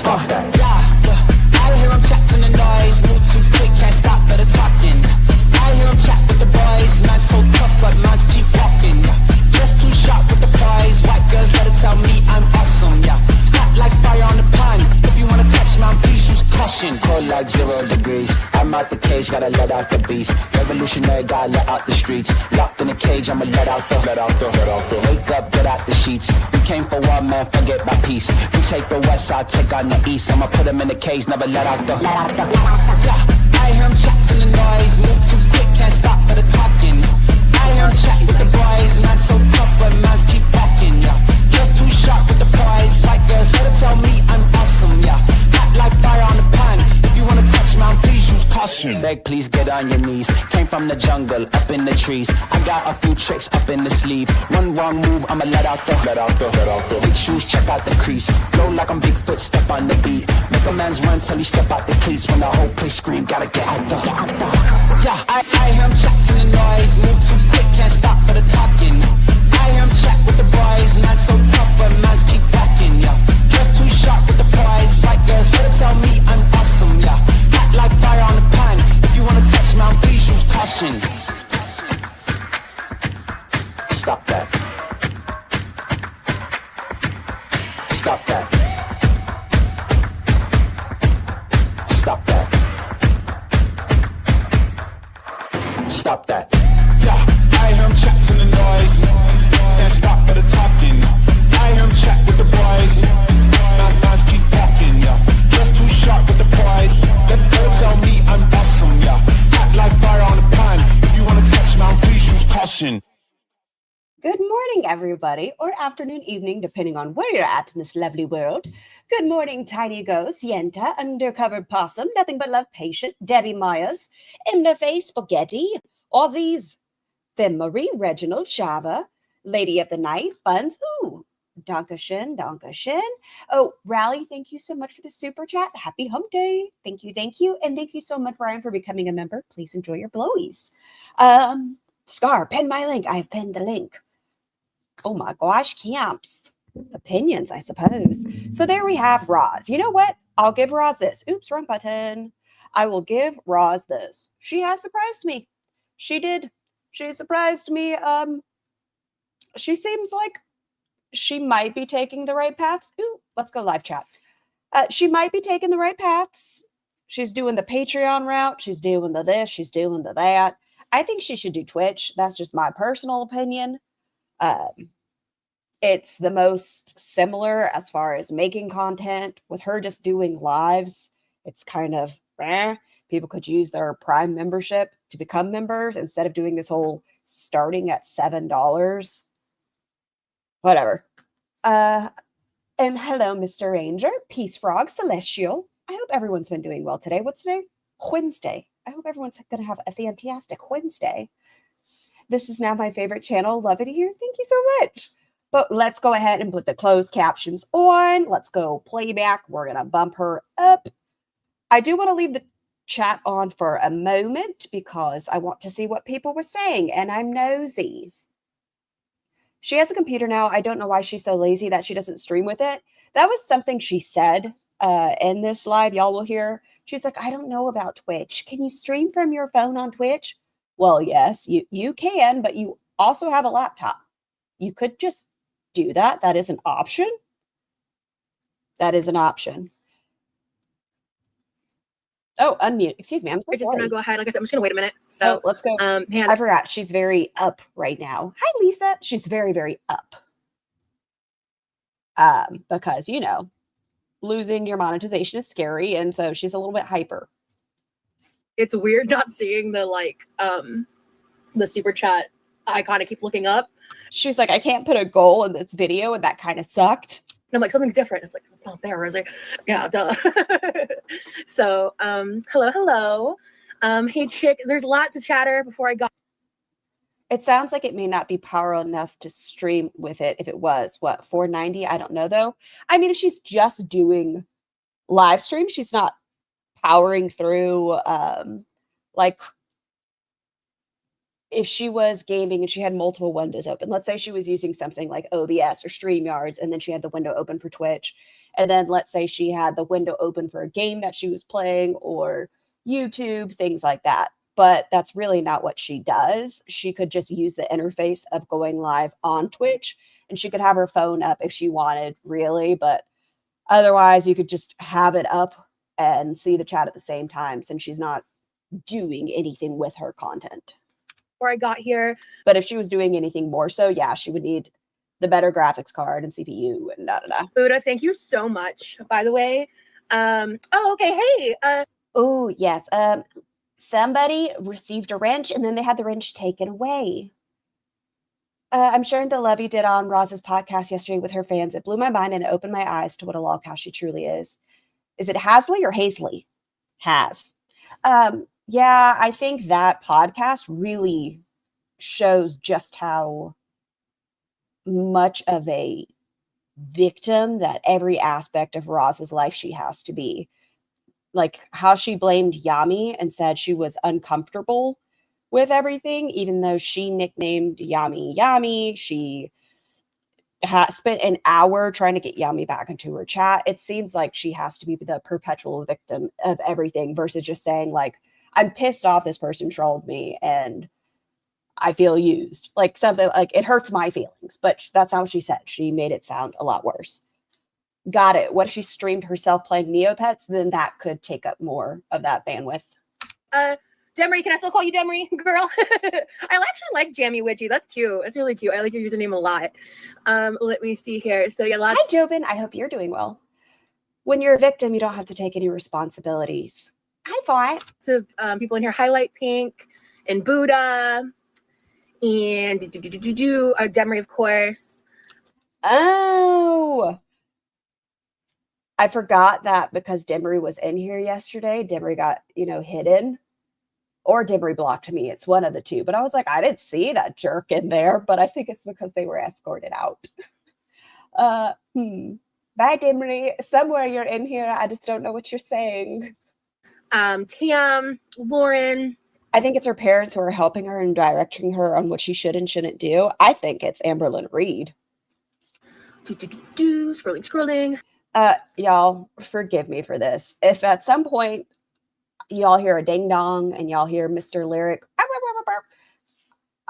stop that. I hear him chat to the noise, move too quick, can't stop for the talking. I hear him chat with the boys, man so tough, but mans keep walking. Just too sharp with the prize, white girls better tell me I'm awesome, yeah. Hot like fire on the pan, if you wanna touch me, please use caution. Cold like 0 degrees, I'm out the cage, gotta let out the beast. Revolutionary, gotta let out the streets. Locked in a cage, I'ma let out the. Wake up, get out the sheets. We came for war, man, forget my peace. You take the west side, take on the east. I'ma put him in the cage, never let out the. I hear him chat to the noise, move too quick, can't stop for the talking. I hear him chat with the boys, man so tough, but mans keep walking, yeah. Just too sharp with the prize, white girls better tell me I'm awesome, yeah. Hot like fire on the pan, if you wanna touch me, please use caution. Beg, please get on your knees. Came from the jungle, up in the trees. I got a few tricks up in the sleeve. One wrong move, I'ma let out the. Big shoes, check out the crease. Blow like I'm Bigfoot, step on the beat. Make a man's run till he step out the cleats. When the whole place scream, gotta get out the. Yeah, I hear him chat to the noise, move too quick, can't stop for the talking. I hear him chat with the boys, man so tough, but mans keep walking, yeah. Just too sharp with the prize, white girls better tell me I'm awesome, yeah. Hot like fire on the pan, if you wanna touch me, please use caution. Stop that. Stop that. Stop that. Stop that. Yeah, I hear him chat to the noise, and stop for the talking. I hear him chat with the boys, mans keep walking, yeah. Just too sharp with the prize, better tell me I'm awesome, yeah. Hot like fire on the pan, if you wanna touch me, please use caution. Good morning, everybody, or afternoon, evening, depending on where you're at in this lovely world. Good morning, Tiny Ghost, Yenta, Undercover Possum, Nothing But Love Patient, Debbie Myers, Face, Spaghetti, Aussies, Fem Marie, Reginald, Java, Lady of the Night, Buns, ooh, Dankeschön. Oh, Rally, thank you so much for the super chat. Happy hump day. Thank you. And thank you so much, Brian, for becoming a member. Please enjoy your blowies. Scar, pen my link. I have pinned the link. Oh my gosh, camps. Opinions, I suppose. So there we have Roz. You know what? I'll give Roz this. Oops, wrong button. I will give Roz this. She has surprised me. She did. She surprised me. She seems like she might be taking the right paths. Ooh, let's go live chat. She might be taking the right paths. She's doing the Patreon route. She's doing the this. She's doing the that. I think she should do Twitch. That's just my personal opinion. It's the most similar as far as making content. With her just doing lives, it's kind of people could use their Prime membership to become members instead of doing this whole starting at $7. Whatever. And hello, Mr. Ranger, Peace Frog, Celestial. I hope everyone's been doing well today. What's today? Wednesday. I hope everyone's going to have a fantastic Wednesday. This is now my favorite channel. Love it here. Thank you so much. But let's go ahead and put the closed captions on. Let's go playback. We're going to bump her up. I do want to leave the chat on for a moment because I want to see what people were saying, and I'm nosy. She has a computer now. I don't know why she's so lazy that she doesn't stream with it. That was something she said in this live. Y'all will hear. She's like, I don't know about Twitch. Can you stream from your phone on Twitch? Well, yes, you can, but you also have a laptop. You could just do that. That is an option. That is an option. Oh, unmute. Excuse me. I'm so just sorry. Gonna go ahead. Like I said, I'm just gonna wait a minute. So let's go. I forgot. She's very up right now. Hi, Lisa. She's very, very up. Because losing your monetization is scary, and so she's a little bit hyper. It's weird not seeing the super chat icon. I keep looking up. She's like, I can't put a goal in this video, and that kind of sucked. And I'm like, something's different. It's like, it's not there, is it? Yeah, duh. So, hello. Hey, chick, there's a lot to chatter before I got. It sounds like it may not be powerful enough to stream with it. If it was, what, $4.90? I don't know, though. I mean, if she's just doing live stream, she's not powering through, if she was gaming and she had multiple windows open, let's say she was using something like OBS or StreamYards, and then she had the window open for Twitch, and then let's say she had the window open for a game that she was playing or YouTube, things like that. But that's really not what she does. She could just use the interface of going live on Twitch, and she could have her phone up if she wanted, really. But otherwise, you could just have it up and see the chat at the same time, since she's not doing anything with her content. Before I got here. But if she was doing anything more so, yeah, she would need the better graphics card and CPU and da-da-da. Buddha, thank you so much, by the way. Oh, okay, hey. Oh, yes. Somebody received a wrench and then they had the wrench taken away. I'm sharing the love you did on Roz's podcast yesterday with her fans. It blew my mind and it opened my eyes to what a lolcow she truly is. Is it Hasley or Hazley? Has. Yeah, I think that podcast really shows just how much of a victim that every aspect of Roz's life she has to be. Like how she blamed Yami and said she was uncomfortable with everything, even though she nicknamed Yami Yami. She spent an hour trying to get Yami back into her chat. It seems like she has to be the perpetual victim of everything versus just saying like, I'm pissed off this person trolled me and I feel used. Like something like it hurts my feelings, but that's not what she said. She made it sound a lot worse. Got it. What if she streamed herself playing Neopets? Then that could take up more of that bandwidth. Demery, can I still call you Demery, girl? I actually like Jammy Witchy. That's cute. It's really cute. I like your username a lot. Let me see here. So yeah, Hi, Jobin. I hope you're doing well. When you're a victim, you don't have to take any responsibilities. Hi, Fi. So people in here, Highlight Pink and Buddha and Demery, of course. Oh, I forgot that because Demery was in here yesterday. Demery got, hidden. Or Demery blocked me. It's one of the two. But I was like, I didn't see that jerk in there. But I think it's because they were escorted out. Bye, Demery. Somewhere you're in here. I just don't know what you're saying. Tam, Lauren. I think it's her parents who are helping her and directing her on what she should and shouldn't do. I think it's Amberlyn Reed. Scrolling. Y'all, forgive me for this. If at some point y'all hear a ding dong and y'all hear Mr. Lyric,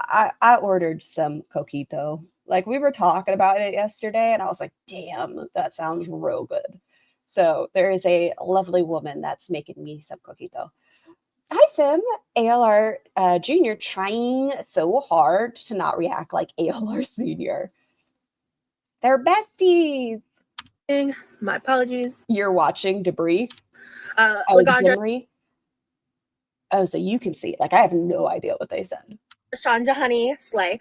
I ordered some coquito. Like we were talking about it yesterday and I was like, damn, that sounds real good. So there is a lovely woman that's making me some coquito. Hi, Fim. ALR Jr. trying so hard to not react like ALR Senior. They're besties. My apologies. You're watching Debris? Lagandra. Oh, so you can see it. Like, I have no idea what they said. Shanja Honey, Slay.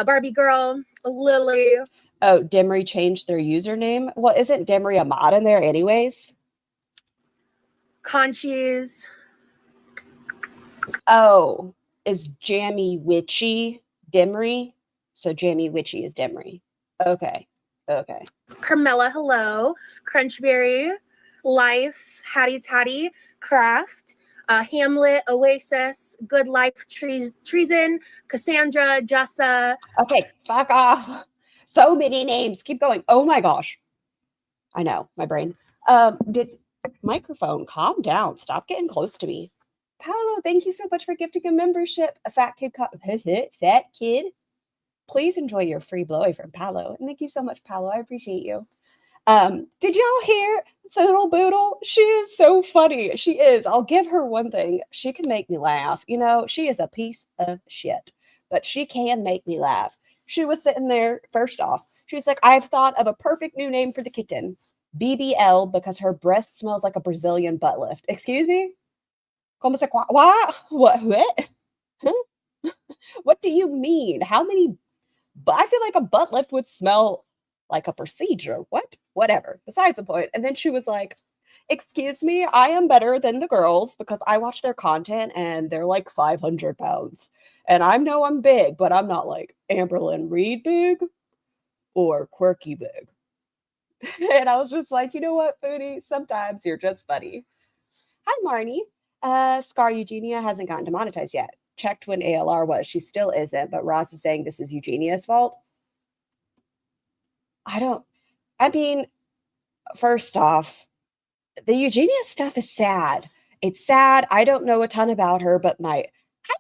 Barbie Girl, Lily. Oh, Demery changed their username? Well, isn't Demery a mod in there anyways? Conchies. Oh, is Jammy Witchy Demery? So Jammy Witchy is Demery. Okay. Carmela, hello. Crunchberry, Life, Hattie Tatty, Craft, Hamlet, Oasis, Good Life, Treason, Cassandra, Jessa. Okay, fuck off. So many names. Keep going. Oh my gosh. I know, my brain. Microphone, calm down. Stop getting close to me. Paolo, thank you so much for gifting a membership. A fat kid, fat kid. Please enjoy your free blowy from Paolo. And thank you so much, Paolo. I appreciate you. Did y'all hear Fiddle Boodle? She is so funny. She is. I'll give her one thing. She can make me laugh. She is a piece of shit, but she can make me laugh. She was sitting there, first off. She's like, I've thought of a perfect new name for the kitten. BBL, because her breath smells like a Brazilian butt lift. Excuse me? Como se what? What? Huh? What do you mean? How many? I feel like a butt lift would smell like a procedure. What? Whatever. Besides the point. And then she was like, excuse me, I am better than the girls because I watch their content and they're like 500 pounds. And I know I'm big, but I'm not like Amberlyn Reed big or Quirky big. And I was just like, you know what, Foodie? Sometimes you're just funny. Hi, Marnie. Scar Eugenia hasn't gotten demonetized yet. checked when ALR was. She still isn't, but Ross is saying this is Eugenia's fault. I mean, first off, the Eugenia stuff is sad. It's sad. I don't know a ton about her, but hi,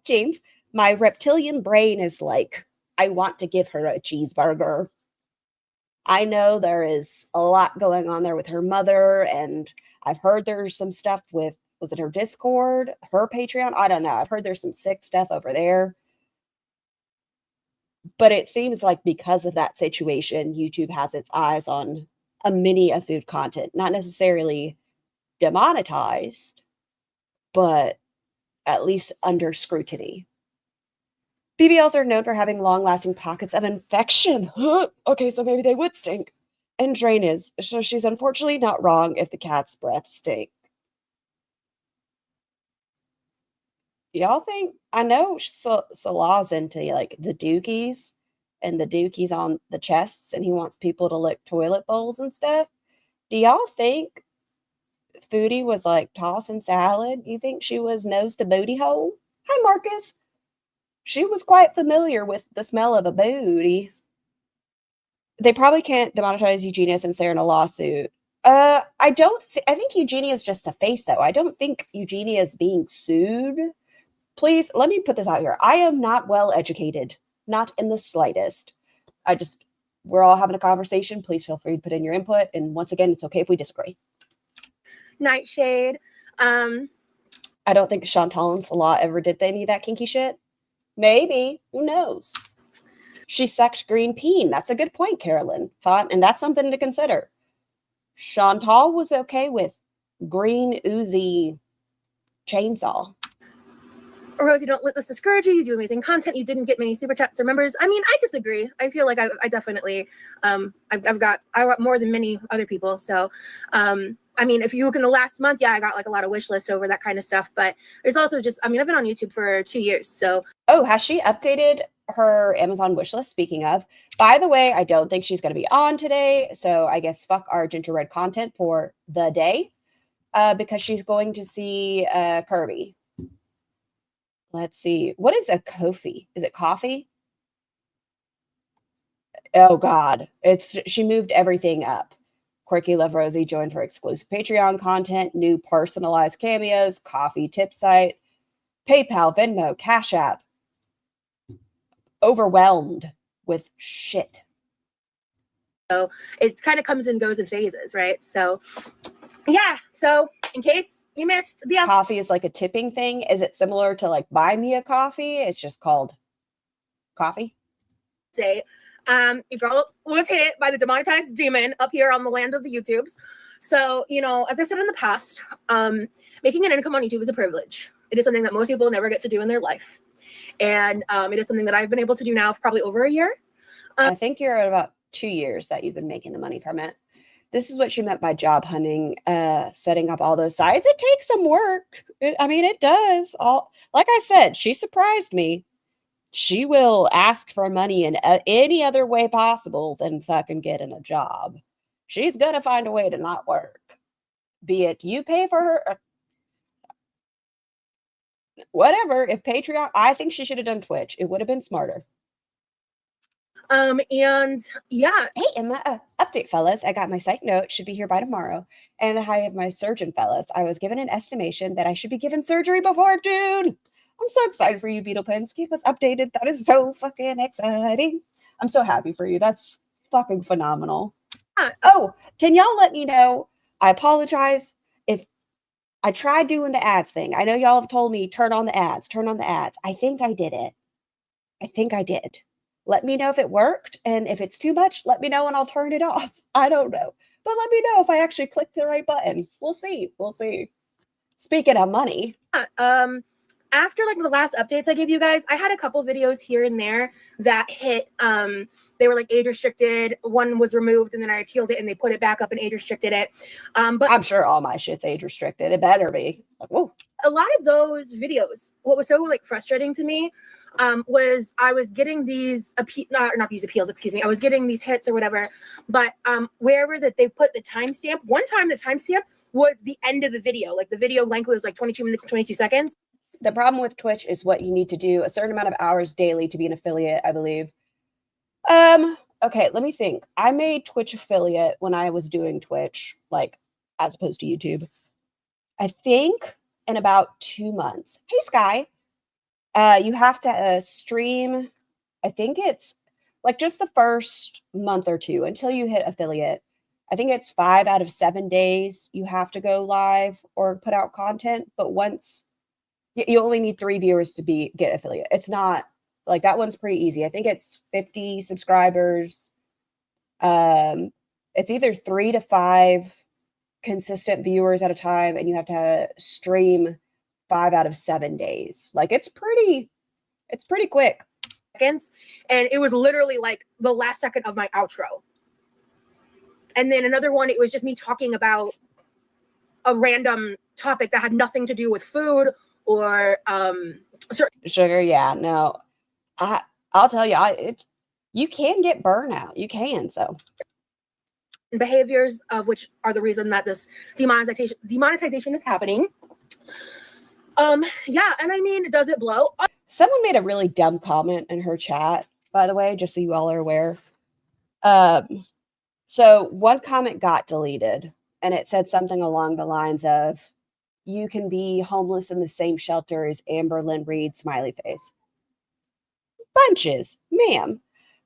James, my reptilian brain is like, I want to give her a cheeseburger. I know there is a lot going on there with her mother, and I've heard there's some stuff with, was it her Discord, her Patreon? I don't know. I've heard there's some sick stuff over there. But it seems like because of that situation, YouTube has its eyes on a mini of food content, not necessarily demonetized, but at least under scrutiny. BBLs are known for having long-lasting pockets of infection. Okay, so maybe they would stink. And drainage. So she's unfortunately not wrong if the cat's breath stink. Y'all think, I know Salah's into like the dookies and the dookies on the chests, and he wants people to lick toilet bowls and stuff. Do y'all think Foodie was like tossing salad? You think she was nose to booty hole? Hi, Marcus. She was quite familiar with the smell of a booty. They probably can't demonetize Eugenia since they're in a lawsuit. I think Eugenia is just the face, though. I don't think Eugenia is being sued. Please, let me put this out here. I am not well educated, not in the slightest. We're all having a conversation. Please feel free to put in your input. And once again, it's okay if we disagree. Nightshade. I don't think Chantal and Salah ever did any of that kinky shit. Maybe. Who knows? She sucked green peen. That's a good point, Carolyn. And that's something to consider. Chantal was okay with green Uzi chainsaw. Rosie, don't let this discourage you. You do amazing content. You didn't get many super chats or members. I mean, I disagree. I feel like I definitely, I got more than many other people. So, I mean, if you look in the last month, yeah, I got like a lot of wish lists over that kind of stuff. But there's also just, I mean, I've been on YouTube for 2 years. So. Oh, has she updated her Amazon wish list? Speaking of, by the way, I don't think she's going to be on today. So I guess fuck our ginger red content for the day, because she's going to see Kirby. Let's see. What is a Kofi? Is it coffee? Oh God. She moved everything up. QuirkyLoveRosee joined for exclusive Patreon content, new personalized cameos, coffee tip site, PayPal, Venmo, Cash App. Overwhelmed with shit. So it kind of comes and goes in phases, right? So yeah. So in case you missed the coffee is like a tipping thing. Is it similar to like buy me a coffee? It's just called coffee. Say, your girl was hit by the demonetized demon up here on the land of the YouTubes. So, you know, as I've said in the past, making an income on YouTube is a privilege. It is something that most people never get to do in their life. And it is something that I've been able to do now for probably over a year. I think you're at about 2 years that you've been making the money from it. This is what she meant by job hunting, setting up all those sites. It takes some work. It does. Like I said, she surprised me. She will ask for money in any other way possible than fucking getting a job. She's going to find a way to not work. Be it you pay for her, whatever. If Patreon, I think she should have done Twitch. It would have been smarter. And yeah. Hey, Emma, update, fellas. I got my psych note. Should be here by tomorrow. And I have my surgeon, fellas. I was given an estimation that I should be given surgery before June. I'm so excited for you, Beetlepins. Keep us updated. That is so fucking exciting. I'm so happy for you. That's fucking phenomenal. Oh, can y'all let me know? I apologize if I tried doing the ads thing. I know y'all have told me turn on the ads, turn on the ads. I think I did it. I think I did. Let me know if it worked. And if it's too much, let me know and I'll turn it off. I don't know. But let me know if I actually clicked the right button. We'll see. We'll see. Speaking of money. After like the last updates I gave you guys, I had a couple videos here and there that hit. They were like age restricted. One was removed and then I appealed it and they put it back up and age restricted it. But I'm sure all my shit's age restricted. It better be. Like, whoa. A lot of those videos, what was so like frustrating to me was I was getting these not these appeals, excuse me. I was getting these hits or whatever, but wherever that they put the timestamp, one time the timestamp was the end of the video. Like the video length was like 22 minutes, 22 seconds. The problem with Twitch is what you need to do a certain amount of hours daily to be an affiliate, I believe. Okay, let me think. I made Twitch affiliate when I was doing Twitch, like as opposed to YouTube. I think in about 2 months. Hey, Sky. You have to stream. I think it's like just the first month or two until you hit affiliate. I think it's 5 out of 7 days you have to go live or put out content. But once you only need 3 viewers to get affiliate. It's not like that one's pretty easy. I think it's 50 subscribers. It's either 3 to 5 consistent viewers at a time, and you have to stream 5 out of 7 days. Like it's pretty quick. Seconds, and it was literally like the last second of my outro. And then another one, it was just me talking about a random topic that had nothing to do with food or sugar. Yeah, no, I'll tell you, you can get burnout. You can. So behaviors of which are the reason that this demonetization is happening. Yeah, and I mean, does it blow? Someone made a really dumb comment in her chat, by the way, just so you all are aware. So one comment got deleted, and it said something along the lines of, "You can be homeless in the same shelter as Amber Lynn Reed, smiley face." Bunches, ma'am.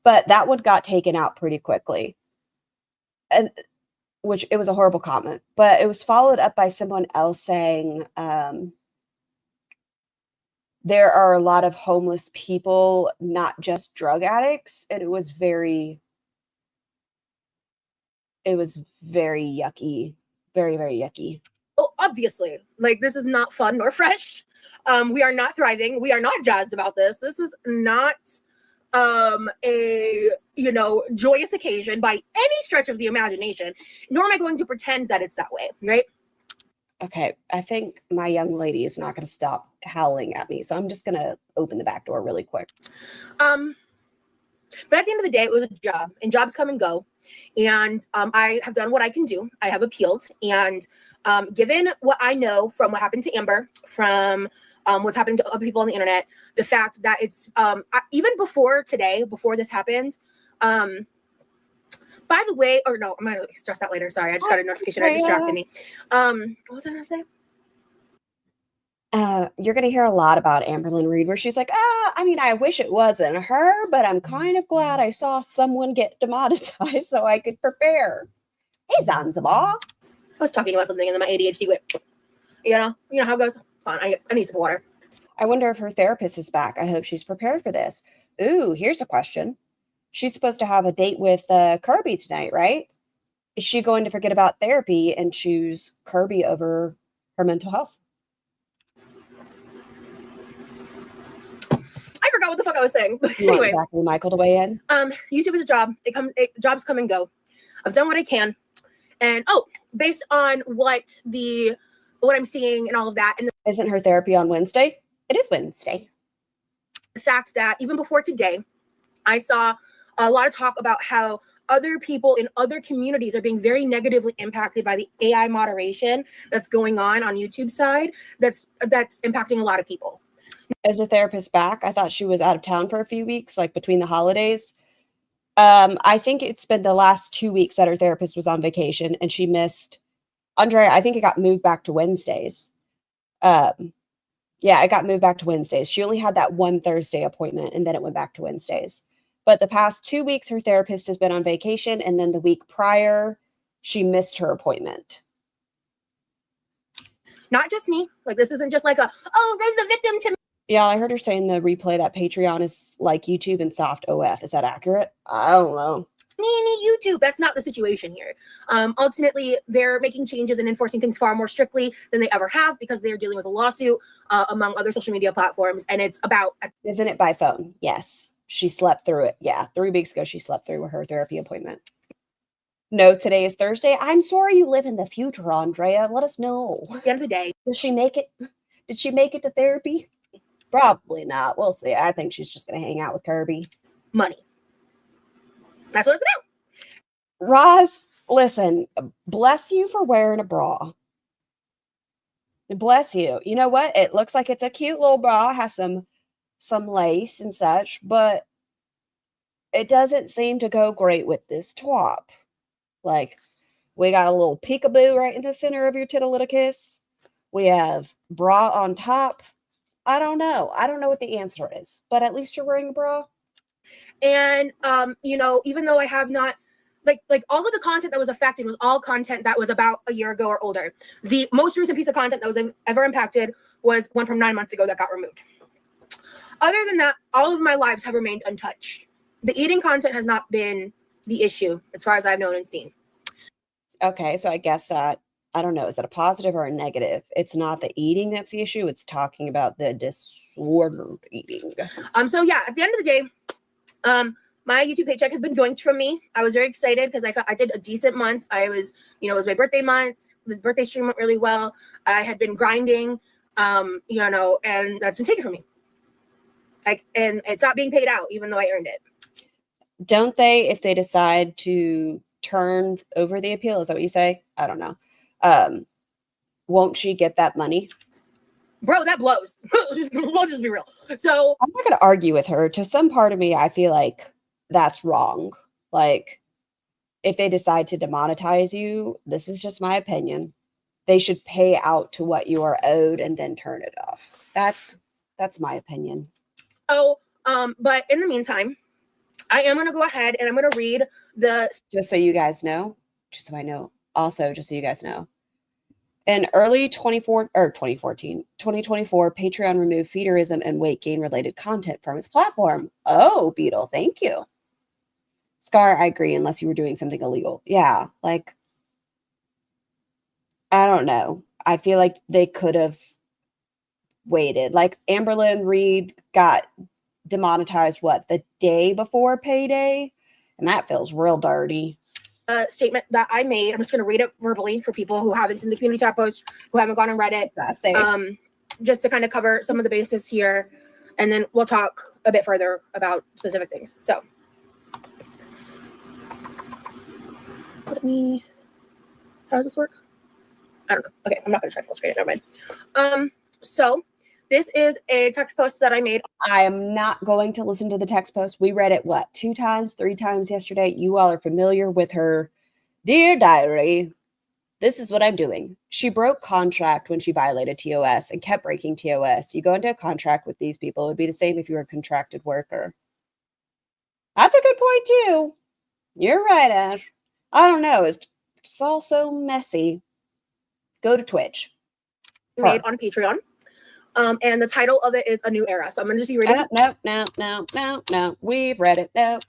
But that one got taken out pretty quickly. And which it was a horrible comment, but it was followed up by someone else saying, there are a lot of homeless people, not just drug addicts. And it was very yucky. Very, very yucky. Oh, obviously, like this is not fun nor fresh. We are not thriving. We are not jazzed about this. This is not a joyous occasion by any stretch of the imagination, nor am I going to pretend that it's that way, right? Okay, I think my young lady is not going to stop howling at me, so I'm just going to open the back door really quick. But at the end of the day, it was a job, and jobs come and go. And I have done what I can do. I have appealed. And given what I know from what happened to Amber, from what's happening to other people on the internet, the fact that it's even before today, before this happened, by the way, or no, I'm going to stress that later. Sorry, I just got a notification that distracted me. What was I going to say? You're going to hear a lot about Amber Lynn Reed where she's like, I mean, I wish it wasn't her, but I'm kind of glad I saw someone get demonetized so I could prepare. Hey, Zanzibar. I was talking about something and then my ADHD went, you know how it goes. Hold on, I need some water. I wonder if her therapist is back. I hope she's prepared for this. Ooh, here's a question. She's supposed to have a date with Kirby tonight, right? Is she going to forget about therapy and choose Kirby over her mental health? I forgot what the fuck I was saying. But You anyway, want exactly Michael to weigh in? YouTube is a job. Jobs come and go. I've done what I can, and based on what I'm seeing and all of that, and Isn't her therapy on Wednesday? It is Wednesday. The fact that even before today, I saw a lot of talk about how other people in other communities are being very negatively impacted by the AI moderation that's going on YouTube side. That's impacting a lot of people. Is a therapist back? I thought she was out of town for a few weeks, like between the holidays. I think it's been the last 2 weeks that her therapist was on vacation and she missed. Andrea, I think it got moved back to Wednesdays. Yeah, it got moved back to Wednesdays. She only had that one Thursday appointment and then it went back to Wednesdays. But the past 2 weeks, her therapist has been on vacation. And then the week prior, she missed her appointment. Not just me. Like, this isn't just like there's a victim to me. Yeah, I heard her saying the replay that Patreon is like YouTube and soft OF. Is that accurate? I don't know. YouTube. That's not the situation here. Ultimately, they're making changes and enforcing things far more strictly than they ever have because they're dealing with a lawsuit among other social media platforms. And it's about... Isn't it by phone? Yes. She slept through it. Yeah, 3 weeks ago, she slept through her therapy appointment. No, today is Thursday. I'm sorry you live in the future, Andrea. Let us know. At the end of the day. Did she make it? Did she make it to therapy? Probably not. We'll see. I think she's just going to hang out with Kirby. Money. That's what it's about. Roz, listen, bless you for wearing a bra. Bless you. You know what? It looks like it's a cute little bra, has some lace and such, but it doesn't seem to go great with this top. Like, we got a little peekaboo right in the center of your tittle-little-kiss. We have bra on top. I don't know. I don't know what the answer is, but at least you're wearing a bra. And you know, even though I have not like all of the content that was affected was all content that was about a year ago or older. The most recent piece of content that was ever impacted was one from 9 months ago that got removed. Other than that, all of my lives have remained untouched. The eating content has not been the issue as far as I've known and seen. Okay, so I guess that, I don't know, is it a positive or a negative? It's not the eating that's the issue. It's talking about the disordered eating. So yeah, at the end of the day, my YouTube paycheck has been yoinked from me. I was very excited because I felt I did a decent month. I was, you know, it was my birthday month. The birthday stream went really well. I had been grinding, you know, and that's been taken from me. Like, and it's not being paid out, even though I earned it. Don't they, if they decide to turn over the appeal, is that what you say? I don't know. Won't she get that money? Bro, that blows. We'll just be real. So I'm not going to argue with her. To some part of me, I feel like that's wrong. Like, if they decide to demonetize you, this is just my opinion, they should pay out to what you are owed and then turn it off. That's my opinion. Oh, but in the meantime, I am going to go ahead and I'm going to read the... Just so you guys know, just so I know, also, just so you guys know, in early 2024, Patreon removed feederism and weight gain related content from its platform. Oh, Beetle, thank you. Scar, I agree, unless you were doing something illegal. Yeah, like, I don't know. I feel like they could have waited. Like, Amberlynn Reed got demonetized, what, the day before payday? And that feels real dirty. Statement that I made. I'm just going to read it verbally for people who haven't seen the community tab post, who haven't gone and read it. Just to kind of cover some of the bases here, and then we'll talk a bit further about specific things. So, how does this work? I don't know. Okay, I'm not going to try full screen it. Never mind. So this is a text post that I made. I am not going to listen to the text post. We read it, what, 2 times, 3 times yesterday? You all are familiar with her. Dear Diary, this is what I'm doing. She broke contract when she violated TOS and kept breaking TOS. You go into a contract with these people. It would be the same if you were a contracted worker. That's a good point, too. You're right, Ash. I don't know. It's all so messy. Go to Twitch. Made on Patreon. And the title of it is A New Era. So I'm going to just be reading it. No. We've read it. No.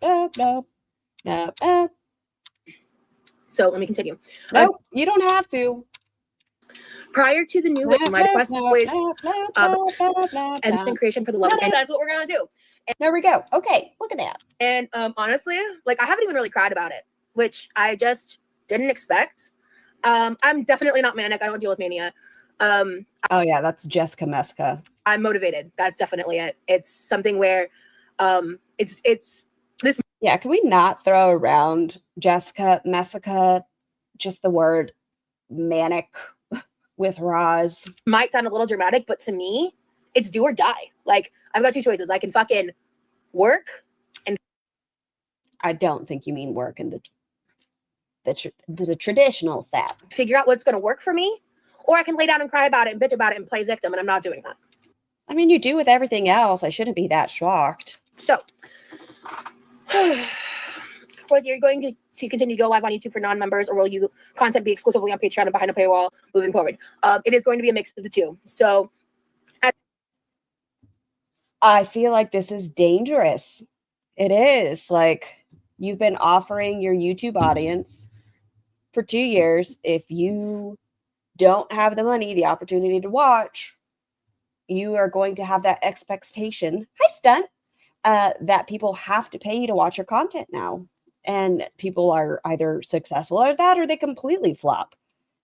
So let me continue. No, you don't have to. Prior to the new my request was and creation for the love. And that's what we're going to do. And there we go. Okay, look at that. And honestly, like, I haven't even really cried about it, which I just didn't expect. I'm definitely not manic. I don't deal with mania. Oh yeah, that's Jessica Meska. I'm motivated. That's definitely it. It's something where it's this. Yeah, can we not throw around Jessica Meska, just the word manic with Roz? Might sound a little dramatic, but to me, it's do or die. Like, I've got 2 choices. I can fucking work and... I don't think you mean work in the traditional sense. Figure out what's going to work for me, or I can lay down and cry about it and bitch about it and play victim, and I'm not doing that. I mean, you do with everything else. I shouldn't be that shocked. So, was you're going to continue to go live on YouTube for non-members, or will you content be exclusively on Patreon and behind a paywall moving forward? It is going to be a mix of the two. So, I feel like this is dangerous. It is. Like, you've been offering your YouTube audience for 2 years. If you don't have the money, the opportunity to watch, you are going to have that expectation, hi stunt, that people have to pay you to watch your content now. And people are either successful at that or they completely flop.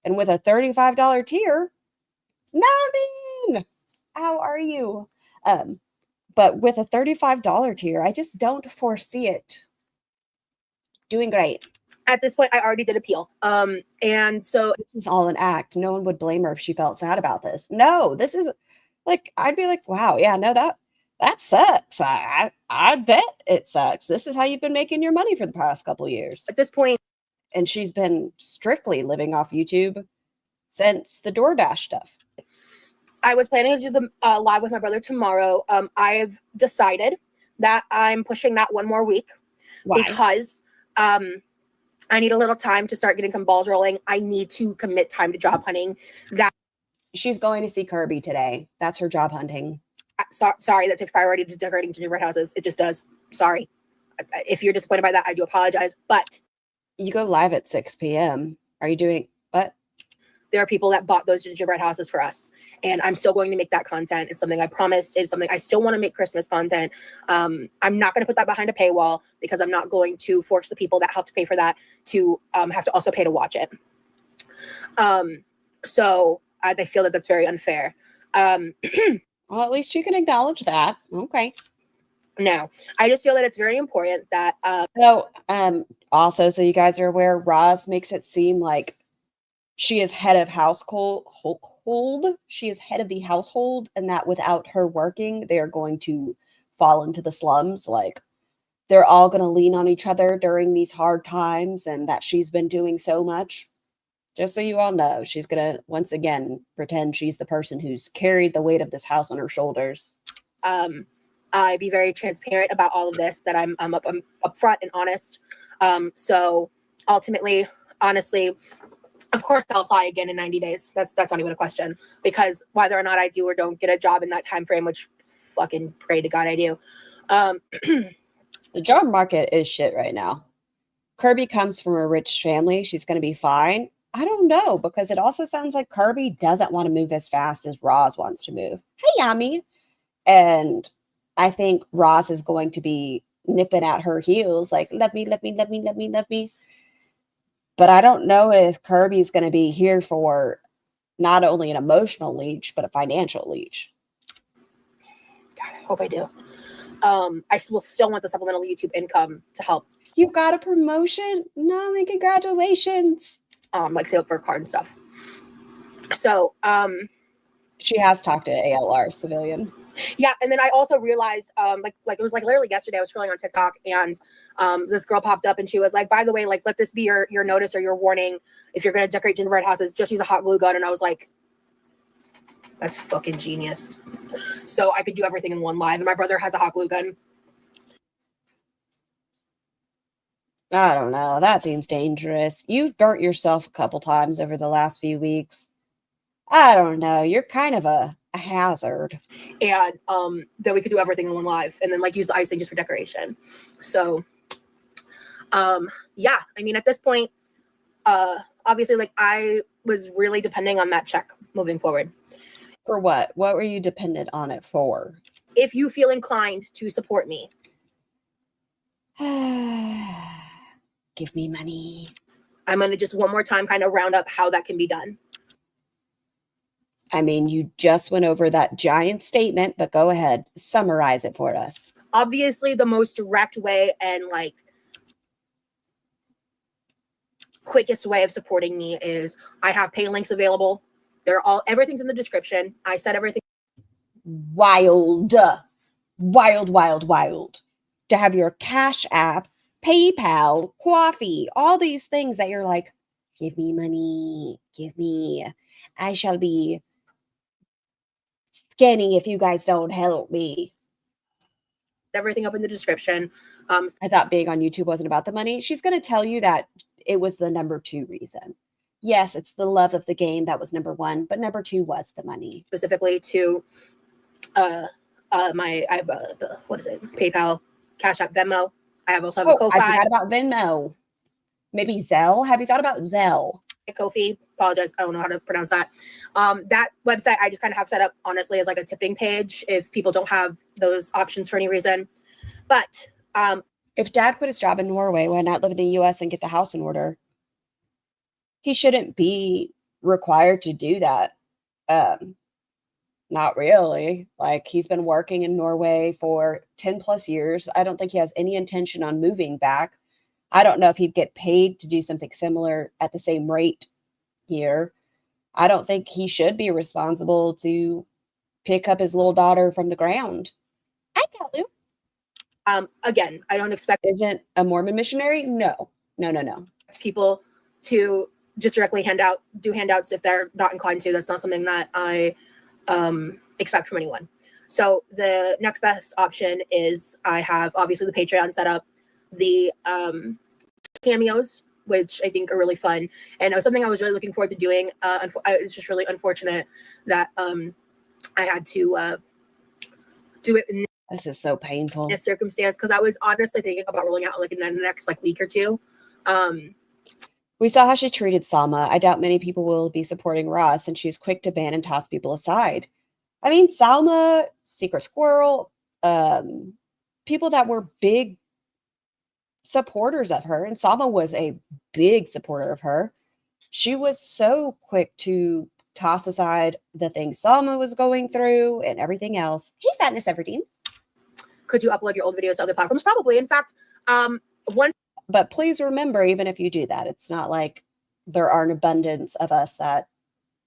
And with a $35 tier, Naveen, how are you? But with a $35 tier, I just don't foresee it doing great. At this point, I already did appeal. And so This is all an act. No one would blame her if she felt sad about this. No, this is like, I'd be like, wow, yeah, no, that sucks. I bet it sucks. This is how you've been making your money for the past couple years. at this point, And she's been strictly living off YouTube since the DoorDash stuff. I was planning to do the live with my brother tomorrow. I've decided that I'm pushing that one more week. Why? Because I need a little time to start getting some balls rolling. I need to commit time to job hunting. That She's going to see Kirby today. That's her job hunting. sorry, that takes priority to decorating gingerbread houses. It just does. Sorry. If you're disappointed by that, I do apologize. But You go live at 6 p.m. Are you doing what? there are people that bought those gingerbread houses for us, and I'm still going to make that content. It's something I promised. It's something I still want to make Christmas content. I'm not going to put that behind a paywall because I'm not going to force the people that helped pay for that to have to also pay to watch it. So I feel that that's very unfair. Well, at least you can acknowledge that. Okay. No, I just feel that it's very important that So, also, so you guys are aware, Roz makes it seem like she is head of household. She is head of the household, and that without her working, they are going to fall into the slums. Like they're all going to lean on each other during these hard times, and that she's been doing so much. Just so you all know, she's going to once again pretend she's the person who's carried the weight of this house on her shoulders. I be very transparent about all of this, that I'm upfront and honest. So ultimately, honestly, of course I'll apply again in 90 days. That's not even a question, because whether or not I do or don't get a job in that time frame, which fucking pray to God I do. The job market is shit right now. Kirby comes from a rich family. She's going to be fine. I don't know, because it also sounds like Kirby doesn't want to move as fast as Roz wants to move. Hey, Yami. And I think Roz is going to be nipping at her heels like, let me. But I don't know if Kirby's going to be here for not only an emotional leech, but a financial leech. God, I hope I do. I will still want the supplemental YouTube income to help. You got a promotion? No, man, congratulations. Like save up for a card and stuff. So, She has talked to ALR civilian. yeah, and then I also realized, like it was like literally yesterday, I was scrolling on TikTok, and this girl popped up, and she was like, by the way, like, let this be your notice or your warning. If you're gonna decorate gingerbread houses, just use a hot glue gun. And I was like, that's fucking genius. So I could do everything in one live, and my brother has a hot glue gun. I don't know. That seems dangerous. You've burnt yourself a couple times over the last few weeks. I don't know. You're kind of a hazard. And then we could do everything in one live, and then like use the icing just for decoration. So yeah, I mean, at this point, obviously, like, I was really depending on that check moving forward. For what? What were you dependent on it for? If you feel inclined to support me, give me money. I'm going to just one more time kind of round up how that can be done. I mean, you just went over that giant statement, but go ahead, summarize it for us. Obviously, the most direct way and like quickest way of supporting me is I have pay links available. Everything's in the description. I said everything. Wild. To have your Cash App, PayPal, coffee, all these things that you're like, give me money, give me. I shall be scanning if you guys don't help me. Everything up in the description. I thought being on YouTube wasn't about the money. She's going to tell you that it was the number 2 reason. Yes, it's the love of the game that was number 1, but number 2 was the money. Specifically to what is it? PayPal, Cash App, Venmo. I have also have a Ko-fi. I forgot about Venmo. Maybe Zelle. Have you thought about Zelle? Ko-fi. Apologize, I don't know how to pronounce that. That website I just kind of have set up honestly as like a tipping page if people don't have those options for any reason. But if Dad quit his job in Norway, why not live in the US and get the house in order? He shouldn't be required to do that. Not really. Like, he's been working in Norway for 10 plus years. I don't think he has any intention on moving back. I don't know if he'd get paid to do something similar at the same rate here. I don't think he should be responsible to pick up his little daughter from the ground. I tell you. Again, I don't expect Isn't a Mormon missionary? No. people to just directly do handouts if they're not inclined to. That's not something that I expect from anyone. So the next best option is I have obviously the Patreon set up, the cameos, which I think are really fun. And it was something I was really looking forward to doing. It's just really unfortunate that I had to do it in This is so painful. this circumstance, because I was honestly thinking about rolling out like in the next like week or two. We saw how she treated Salma. I doubt many people will be supporting Ross, and she's quick to ban and toss people aside. I mean, Salma, Secret Squirrel, people that were big supporters of her, and Salma was a big supporter of her. She was so quick to toss aside the things Salma was going through and everything else. Hey, Fatness Everdeen. Could you upload your old videos to other platforms? Probably. In fact, one. But please remember, even if you do that, it's not like there are an abundance of us that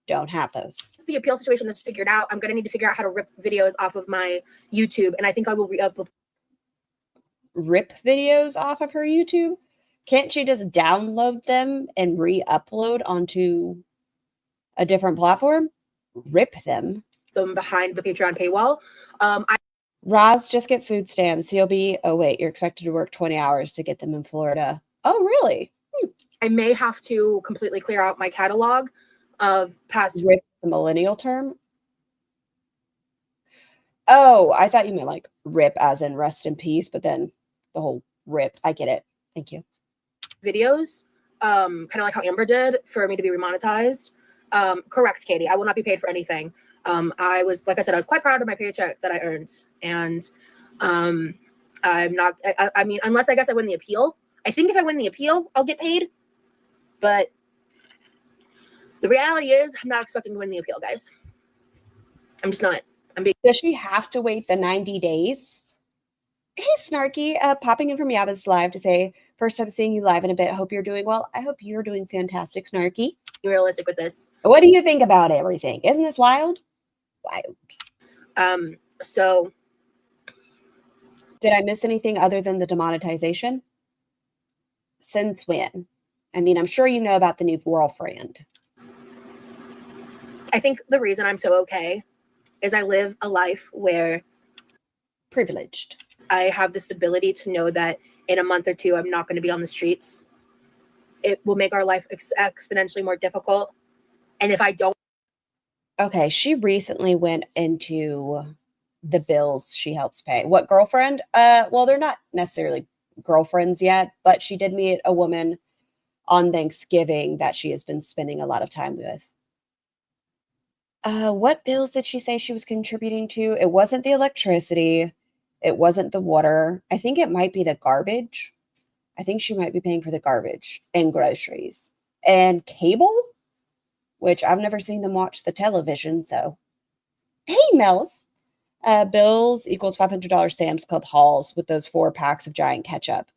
don't have those. It's the appeal situation that's figured out. I'm going to need to figure out how to rip videos off of my YouTube, and I think I will re-upload. Rip videos off of her YouTube? Can't she just download them and re-upload onto a different platform? Rip them Behind the Patreon paywall. Roz, just get food stamps. You'll be, oh wait, you're expected to work 20 hours to get them in Florida. Oh, really? I may have to completely clear out my catalog of past. Rip the millennial term? Oh, I thought you meant like rip as in rest in peace, but then the whole rip. I get it. Thank you. Videos, kind of like how Amber did for me to be remonetized. Correct, Katie. I will not be paid for anything. I was, like I said, I was quite proud of my paycheck that I earned. And I'm not, I mean, unless I guess I win the appeal. I think if I win the appeal, I'll get paid. But the reality is I'm not expecting to win the appeal, guys. I'm just not. Does she have to wait the 90 days? Hey, Snarky, popping in from Yaba's live to say, first time seeing you live in a bit. Hope you're doing well. I hope you're doing fantastic, Snarky. Be realistic with this. What do you think about everything? Isn't this wild? Wild. So did I miss anything other than the demonetization? Since when? I mean, I'm sure you know about the new girlfriend. I think the reason I'm so okay is I live a life where privileged. I have this ability to know that in a month or two, I'm not going to be on the streets. It will make our life exponentially more difficult. And if I don't. Okay, she recently went into the bills she helps pay. What girlfriend? Well, they're not necessarily girlfriends yet, but she did meet a woman on Thanksgiving that she has been spending a lot of time with. What bills did she say she was contributing to? It wasn't the electricity. It wasn't the water. I think it might be the garbage. I think she might be paying for the garbage and groceries and cable, which I've never seen them watch the television. So, hey, Mel's. Bills equals $500 Sam's Club hauls with those 4 packs of giant ketchup.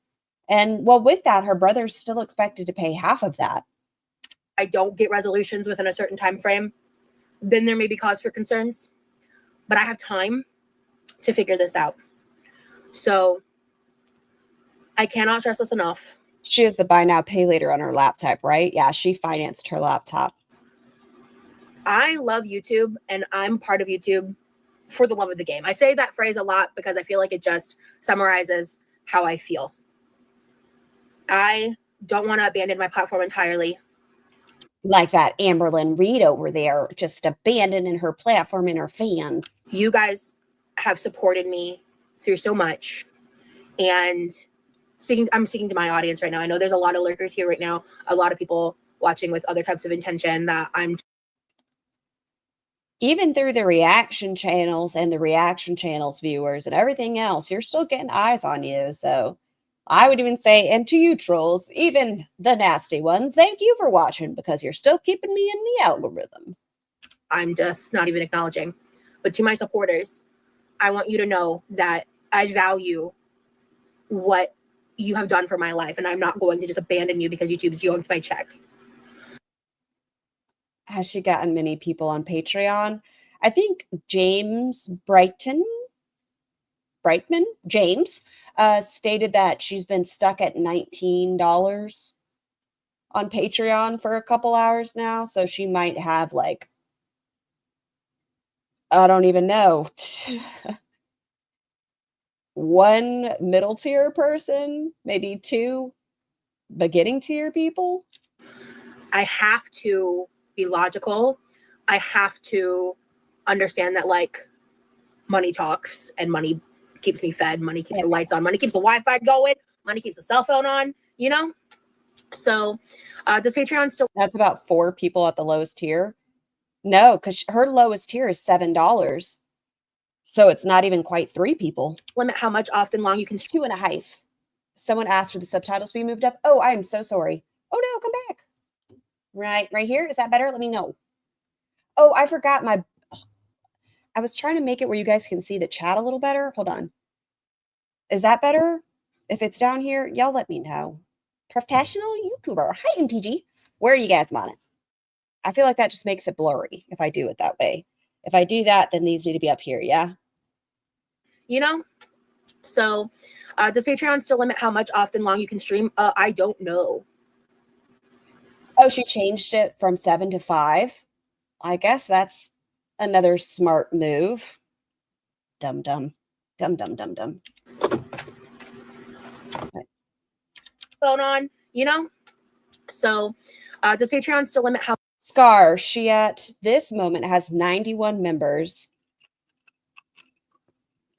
And well, with that, her brother's still expected to pay half of that. I don't get resolutions within a certain time frame, then there may be cause for concerns. But I have time to figure this out. So I cannot stress this enough. She has the buy now, pay later on her laptop, right? Yeah, she financed her laptop. I love YouTube, and I'm part of YouTube for the love of the game. I say that phrase a lot because I feel like it just summarizes how I feel. I don't want to abandon my platform entirely. Like that Amberlyn Reed over there, just abandoning her platform and her fans. You guys have supported me through so much. And I'm speaking to my audience right now. I know there's a lot of lurkers here right now, a lot of people watching with other types of intention that I'm. Even through the reaction channels and the reaction channels viewers and everything else, you're still getting eyes on you. So I would even say, and to you trolls, even the nasty ones, thank you for watching because you're still keeping me in the algorithm. I'm just not even acknowledging. But to my supporters, I want you to know that I value what you have done for my life, and I'm not going to just abandon you because YouTube's yoinked my check. Has she gotten many people on Patreon? I think James Brightman, James, stated that she's been stuck at $19 on Patreon for a couple hours now. So she might have like, I don't even know, one middle tier person, maybe two beginning tier people. I have to be logical. I have to understand that like money talks and money keeps me fed. Money keeps the lights on. Money keeps the Wi-Fi going. Money keeps the cell phone on, you know? So does Patreon still... That's about 4 people at the lowest tier. No, because her lowest tier is $7. So it's not even quite 3 people. limit how much, often, long you can... 2.5. Someone asked for the subtitles to be moved up. Oh, I am so sorry. Oh no, come back. Right here. Is that better? Let me know. Oh, I forgot my... I was trying to make it where you guys can see the chat a little better. Hold on. Is that better? If it's down here, y'all let me know. Professional YouTuber. Hi, MTG. Where are you guys on it? I feel like that just makes it blurry if I do it that way. If I do that, then these need to be up here, yeah? You know? So, does Patreon still limit how much, often, long you can stream? I don't know. Oh, she changed it from 7 to 5. I guess that's another smart move. Dum dum. Dum dum dum dum. Right. Phone on, you know? So, does Patreon still limit how... Scar, she at this moment has 91 members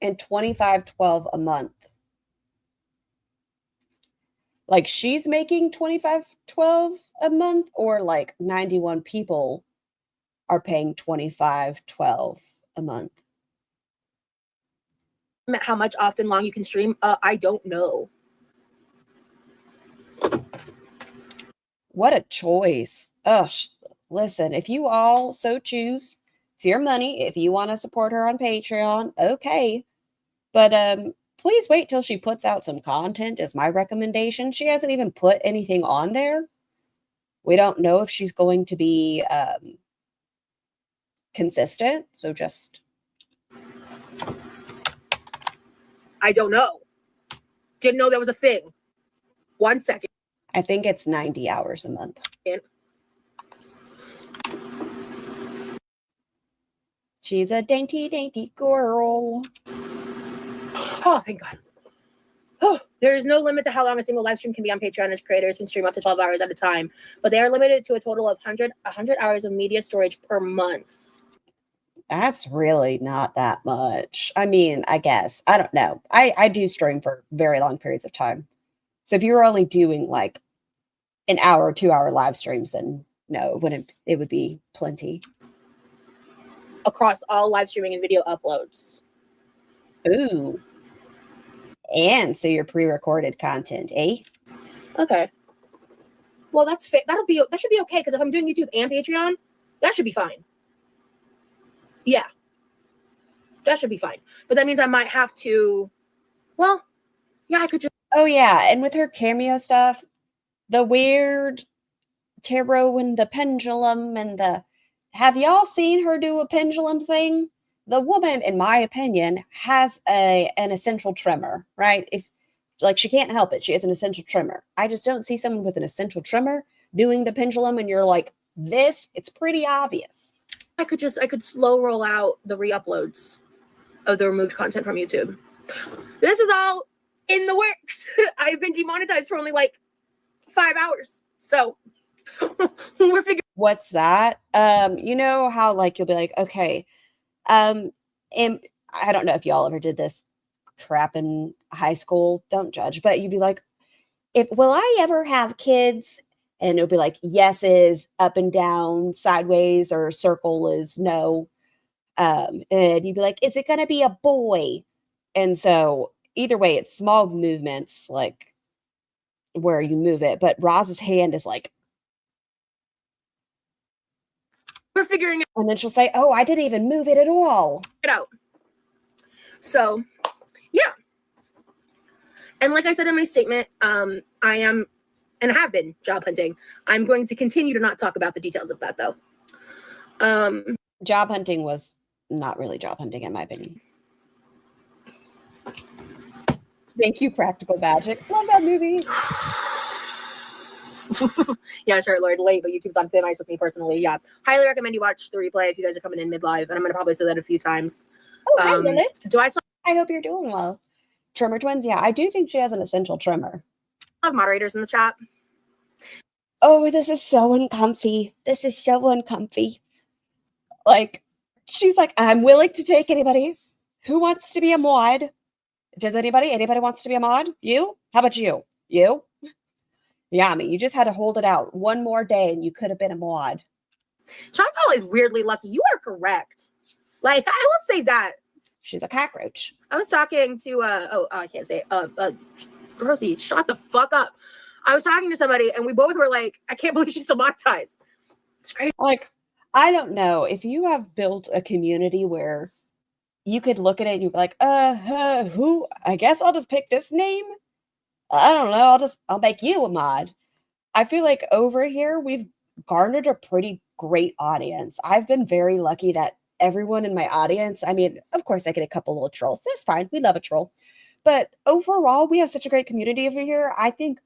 and $25.12 a month. Like she's making $25.12 a month, or like 91 people are paying $25.12 a month. How much, often, long you can stream? I don't know. What a choice. Ugh. Listen, if you all so choose, it's your money. If you want to support her on Patreon, okay. But please wait till she puts out some content is my recommendation. She hasn't even put anything on there. We don't know if she's going to be consistent. So just... I don't know. Didn't know there was a thing. 1 second. I think it's 90 hours a month. She's a dainty, dainty girl. Oh, thank God. Oh, there is no limit to how long a single live stream can be on Patreon, as creators can stream up to 12 hours at a time, but they are limited to a total of 100 hours of media storage per month. That's really not that much. I mean, I guess. I don't know. I do stream for very long periods of time. So if you were only doing like an hour or 2 hour live streams, then no, it would be plenty. Across all live streaming and video uploads. Ooh. And so your pre-recorded content, eh? Okay. Well, that should be okay, because if I'm doing YouTube and Patreon, that should be fine. Yeah. That should be fine. But that means I might have to, well, yeah, I could just... Oh yeah, and with her cameo stuff, the weird tarot and the pendulum and have y'all seen her do a pendulum thing? The woman, in my opinion, has an essential tremor, right? If like she can't help it, she has an essential tremor. I just don't see someone with an essential tremor doing the pendulum and you're like, it's pretty obvious. I could slow roll out the re-uploads of the removed content from YouTube. This is all in the works. I've been demonetized for only like 5 hours. So we're figuring... What's that? You know how like you'll be like, okay, and I don't know if y'all ever did this crap in high school, don't judge, but you'd be like, will I ever have kids? And it'll be like, yes is up and down, sideways, or circle is no. And you'd be like, is it gonna be a boy? And so either way, it's small movements like where you move it, but Roz's hand is like, we're figuring it. And then she'll say, oh, I didn't even move it at all. Out. So, yeah. And like I said in my statement, I am and have been job hunting. I'm going to continue to not talk about the details of that though. Job hunting was not really job hunting in my opinion. Thank you, Practical Magic. Love that movie. Yeah, sure, Lord, late, but YouTube's on thin ice with me personally. Yeah, highly recommend you watch the replay if you guys are coming in mid-live, and I'm gonna probably say that a few times. Oh, hi, Lilith. Do I still I hope you're doing well. Trimmer Twins, yeah, I do think she has an essential trimmer. have moderators in the chat? Oh, this is so uncomfy. This is so uncomfy. Like, she's like, I'm willing to take anybody. Who wants to be a mod? Does anybody? Anybody wants to be a mod? You? How about you? You? Yeah, I mean, you just had to hold it out one more day and you could have been a mod. Chantal is weirdly lucky. You are correct. Like, I will say that. She's a cockroach. I was talking to I can't say Rosie, shut the fuck up. I was talking to somebody and we both were like, I can't believe she's so monetized. It's crazy. Like, I don't know if you have built a community where you could look at it and you'd be like, who? I guess I'll just pick this name. I don't know. I'll make you a mod. I feel like over here we've garnered a pretty great audience. I've been very lucky that everyone in my audience, I mean, of course I get a couple little trolls. That's fine. We love a troll. But overall, we have such a great community over here. I think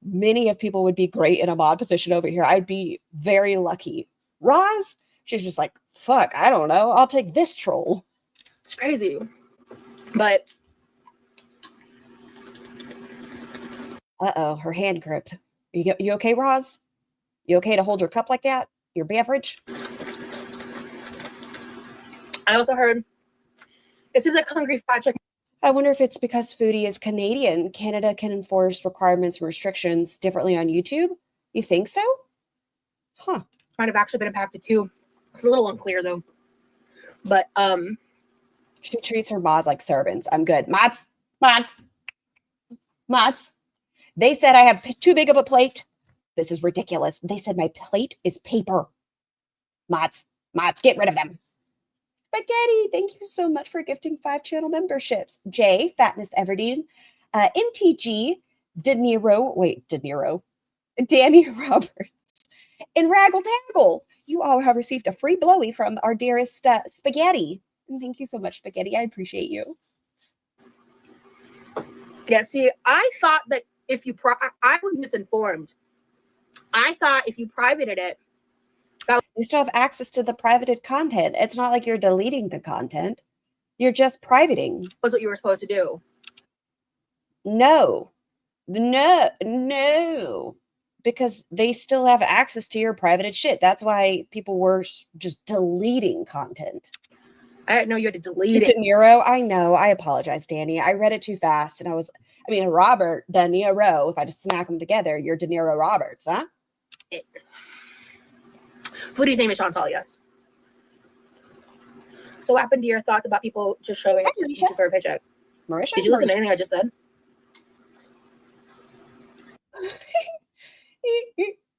many of people would be great in a mod position over here. I'd be very lucky. Roz, she's just like, fuck, I don't know. I'll take this troll. It's crazy. But uh-oh, her hand gripped. You okay, Roz? You okay to hold your cup like that? Your beverage? I also heard it seems like Hungry Fat Chicken. I wonder if it's because Foodie is Canadian. Canada can enforce requirements and restrictions differently on YouTube. You think so? Huh. Might have actually been impacted too. It's a little unclear though. But she treats her mods like servants. I'm good. Mods. They said I have too big of a plate. This is ridiculous. They said my plate is paper. Mods, get rid of them. Spaghetti, thank you so much for gifting 5 channel memberships. Jay, Fatness Everdeen, MTG, Danny Roberts, and Raggle Taggle. You all have received a free blowy from our dearest Spaghetti. And thank you so much, Spaghetti. I appreciate you. Yeah, see, I thought that if you I was misinformed. I thought if you privated it, you still have access to the privated content. It's not like you're deleting the content. You're just privating. Was what you were supposed to do. No. Because they still have access to your privated shit. That's why people were just deleting content. I didn't know you had to delete it. De Niro, I know. I apologize, Danny. I read it too fast, and Robert De Niro. If I just smack them together, you're De Niro Roberts, huh? Foodie's name is Chantal, yes. So what happened to your thoughts about people just showing up to YouTube for a paycheck? Marisha? Did you listen to anything I just said?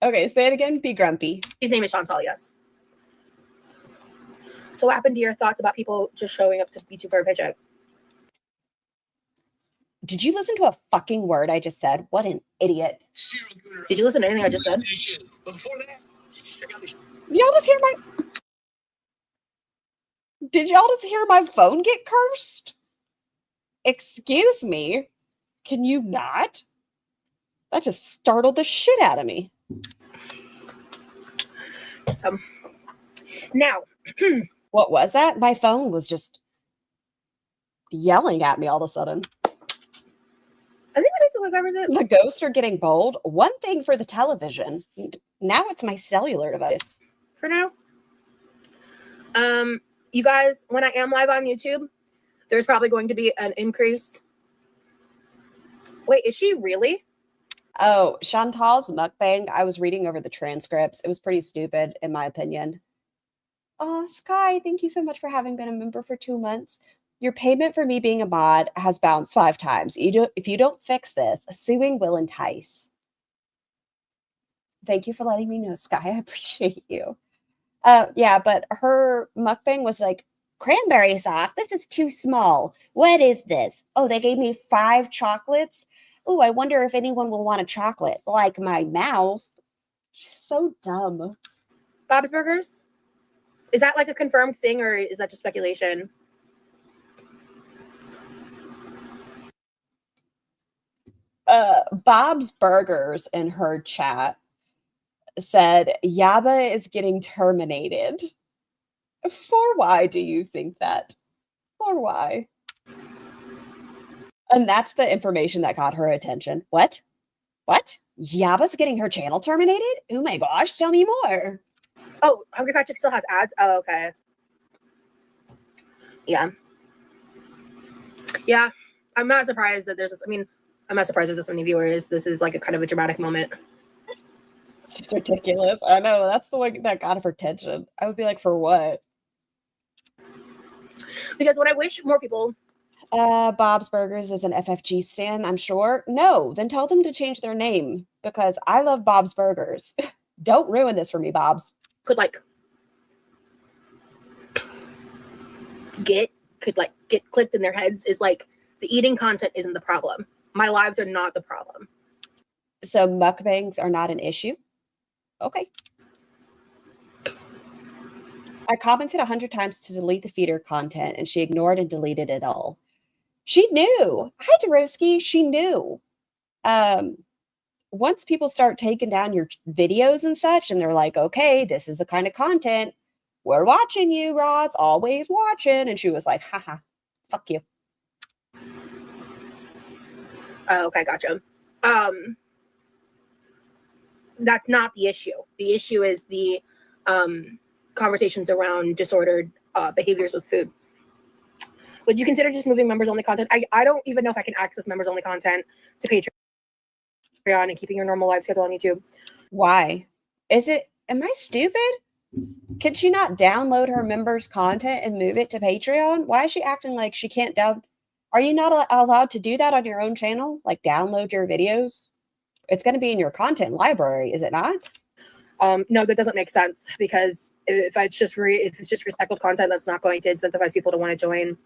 Okay, say it again. Be grumpy. His name is Chantal, yes. So what happened to your thoughts about people just showing up to YouTube for a paycheck? Did you listen to a fucking word I just said? What an idiot. Did you listen to anything I just said? Did y'all just hear my phone get cursed? Excuse me? Can you not? That just startled the shit out of me. So, now. What was that? My phone was just yelling at me all of a sudden. I think that basically covers it. The ghosts are getting bold. One thing for the television. Now it's my cellular device. For now. You guys, when I am live on YouTube, there's probably going to be an increase. Wait, is she really? Oh, Chantal's mukbang. I was reading over the transcripts. It was pretty stupid, in my opinion. Oh, Sky, thank you so much for having been a member for 2 months. Your payment for me being a mod has bounced 5 times. If you don't fix this, suing will entice. Thank you for letting me know, Sky. I appreciate you. Yeah, but her mukbang was like, cranberry sauce. This is too small. What is this? Oh, they gave me 5 chocolates. "Ooh, I wonder if anyone will want a chocolate." Like my mouth. She's so dumb. Bob's Burgers? Is that like a confirmed thing or is that just speculation? Bob's Burgers in her chat said Yaba is getting terminated. For why do you think that? For why? And that's the information that got her attention. What? What? Yaba's getting her channel terminated? Oh my gosh, tell me more. Oh, Hungry Fat Chick still has ads? Oh, okay. Yeah. Yeah. I'm not surprised that there's this. I mean, I'm not surprised there's this many viewers. This is like a kind of a dramatic moment. She's ridiculous. I know. That's the one that got her attention. I would be like, for what? Because what I wish more people. Bob's Burgers is an FFG stand, I'm sure. No, then tell them to change their name because I love Bob's Burgers. Don't ruin this for me, Bob's. Could get clicked in their heads is like the eating content isn't the problem. My lives are not the problem. So mukbangs are not an issue? Okay. I commented 100 times to delete the feeder content and she ignored and deleted it all. She knew. Hi, Dorowski. She knew. Once people start taking down your videos and such, and they're like, okay, this is the kind of content. We're watching you, Roz. Always watching. And she was like, haha, fuck you. Okay, gotcha. That's not the issue. The issue is the conversations around disordered behaviors with food. Would you consider just moving members only content? I don't even know if I can access members only content to Patreon and keeping your normal live schedule on YouTube. Why? Am I stupid? Can she not download her members' content and move it to Patreon? Why is she acting like she can't Are you not allowed to do that on your own channel? Like download your videos? It's going to be in your content library, is it not? No, that doesn't make sense because if it's just recycled content, that's not going to incentivize people to want to join.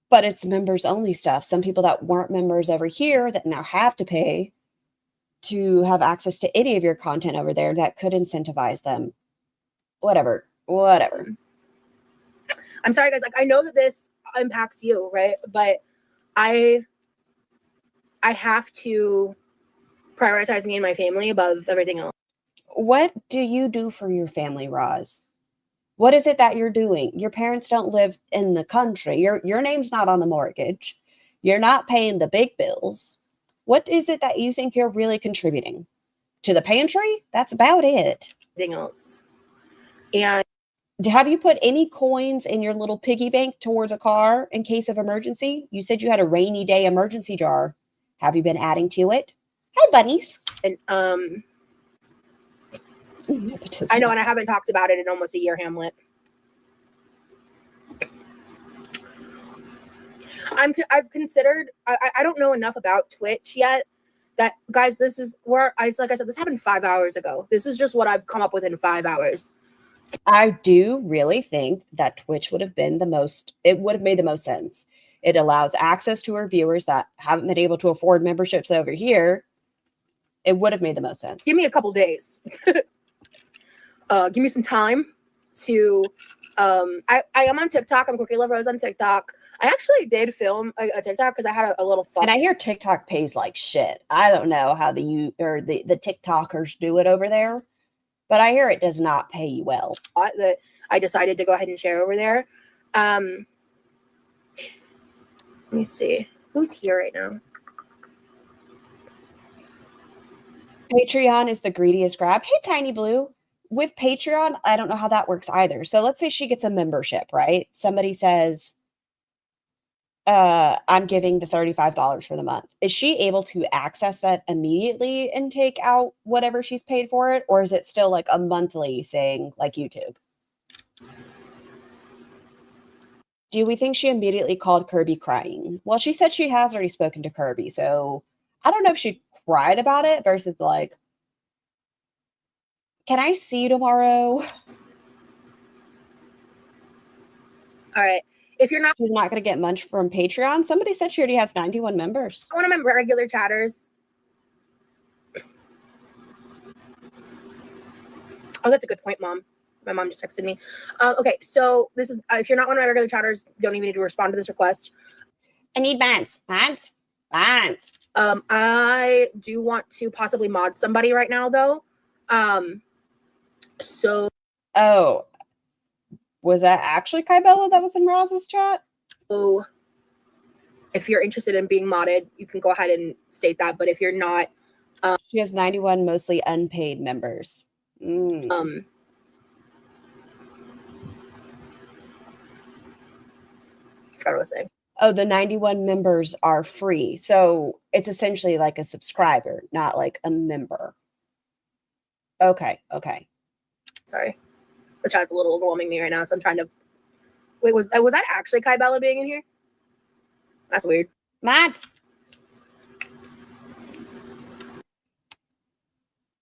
But it's members only stuff. Some people that weren't members over here that now have to pay to have access to any of your content over there that could incentivize them. Whatever. I'm sorry, guys. Like, I know that this impacts you, right? But I have to prioritize me and my family above everything else. What do you do for your family, Roz? What is it that you're doing? Your parents don't live in the country. Your name's not on the mortgage. You're not paying the big bills. What is it that you think you're really contributing? To the pantry? That's about it. Everything else. And have you put any coins in your little piggy bank towards a car in case of emergency? You said you had a rainy day emergency jar. Have you been adding to it? Hi, bunnies. And Nepotism. I know, and I haven't talked about it in almost a year, Hamlet. I've considered. I don't know enough about Twitch yet. That, guys, this is where like I said, this happened 5 hours ago. This is just what I've come up with in 5 hours. I do really think that Twitch would have been it would have made the most sense. It allows access to our viewers that haven't been able to afford memberships over here. It would have made the most sense. Give me a couple days. Give me some time to, I am on TikTok. I'm QuirkyLoveRosee on TikTok. I actually did film a TikTok because I had a little fun. And I hear TikTok pays like shit. I don't know how the TikTokers do it over there, but I hear it does not pay you well. That I decided to go ahead and share over there. Let me see. Who's here right now? Patreon is the greediest grab. Hey, Tiny Blue. With Patreon, I don't know how that works either. So let's say she gets a membership, right? Somebody says, I'm giving the $35 for the month. Is she able to access that immediately and take out whatever she's paid for it? Or is it still like a monthly thing like YouTube? Do we think she immediately called Kirby crying? Well, she said she has already spoken to Kirby. So I don't know if she cried about it versus like, can I see you tomorrow? All right. If you're not She's not going to get much from Patreon. Somebody said she already has 91 members. one of my regular chatters. Oh, that's a good point, Mom. My mom just texted me. Okay, so this is if you're not one of my regular chatters, you don't even need to respond to this request. I need bands. Bands. Bands. I do want to possibly mod somebody right now, though. So. Oh, was that actually Kybella that was in Roz's chat? Oh, if you're interested in being modded, you can go ahead and state that. But if you're not, she has 91 mostly unpaid members. I forgot what I was saying. Oh, the 91 members are free. So it's essentially like a subscriber, not like a member. Okay. Sorry. The chat's a little overwhelming me right now, so I'm trying to... Wait, was that actually Kybella being in here? That's weird. Matt!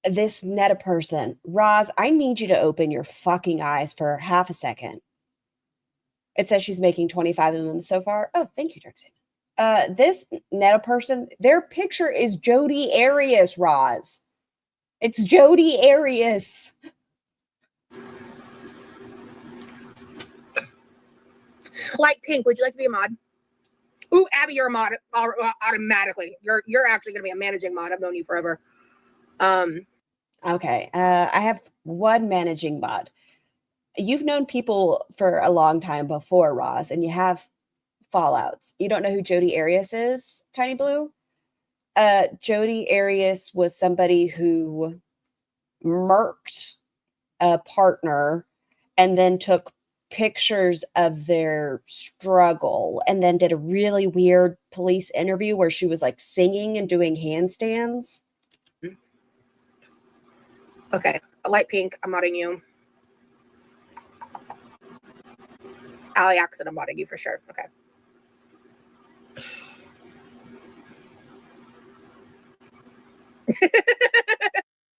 This Netta person. Roz, I need you to open your fucking eyes for half a second. It says she's making 25 of them so far. Oh, thank you, Dirk. This Netta person, their picture is Jodi Arias, Roz. It's Jodi Arias. Light Pink, would you like to be a mod? Ooh, Abby, you're a mod automatically. You're actually going to be a managing mod. I've known you forever. Okay. I have one managing mod. You've known people for a long time before, Roz, and you have fallouts. You don't know who Jodi Arias is, Tiny Blue? Jodi Arias was somebody who murked a partner and then took pictures of their struggle and then did a really weird police interview where she was like singing and doing handstands. Okay. Light Pink, I'm modding you. Allie Axon, I'm modding you for sure. Okay.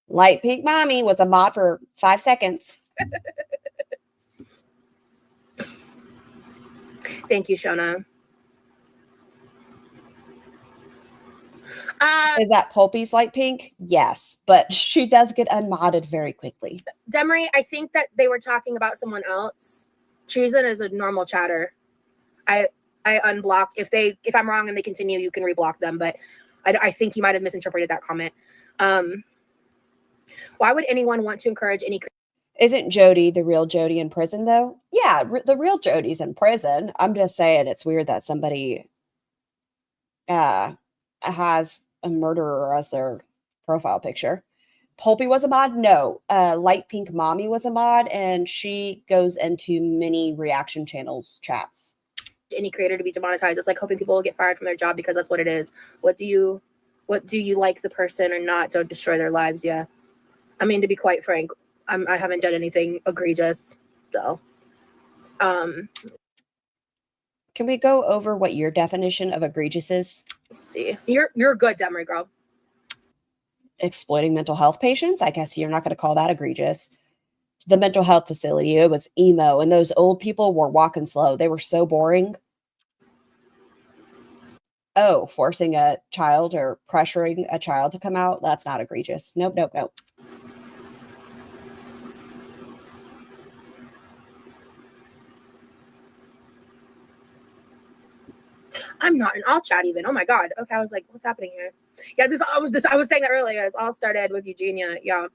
Light Pink Mommy was a mod for 5 seconds. Thank you, Shona. Is that Pulpy's Light Pink? Yes, but she does get unmodded very quickly. Demery, I think that they were talking about someone else. Treason is a normal chatter. I unblocked. If I'm wrong and they continue, you can reblock them. But I think you might have misinterpreted that comment. Why would anyone want to encourage any? Isn't Jodi the real Jodi in prison, though? Yeah, the real Jodi's in prison. I'm just saying it's weird that somebody has a murderer as their profile picture. Pulpy was a mod? No. Light Pink Mommy was a mod, and she goes into many reaction channels chats. Any creator to be demonetized. It's like hoping people will get fired from their job because that's what it is. What do you like the person or not? Don't destroy their lives. Yeah. I mean, to be quite frank, I haven't done anything egregious, though. Can we go over what your definition of egregious is? Let's see. You're good, Demery girl. Exploiting mental health patients? I guess you're not going to call that egregious. The mental health facility, it was emo, and those old people were walking slow. They were so boring. Oh, forcing a child or pressuring a child to come out? That's not egregious. Nope. I'm not in all chat even. Oh my god. Okay, I was like, what's happening here? Yeah, I was saying that earlier. It all started with Eugenia. Yeah.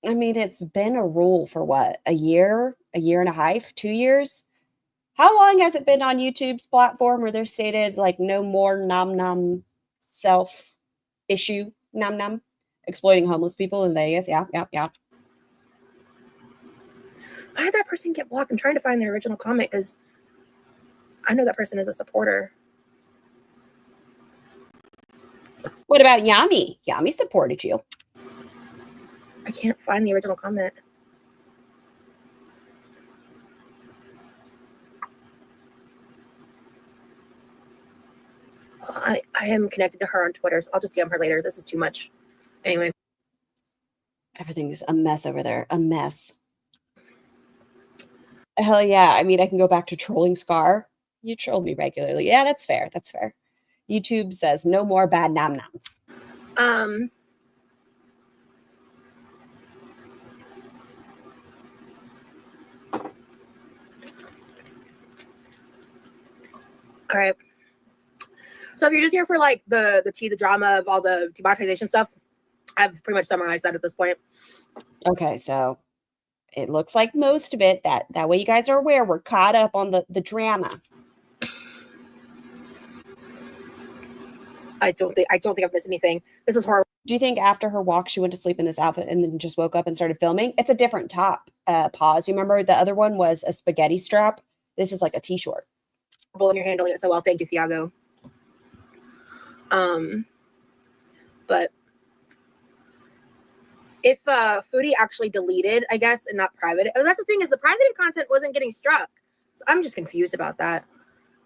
I mean, it's been a rule for what? A year and a half, 2 years? How long has it been on YouTube's platform where they're stated like no more nom self issue nom exploiting homeless people in Vegas? Yeah. Why did that person get blocked? I'm trying to find their original comment because I know that person is a supporter. What about Yami? Yami supported you. I can't find the original comment. I am connected to her on Twitter, so I'll just DM her later. This is too much. Anyway. Everything's a mess over there. A mess. Hell yeah. I mean, I can go back to trolling Scar. You troll me regularly. Yeah, that's fair. That's fair. YouTube says no more bad nom noms. All right. So if you're just here for like the drama of all the demonetization stuff, I've pretty much summarized that at this point. Okay, so it looks like most of it, that way you guys are aware, we're caught up on the drama. I don't think I've missed anything. This is horrible. Do you think after her walk she went to sleep in this outfit and then just woke up and started filming? It's a different top. Pause. You remember the other one was a spaghetti strap? This is like a t-shirt. And you're handling it so well. Thank you, Thiago. But if Foodie actually deleted, I guess, and not private, that's the thing, is the privated content wasn't getting struck. So I'm just confused about that.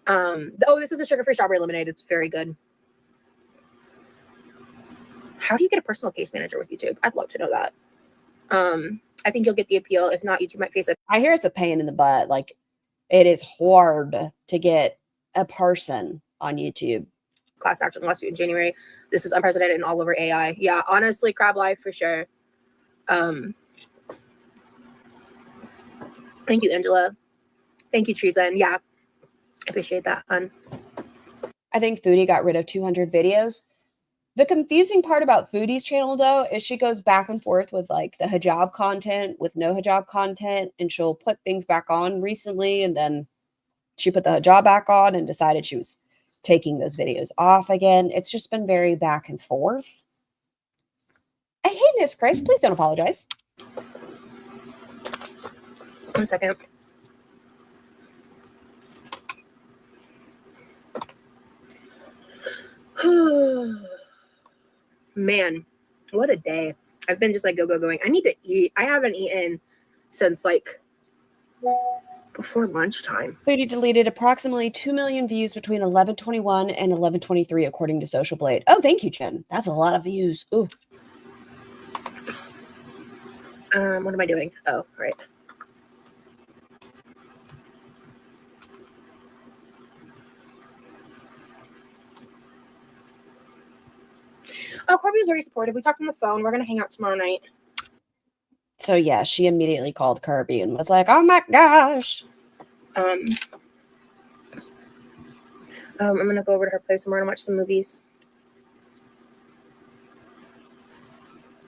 Oh, this is a sugar-free strawberry lemonade. It's very good. How do you get a personal case manager with YouTube? I'd love to know that. I think you'll get the appeal. If not, YouTube might face it. I hear it's a pain in the butt. Like, it is hard to get a person on YouTube. Class action lawsuit in January. This is unprecedented and all over AI. Yeah, honestly, Crab Life for sure. Thank you, Angela. Thank you, Teresa. And yeah, I appreciate that, hon. I think Foodie got rid of 200 videos. The confusing part about Foodie's channel, though, is she goes back and forth with like the hijab content with no hijab content, and she'll put things back on recently, and then she put the hijab back on and decided she was taking those videos off again. It's just been very back and forth. I hate Miss Chris. Please don't apologize. 1 second. Man, what a day. I've been just like going. I need to eat. I haven't eaten since like before lunchtime. Foodie deleted approximately 2 million views between 11/21 and 11/23, according to Social Blade. Oh, thank you, Jen. That's a lot of views. Ooh. What am I doing? Oh, right. Oh, Corby was very supportive. We talked on the phone. We're gonna hang out tomorrow night. So yeah, she immediately called Kirby and was like, "Oh my gosh." I'm gonna go over to her place and we're gonna watch some movies.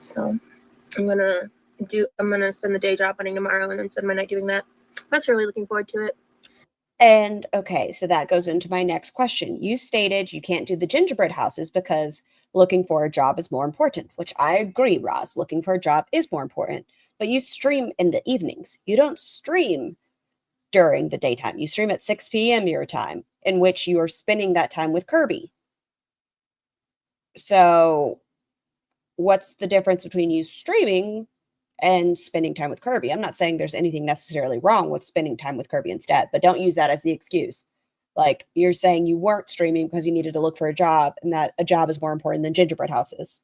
So I'm gonna spend the day job hunting tomorrow and then spend my night doing that. I'm actually really looking forward to it. And okay, so that goes into my next question. You stated you can't do the gingerbread houses because looking for a job is more important, which I agree, Roz. Looking for a job is more important. But you stream in the evenings. You don't stream during the daytime. You stream at 6 p.m. your time, in which you are spending that time with Kirby. So what's the difference between you streaming and spending time with Kirby? I'm not saying there's anything necessarily wrong with spending time with Kirby instead, but don't use that as the excuse. Like, you're saying you weren't streaming because you needed to look for a job, and that a job is more important than gingerbread houses.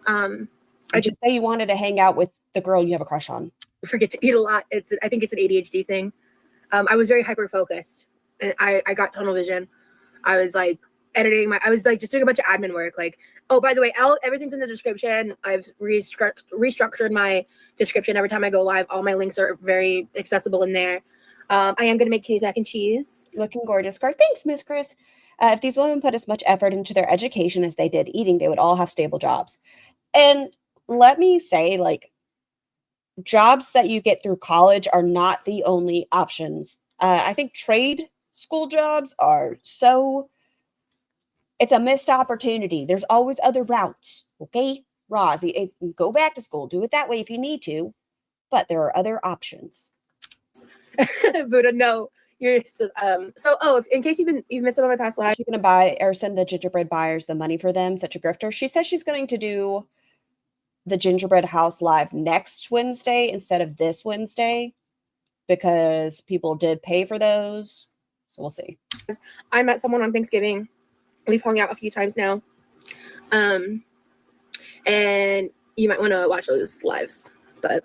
I just say you wanted to hang out with the girl you have a crush on. Forget to eat a lot. I think it's an ADHD thing. I was very hyper focused, and I got tunnel vision. I was like editing I was like just doing a bunch of admin work. Like, oh, by the way, everything's in the description. I've restructured my description every time I go live. All my links are very accessible in there. I am going to make today's mac and cheese. Looking gorgeous, Gar. Thanks, Miss Chris. If these women put as much effort into their education as they did eating, they would all have stable jobs. And let me say, like, jobs that you get through college are not the only options. I think trade school jobs are it's a missed opportunity. There's always other routes. Okay, Roz, go back to school. Do it that way if you need to. But there are other options. Buddha, no. You're in case you've missed some of my past lives. She's gonna buy or send the gingerbread buyers the money for them. Such a grifter. She says she's going to do the gingerbread house live next Wednesday instead of this Wednesday because people did pay for those. So we'll see. I met someone on Thanksgiving. We've hung out a few times now. And you might want to watch those lives. But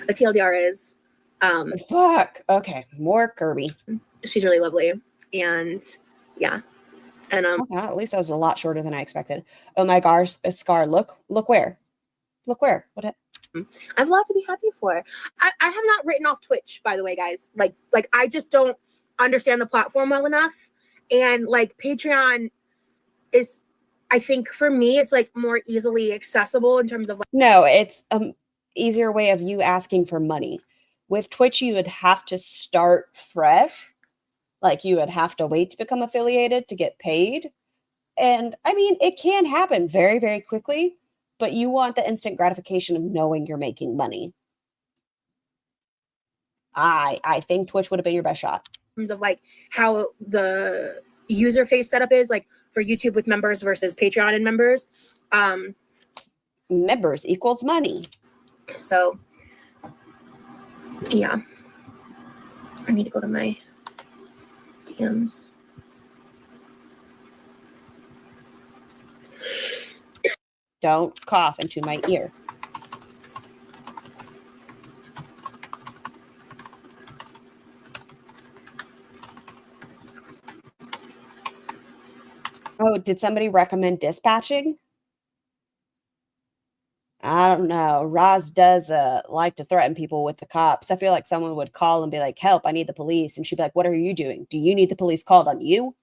The TLDR is Fuck. Okay, more Kirby. she's really lovely. And yeah. And Okay, at least that was a lot shorter than I expected. Oh my gosh, a scar. Look where. Look where. What? I have a lot to be happy for. I have not written off Twitch, by the way, guys. Like I just don't understand the platform well enough. And like Patreon is, I think for me, it's like more easily accessible in terms of like. No, it's easier way of you asking for money. With Twitch, you would have to start fresh. Like you would have to wait to become affiliated to get paid. And I mean, it can happen very, very quickly, but you want the instant gratification of knowing you're making money. I think Twitch would have been your best shot. In terms of like how the user face setup is, like for YouTube with members versus Patreon and members. Members equals money. So yeah. I need to go to my DMs. Don't cough into my ear. Oh, did somebody recommend dispatching? I don't know. Roz does like to threaten people with the cops. I feel like someone would call and be like, help, I need the police. And she'd be like, what are you doing? Do you need the police called on you?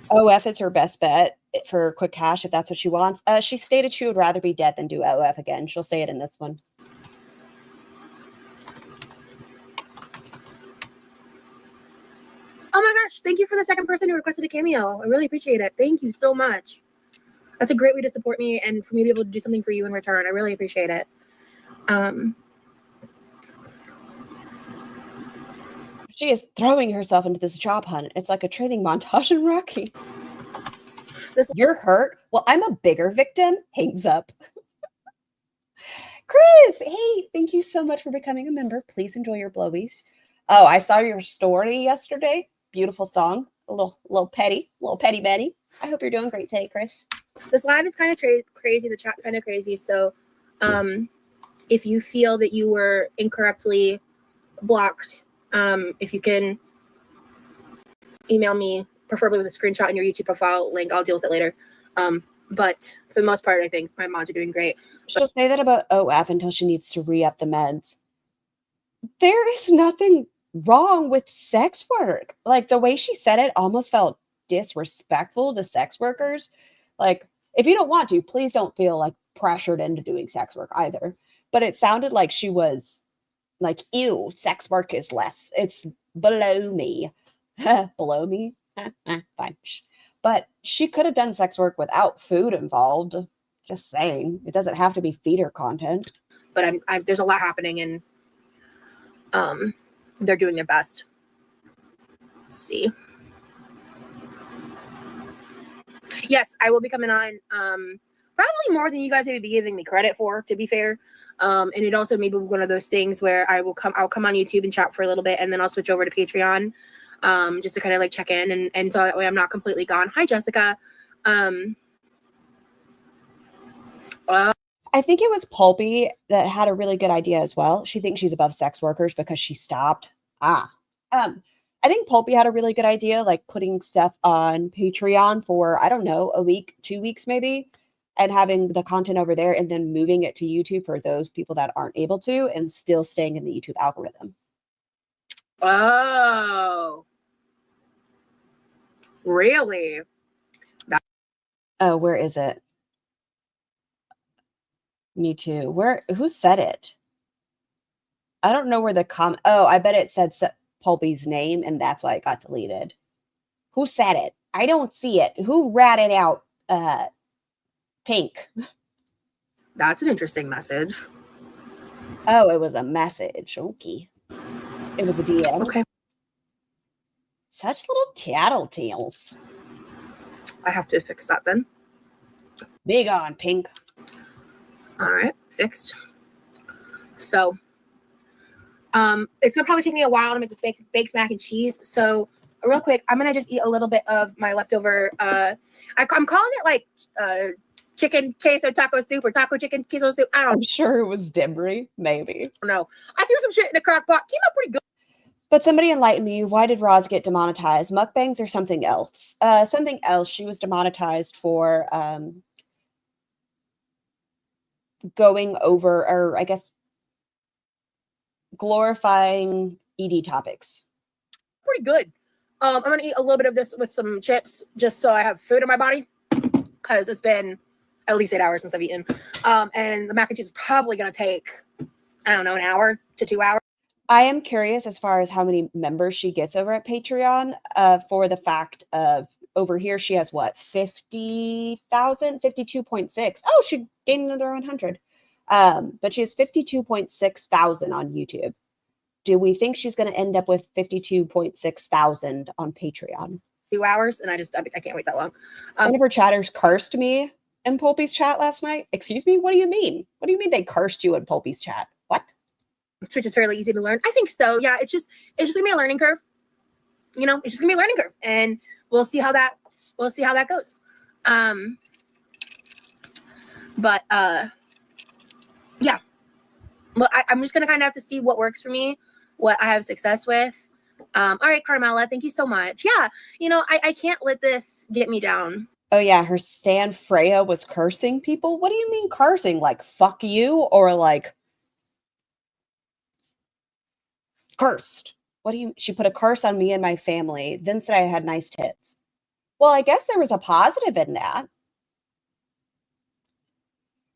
OF is her best bet for quick cash if that's what she wants. She stated she would rather be dead than do OF again. She'll say it in this one. Oh my gosh, thank you for the second person who requested a cameo. I really appreciate it. Thank you so much. That's a great way to support me and for me to be able to do something for you in return. I really appreciate it. She is throwing herself into this job hunt. It's like a training montage in Rocky. You're hurt? Well, I'm a bigger victim. Hangs up. Chris, hey, thank you so much for becoming a member. Please enjoy your blowies. Oh, I saw your story yesterday. Beautiful song. A little petty Betty. I hope you're doing great today, Chris. This live is kind of crazy. The chat's kind of crazy. So if you feel that you were incorrectly blocked, if you can email me, preferably with a screenshot in your YouTube profile link, I'll deal with it later. But for the most part, I think my mods are doing great. She'll say that about OF until she needs to re-up the meds. There is nothing wrong with sex work. Like the way she said it almost felt disrespectful to sex workers. Like if you don't want to, please don't feel like pressured into doing sex work either. But it sounded like she was like, ew, sex work is less. It's below me. Below me? Fine. But she could have done sex work without food involved. Just saying. It doesn't have to be feeder content. But there's a lot happening and they're doing their best. Let's see. Yes, I will be coming on probably more than you guys may be giving me credit for, to be fair. And it also may be one of those things where I'll come on YouTube and chat for a little bit and then I'll switch over to Patreon just to kind of like check in and so that way I'm not completely gone. Hi, Jessica. I think it was Pulpy that had a really good idea as well. She thinks she's above sex workers because she stopped. I think Pulpy had a really good idea, like putting stuff on Patreon for, I don't know, a week, 2 weeks maybe, and having the content over there and then moving it to YouTube for those people that aren't able to and still staying in the YouTube algorithm. Oh. Really? Oh, where is it? Me too. Who said it? I don't know where the oh, I bet it said Pulpy's name and that's why it got deleted. Who said it? I don't see it. Who ratted out Pink? That's an interesting message. Oh, it was a message. Okay. It was a DM. Okay. Such little tattletales. I have to fix that then. Big on, Pink. All right, fixed. So, it's gonna probably take me a while to make this baked mac and cheese. So, real quick, I'm gonna just eat a little bit of my leftover. I'm calling it like chicken queso taco soup or taco chicken queso soup. I I'm don't sure it was Dimbry, maybe. know. I threw some shit in the crock pot. Came out pretty good. But somebody enlighten me. Why did Roz get demonetized? Mukbangs or something else? Something else. She was demonetized for going over, or I guess, glorifying ED topics. Pretty good. I'm gonna eat a little bit of this with some chips just so I have food in my body because it's been at least 8 hours since I've eaten. And the mac and cheese is probably gonna take, I don't know, an hour to 2 hours. I am curious as far as how many members she gets over at Patreon, for the fact of over here she has what, 50,000, 52.6. Oh, she gained another 100. But she has 52.6 thousand on YouTube. Do we think she's going to end up with 52.6 thousand on Patreon? 2 hours, and I can't wait that long. One of her chatters cursed me in Pulpy's chat last night. Excuse me? What do you mean? What do you mean they cursed you in Pulpy's chat? What? Which is fairly easy to learn. I think so. Yeah, it's just gonna be a learning curve. You know, it's just gonna be a learning curve, and we'll see how that goes. Yeah. Well, I'm just gonna kind of have to see what works for me, what I have success with. All right, Carmela, thank you so much. Yeah, you know, I can't let this get me down. Oh yeah, her stan Freya was cursing people. What do you mean cursing? Like fuck you, or like cursed? What do you? She put a curse on me and my family, then said I had nice tits. Well, I guess there was a positive in that.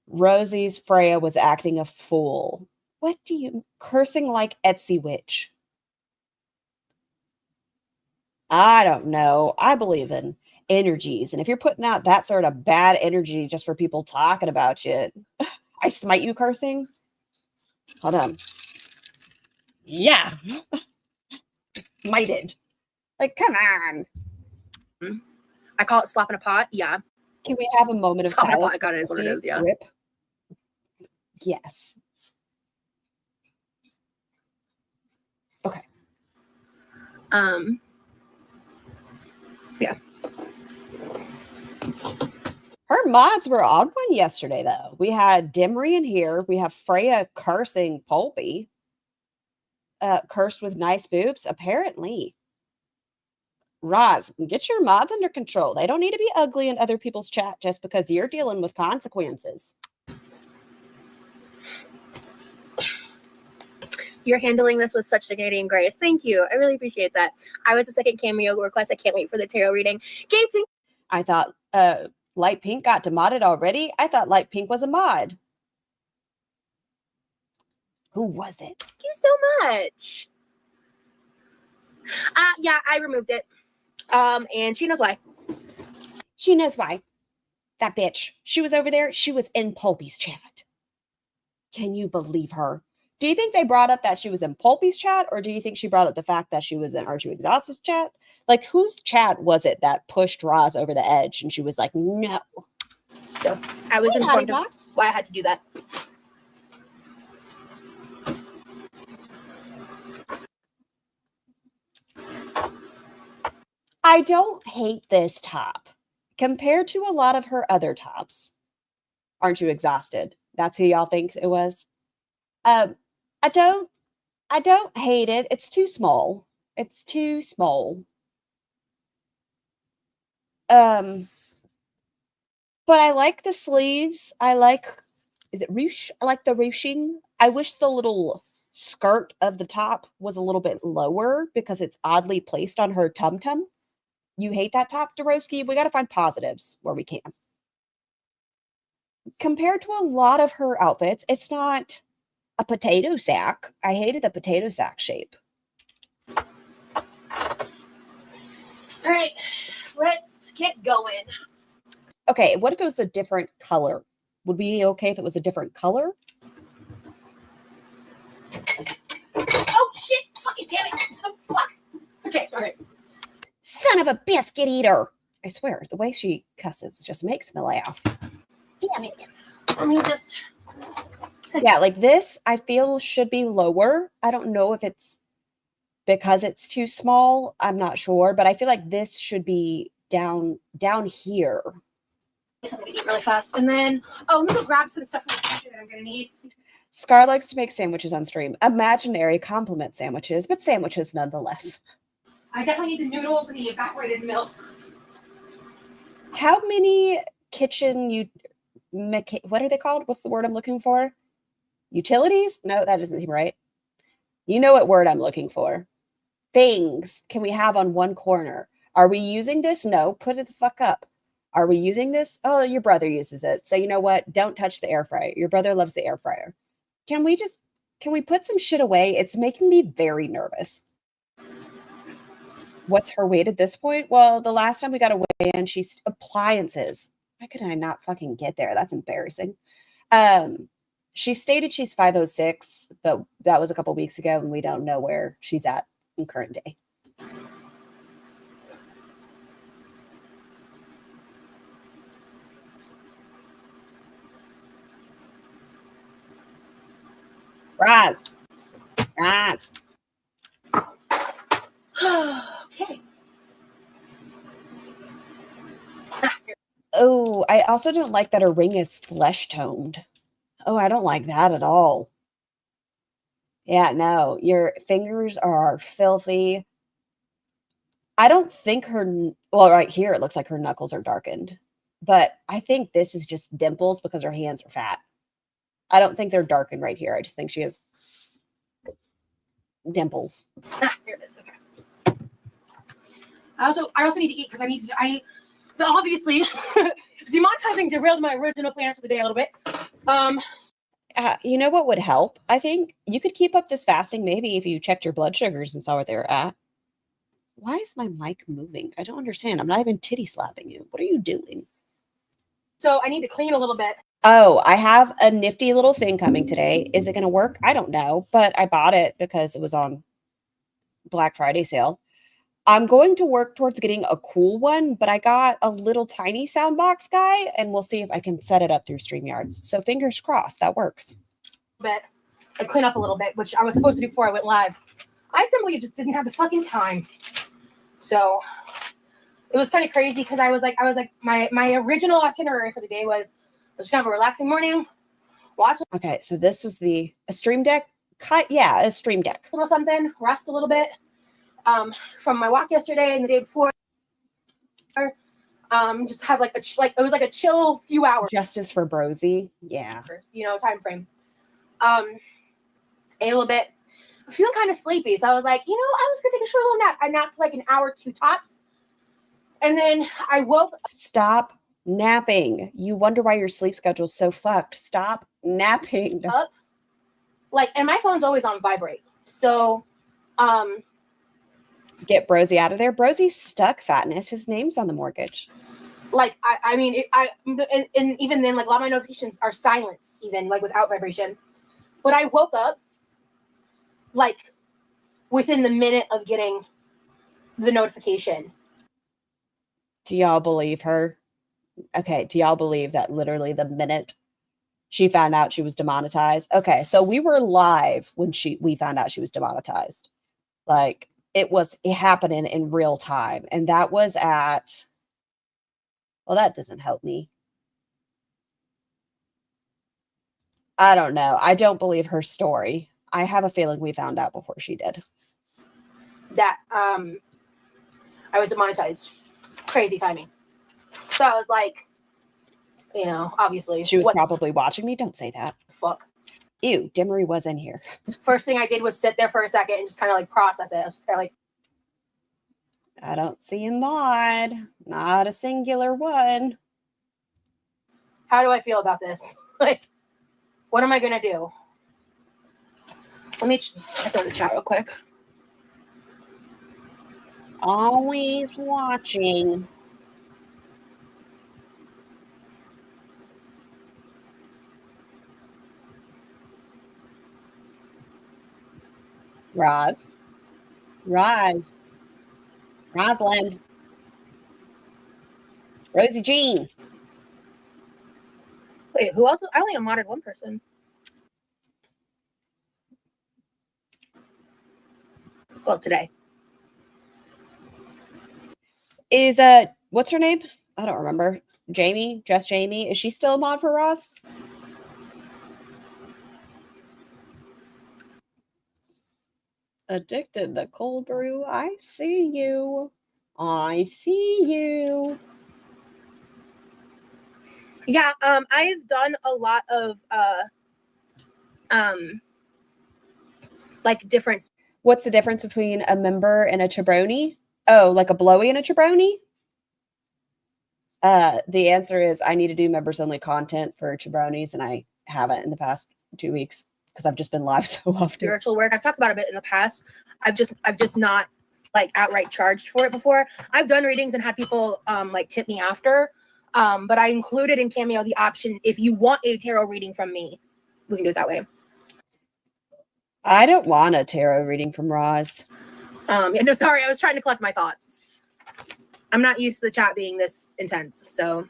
Rosie's Freya was acting a fool. What do you cursing like Etsy witch? I don't know. I believe in energies, and if you're putting out that sort of bad energy just for people talking about you, I smite you cursing. Hold on. Yeah. Smited. Like, come on. I call it slapping a pot. Yeah. Can we have a moment of Slapping a silence? pot. God, it is what it is. Yeah. Rip. Yes. Okay. Yeah. Her mods were on one yesterday, though. We had Dimry in here. We have Freya cursing Pulpy. Cursed with nice boobs, apparently. Roz, get your mods under control. They don't need to be ugly in other people's chat just because you're dealing with consequences. You're handling this with such dignity and grace. Thank you. I really appreciate that. I was the second cameo request. I can't wait for the tarot reading. Gabe, I thought Light Pink got demodded already. I thought Light Pink was a mod. Who was it? thank you so much. Yeah, I removed it. And she knows why. She knows why. That bitch. She was over there. She was in Pulpy's chat. Can you believe her? Do you think they brought up that she was in Pulpy's chat, or do you think she brought up the fact that she was in Aren't You Exhausted's chat? Like, whose chat was it that pushed Roz over the edge and she was like, no? So I was informed of why I had to do that. I don't hate this top compared to a lot of her other tops. Aren't You Exhausted? That's who y'all think it was. I don't hate it. It's too small. It's too small. But I like the sleeves. I like, is it ruche? I like the ruching. I wish the little skirt of the top was a little bit lower because it's oddly placed on her tum-tum. You hate that top, Dorosky? We got to find positives where we can. Compared to a lot of her outfits, it's not a potato sack. I hated a potato sack shape. All right, let's get going. Okay, what if it was a different color? Would we be okay if it was a different color? Oh, shit! Fucking damn it! Oh, fuck! Okay, all right. Son of a biscuit eater! I swear, the way she cusses just makes me laugh. Damn it. Let me just... Yeah, like this, I feel should be lower. I don't know if it's because it's too small. I'm not sure, but I feel like this should be down here. something to eat really fast. And then, oh, let me go grab some stuff from the kitchen that I'm going to need. Scar likes to make sandwiches on stream. Imaginary compliment sandwiches, but sandwiches nonetheless. I definitely need the noodles and the evaporated milk. How many kitchen what are they called? What's the word I'm looking for? Utilities? No, that doesn't seem right. You know what word I'm looking for. Things can we have on one corner? Are we using this? No, put it the fuck up. Are we using this? Oh, your brother uses it. So you know what? Don't touch the air fryer. Your brother loves the air fryer. Can we put some shit away? It's making me very nervous. What's her weight at this point? Well, the last time we got a weigh in, she's appliances. Why could I not fucking get there? That's embarrassing. She stated she's 506, but that was a couple weeks ago, and we don't know where she's at in current day. Rise. Okay. Oh, I also don't like that her ring is flesh toned. Oh, I don't like that at all. Yeah, no, your fingers are filthy. I don't think well, right here, it looks like her knuckles are darkened, but I think this is just dimples because her hands are fat. I don't think they're darkened right here. I just think she has dimples. Here it is. Okay. I also need to eat because obviously demonetizing derailed my original plans for the day a little bit. You know what would help? I think you could keep up this fasting maybe if you checked your blood sugars and saw what they were at. Why is my mic moving? I don't understand. I'm not even titty slapping you. What are you doing? So I need to clean a little bit. Oh, I have a nifty little thing coming today. Is it going to work? I don't know, but I bought it because it was on Black Friday sale. I'm going to work towards getting a cool one, but I got a little tiny soundbox guy, and we'll see if I can set it up through StreamYards. So fingers crossed that works. But I clean up a little bit, which I was supposed to do before I went live. I simply just didn't have the fucking time. So it was kind of crazy because I was like, my original itinerary for the day was just kind of a relaxing morning, watch. Okay, so this was a Stream Deck. A Stream Deck. A little something, rest a little bit. From my walk yesterday and the day before, just have it was like a chill few hours. Justice for Brosee, yeah. Time frame. Ate a little bit. I'm feeling kind of sleepy, so I was like, I was gonna take a short little nap. I napped like an hour, 2 tops, and then I woke. Stop napping. You wonder why your sleep schedule's so fucked. Stop napping. Up, and my phone's always on vibrate, so get Brosee out of there. Brosie's stuck, fatness. His name's on the mortgage. And even then, a lot of my notifications are silenced, even without vibration. But I woke up within the minute of getting the notification. Do y'all believe her? Okay, do y'all believe that literally the minute she found out she was demonetized? Okay, so we were live when we found out she was demonetized. It was happening in real time. And that was that doesn't help me. I don't know. I don't believe her story. I have a feeling we found out before she did. That I was demonetized. Crazy timing. So I was like, obviously. She was probably watching me. Don't say that. Fuck. Ew, Demery was in here. First thing I did was sit there for a second and just kind of process it. I was just kind of I don't see a mod. Not a singular one. How do I feel about this? What am I going to do? Let me check out the chat real quick. Always watching. Rosalind. Rosie Jean. Wait, who else? I only modded one person. Well, today. Is what's her name? I don't remember. Jamie, just Jamie. Is she still a mod for Ross? Addicted to cold brew. I see you. I see you. Yeah, I've done a lot of like different. What's the difference between a member and a chabroni? Oh, like a blowy and a chabroni? The answer is I need to do members only content for Chabronis, and I haven't in the past 2 weeks because I've just been live so often. Spiritual work. I've talked about it a bit in the past. I've just not like outright charged for it before. I've done readings and had people like tip me after. But I included in Cameo the option, if you want a tarot reading from me, we can do it that way. I don't want a tarot reading from Roz. Yeah, no, sorry, I was trying to collect my thoughts. I'm not used to the chat being this intense, so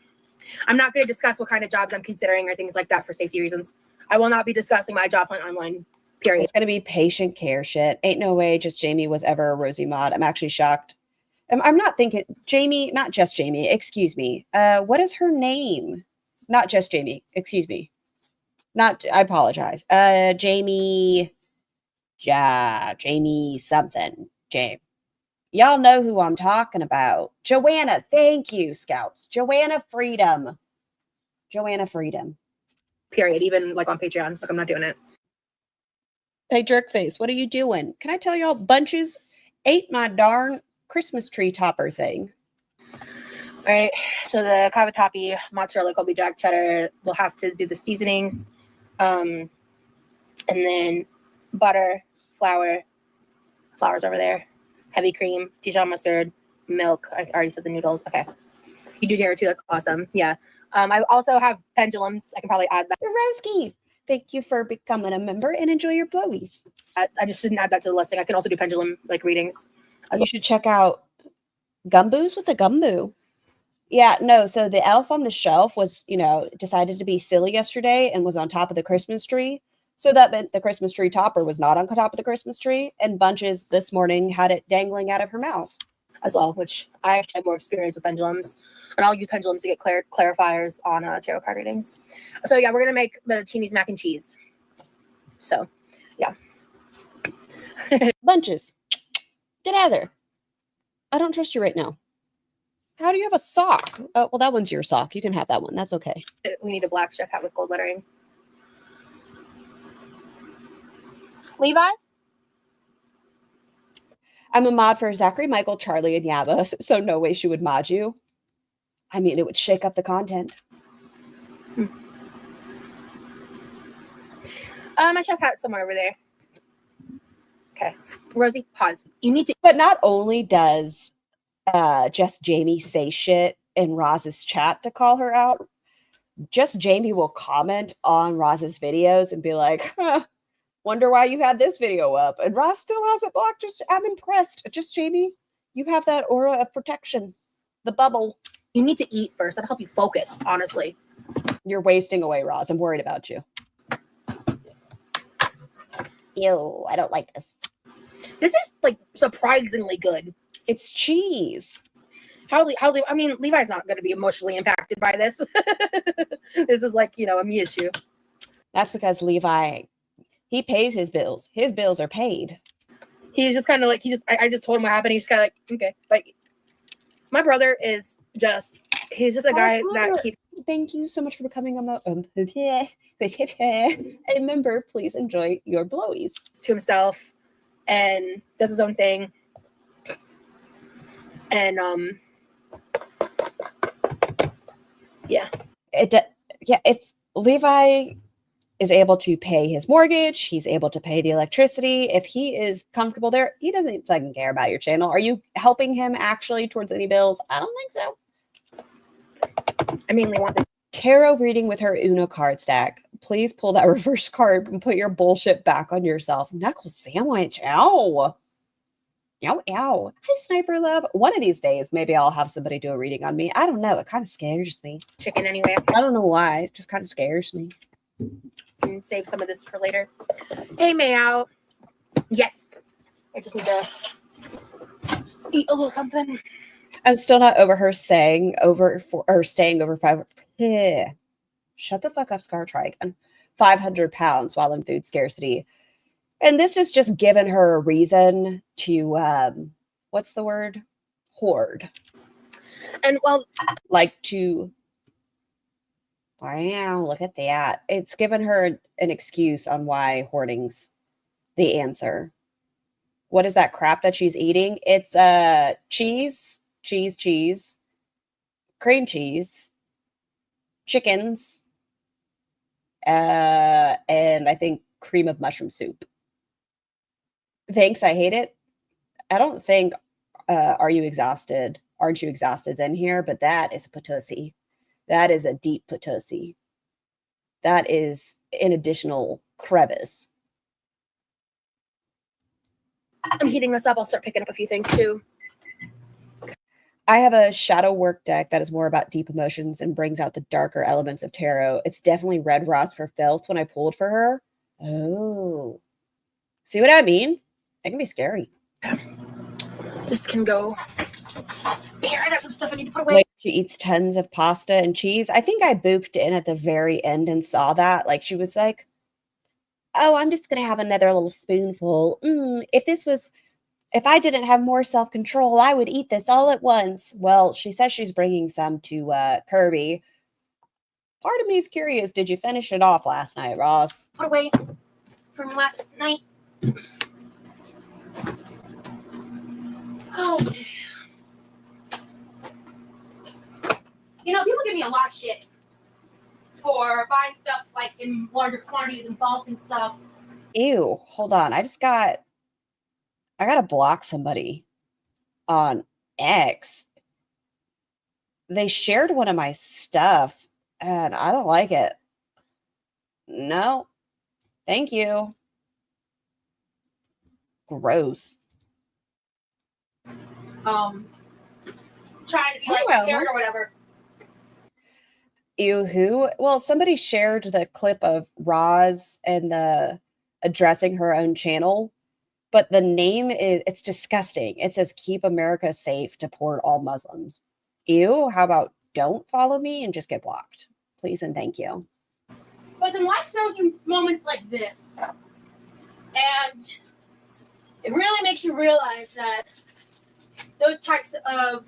I'm not going to discuss what kind of jobs I'm considering or things like that for safety reasons. I will not be discussing my job hunt online, period. It's going to be patient care shit. Ain't no way just Jamie was ever a Rosie mod. I'm actually shocked. I'm not thinking Jamie, not just Jamie, excuse me. What is her name? Not just Jamie, excuse me. I apologize. Jamie something. James. Y'all know who I'm talking about. Joanna, thank you, Scouts. Joanna Freedom. Period. Even like on Patreon. Like I'm not doing it. Hey, Jerkface, what are you doing? Can I tell y'all, Bunches ate my darn Christmas tree topper thing. All right. So the cavatappi, mozzarella, Colby Jack, cheddar, we'll have to do the seasonings. And then butter, flour's over there. Heavy cream, Dijon mustard, milk. I already said the noodles. Okay. You do tarot too. That's awesome. Yeah. I also have pendulums. I can probably add that. Roski, thank you for becoming a member and enjoy your blowies. I just didn't add that to the listing. I can also do pendulum like readings. You should check out gumboos. What's a gumboo? Yeah, no. So the elf on the shelf was, decided to be silly yesterday and was on top of the Christmas tree. So that meant the Christmas tree topper was not on top of the Christmas tree. And Bunches this morning had it dangling out of her mouth. As well, which I actually have more experience with pendulums. And I'll use pendulums to get clarifiers on tarot card readings. So yeah, we're going to make the Teeny's mac and cheese. So, yeah. Bunches, get out of there. I don't trust you right now. How do you have a sock? Oh, well, that one's your sock. You can have that one. That's okay. We need a black chef hat with gold lettering. Levi? I'm a mod for Zachary, Michael, Charlie, and Yabba, so no way she would mod you. I mean, it would shake up the content. My chef hat's somewhere over there. Okay. Rosie, pause. You need to... But not only does just Jamie say shit in Roz's chat to call her out, just Jamie will comment on Roz's videos and be like, wonder why you had this video up. And Roz still has it blocked. I'm impressed. Just Jamie, you have that aura of protection. The bubble. You need to eat first. That'll help you focus, honestly. You're wasting away, Roz. I'm worried about you. Ew, I don't like this. This is like surprisingly good. It's cheese. How's I mean, Levi's not going to be emotionally impacted by this. This is like, a me issue. That's because Levi, he pays his bills. His bills are paid. He's just kind of like, I just told him what happened. He's just kind of like, okay. Like, my brother is just, he's just a guy that keeps. Thank you so much for becoming a member. Please enjoy your blowies. To himself and does his own thing. And, yeah. If Levi is able to pay his mortgage, he's able to pay the electricity. If he is comfortable there, he doesn't fucking care about your channel. Are you helping him actually towards any bills? I don't think so. I mainly want the tarot reading with her Uno card stack. Please pull that reverse card and put your bullshit back on yourself. Knuckle sandwich. Ow. Ow, ow. Hi, Sniper Love. One of these days, maybe I'll have somebody do a reading on me. I don't know. It kind of scares me. Chicken anyway. I don't know why. It just kind of scares me. And save some of this for later. Hey, Mayow. Yes. I just need to eat a little something. I'm still not over her saying over for or staying over five. Yeah. Shut the fuck up, Scar. Try again. 500 pounds while in food scarcity. And this is just given her a reason to, what's the word? Hoard. And well, Like to, wow, look at that. It's given her an excuse on why hoarding's the answer. What is that crap that she's eating? It's cheese, cream cheese, chickens, and I think cream of mushroom soup. Thanks, I hate it. I don't think Are You Exhausted? Aren't You Exhausted's in here, but that is a patussi. That is a deep patussi. That is an additional crevice. I'm heating this up. I'll start picking up a few things too. I have a shadow work deck that is more about deep emotions and brings out the darker elements of tarot. It's definitely red rods for filth when I pulled for her. Oh. See what I mean? It can be scary. This can go. Here, I got some stuff I need to put away. Like she eats tons of pasta and cheese. I think I booped in at the very end and saw that. Like she was like, oh, I'm just going to have another little spoonful. If I didn't have more self-control, I would eat this all at once. Well, she says she's bringing some to Kirby. Part of me is curious. Did you finish it off last night, Ross? Put away from last night. Oh. You know, people give me a lot of shit for buying stuff like in larger quantities and bulk and stuff. Ew, hold on. I gotta block somebody on X. They shared one of my stuff and I don't like it. No, thank you. Gross. Trying to be like prepared or whatever. Ew, who? Well, somebody shared the clip of Roz and the addressing her own channel, but the name it's disgusting. It says keep America safe, deport all Muslims. Ew, how about don't follow me and just get blocked? Please and thank you. But then life throws you moments like this. And it really makes you realize that those types of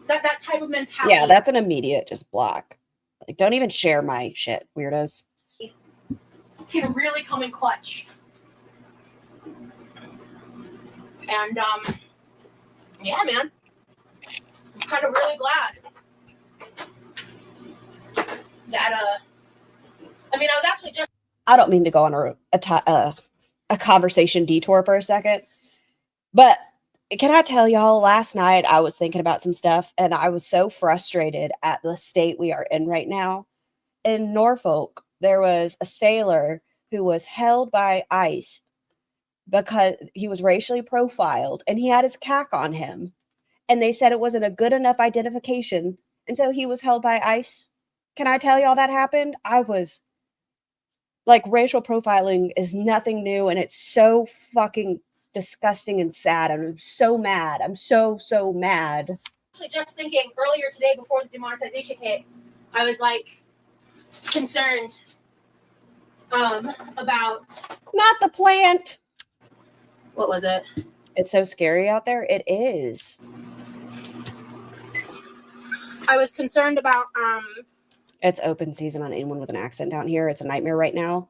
that type of mentality. Yeah, that's an immediate just block. Like, don't even share my shit, weirdos. Can really come in clutch. And yeah, man. I'm kind of really glad that I mean, I was actually just. I don't mean to go on a conversation detour for a second, but can I tell y'all, last night I was thinking about some stuff and I was so frustrated at the state we are in right now. In Norfolk, there was a sailor who was held by ICE because he was racially profiled and he had his CAC on him. And they said it wasn't a good enough identification. And so he was held by ICE. Can I tell y'all that happened? I was like, racial profiling is nothing new. And it's so fucking disgusting and sad. And I'm so mad. I'm so mad. Actually, just thinking earlier today before the demonetization hit, I was like concerned about not the plant. What was it? It's so scary out there. It is. I was concerned about it's open season on anyone with an accent down here. It's a nightmare right now.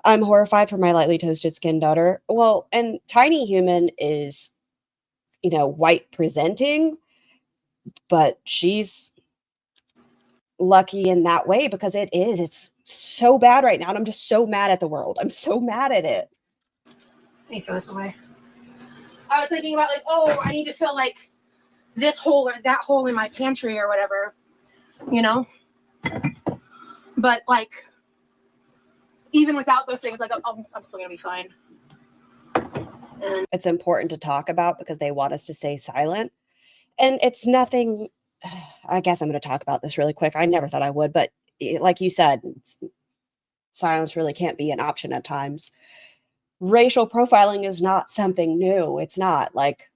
I'm horrified for my lightly toasted skin daughter. Well, and Tiny Human is, white presenting, but she's lucky in that way because it's so bad right now. And I'm just so mad at the world. I'm so mad at it. Let me throw this away. I was thinking about I need to fill like this hole or that hole in my pantry or whatever, but like, even without those things, like I'm still gonna be fine. And it's important to talk about because they want us to stay silent. And it's nothing. I guess I'm going to talk about this really quick. I never thought I would, but like you said, silence really can't be an option at times. Racial profiling is not something new. It's not like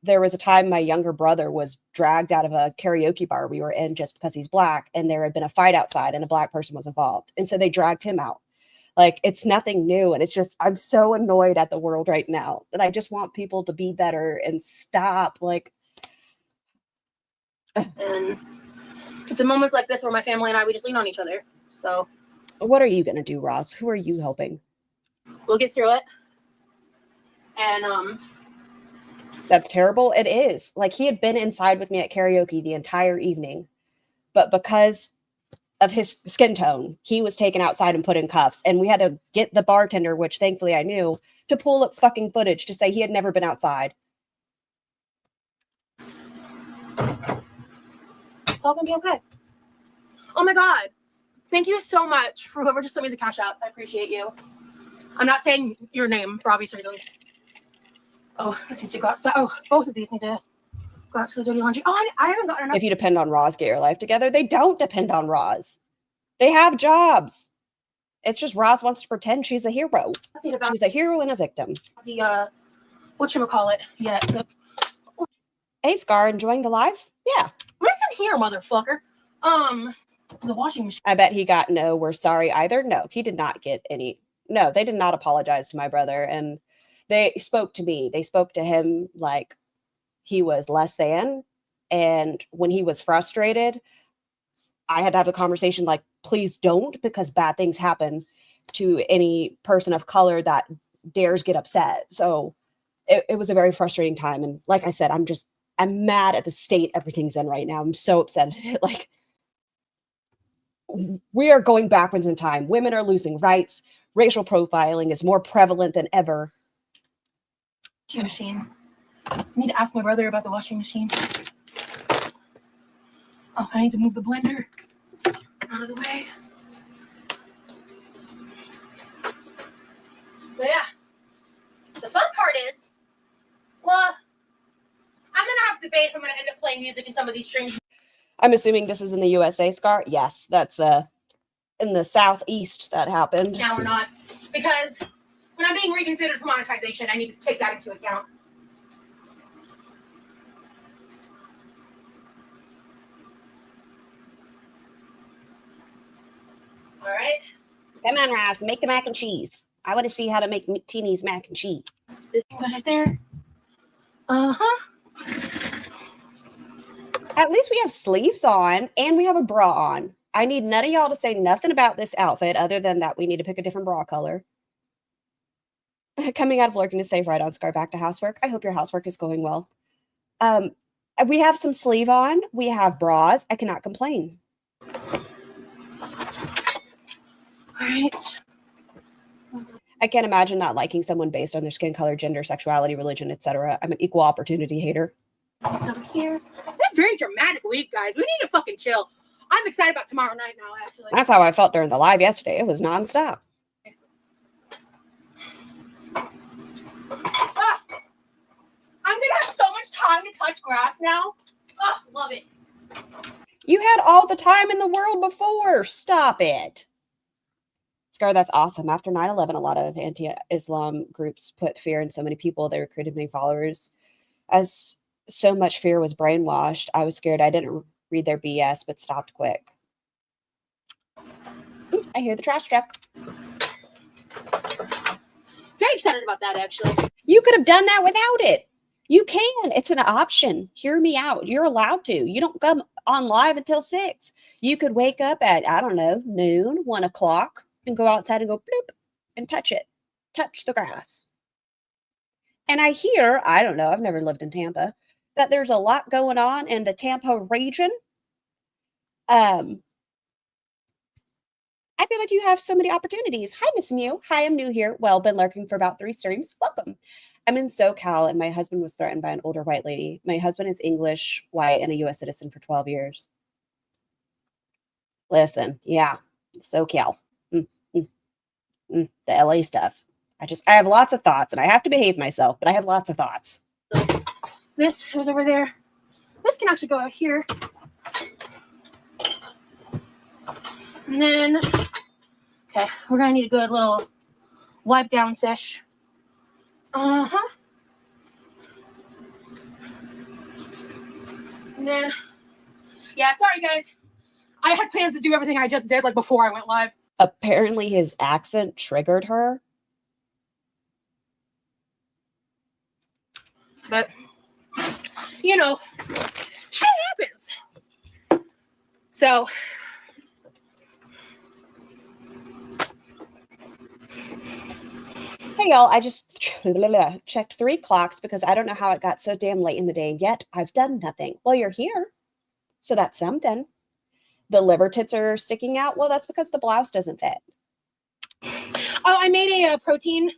there was a time my younger brother was dragged out of a karaoke bar we were in just because he's black, and there had been a fight outside and a black person was involved. And so they dragged him out. Like, it's nothing new. And it's just, I'm so annoyed at the world right now that I just want people to be better and stop. Like, And it's in moments like this where my family and I, we just lean on each other. So what are you going to do, Roz? Who are you helping? we'll get through it. And That's terrible. It is. Like, he had been inside with me at karaoke the entire evening, but because of his skin tone, he was taken outside and put in cuffs. And we had to get the bartender, which thankfully I knew, to pull up fucking footage to say he had never been outside. it's all gonna be okay. Oh my God. Thank you so much for whoever just sent me the cash out. I appreciate you. I'm not saying your name for obvious reasons. Oh, this needs to go outside. Oh, both of these need to go out to the dirty laundry. Oh, I haven't gotten enough. If you depend on Roz, get your life together. They don't depend on Roz. They have jobs. It's just Roz wants to pretend she's a hero. About She's a hero and a victim. the whatchamacallit. Yeah. Hey, Scar, enjoying the live? Yeah. Listen here, motherfucker. The washing machine. I bet he got no, we're sorry either. No, he did not get any. No, they did not apologize to my brother. And they spoke to me. They spoke to him like he was less than. And when he was frustrated, I had to have a conversation like, please don't, because bad things happen to any person of color that dares get upset. So it was a very frustrating time. And like I said, I'm mad at the state everything's in right now. I'm so upset. Like, we are going backwards in time. Women are losing rights. Racial profiling is more prevalent than ever. Washing machine. I need to ask my brother about the washing machine. Oh, I need to move the blender out of the way. But yeah, the fun part is, well, I'm gonna have to debate if I'm gonna end up playing music in some of these streams. I'm assuming this is in the USA, Scar. Yes, that's in the Southeast that happened. Now or not, because when I'm being reconsidered for monetization, I need to take that into account. All right. Come on, Roz, make the mac and cheese. I want to see how to make Teeny's mac and cheese. This thing goes right there. Uh-huh. At least we have sleeves on and we have a bra on. I need none of y'all to say nothing about this outfit other than that we need to pick a different bra color. Coming out of lurking to save right on, Scar, back to housework. I hope your housework is going well. We have some sleeve on. We have bras. I cannot complain. All right. I can't imagine not liking someone based on their skin color, gender, sexuality, religion, etc. I'm an equal opportunity hater. It's over here. That's a very dramatic week, guys. We need to fucking chill. I'm excited about tomorrow night now, actually. That's how I felt during the live yesterday. It was nonstop. I'm gonna have so much time to touch grass now. Oh, love it. You had all the time in the world before. Stop it. Scar, that's awesome. After 9/11, a lot of anti-Islam groups put fear in so many people. They recruited many followers. As so much fear was brainwashed, I was scared. I didn't read their BS, but stopped quick. Ooh, I hear the trash truck. Very excited about that, actually. You could have done that without it. You can. It's an option. Hear me out. You're allowed to. You don't come on live until 6. You could wake up at, I don't know, noon, 1 o'clock, and go outside and go bloop and touch it. Touch the grass. And I hear, I don't know, I've never lived in Tampa, that there's a lot going on in the Tampa region. I feel like you have so many opportunities. Hi, Miss Mew. Hi, I'm new here. Well, been lurking for about 3 streams. Welcome. I'm in SoCal, and my husband was threatened by an older white lady. My husband is English, white, and a U.S. citizen for 12 years. Listen, yeah, SoCal. The LA stuff. I have lots of thoughts, and I have to behave myself, but I have lots of thoughts. This goes over there. This can actually go out here. And then, okay, we're gonna need a good little wipe down sesh. Uh-huh. And then, yeah, sorry guys. I had plans to do everything I just did like before I went live. Apparently his accent triggered her. But, you know, shit happens. So, hey y'all, I just checked 3 clocks because I don't know how it got so damn late in the day, and yet I've done nothing. Well, you're here, so that's something. The liver tits are sticking out. Well, that's because the blouse doesn't fit. oh, I made a protein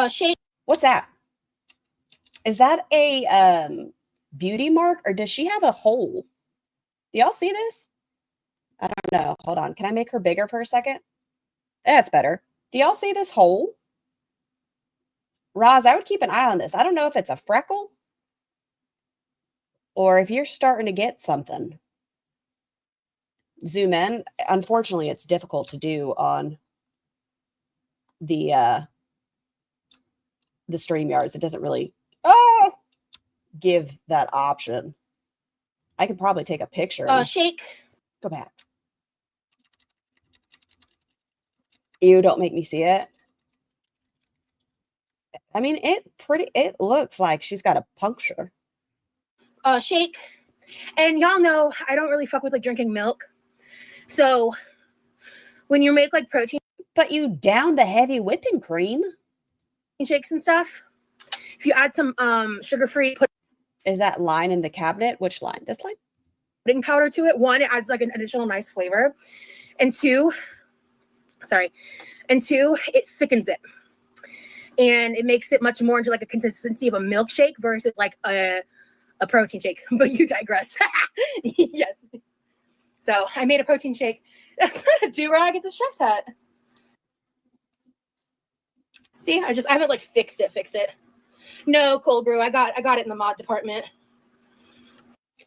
shake. What's that? Is that a beauty mark, or does she have a hole? Do y'all see this? I don't know. Hold on. Can I make her bigger for a second? That's better. Do y'all see this hole? Roz, I would keep an eye on this. I don't know if it's a freckle or if you're starting to get something. Zoom in. Unfortunately, it's difficult to do on the StreamYards. It doesn't really give that option. I could probably take a picture. Shake. Go back. Ew, don't make me see it. I mean, it looks like she's got a puncture. Shake. And y'all know I don't really fuck with like drinking milk. So when you make like protein But you down the heavy whipping cream. shakes and stuff, if you add some sugar-free Is that line in the cabinet? Which line? This line? pudding powder to it, 1, it adds like an additional nice flavor. And 2, it thickens it. And it makes it much more into like a consistency of a milkshake versus like a protein shake. But you digress. Yes. So I made a protein shake. That's not a do-rag, it's a chef's hat. See, I haven't like fixed it. No, cold brew. I got it in the mod department.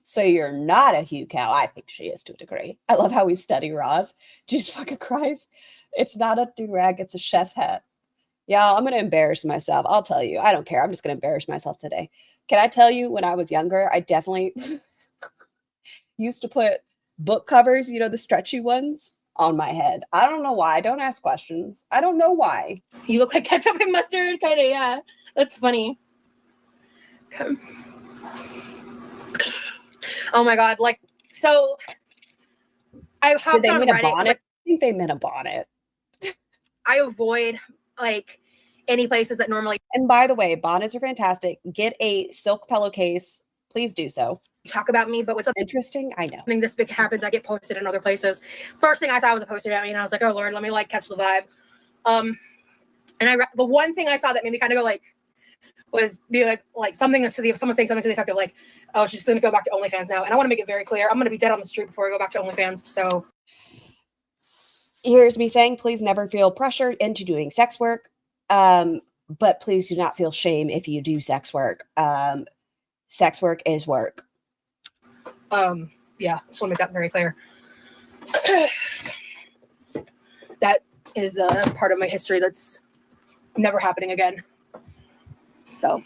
So you're not a Hugh cow. I think she is to a degree. I love how we study Roz. Jesus fucking Christ. It's not a do-rag, it's a chef's hat. Y'all, I'm going to embarrass myself. I'll tell you. I don't care. I'm just going to embarrass myself today. Can I tell you, when I was younger, I definitely used to put book covers, you know, the stretchy ones, on my head. I don't know why. Don't ask questions. I don't know why. You look like ketchup and mustard, kind of, yeah. That's funny. Okay. Oh my God. Like, so I hopped Did they on mean a Reddit. bonnet? Like, I think they meant a bonnet. I avoid like any places that normally And by the way, bonnets are fantastic. Get a silk pillowcase. Please do so. talk about me, but when Interesting, I know. something this big happens, I get posted in other places. First thing I saw was a poster about me, and I was like, oh Lord, let me like catch the vibe. And the one thing I saw that made me kind of go like, was be like something to the someone saying something to the effect of like, oh, she's going to go back to OnlyFans now. And I want to make it very clear, I'm going to be dead on the street before I go back to OnlyFans. So Here's me saying, please never feel pressured into doing sex work. But please do not feel shame if you do sex work. Sex work is work. Yeah, just want to make that very clear. That is a part of my history that's never happening again. So,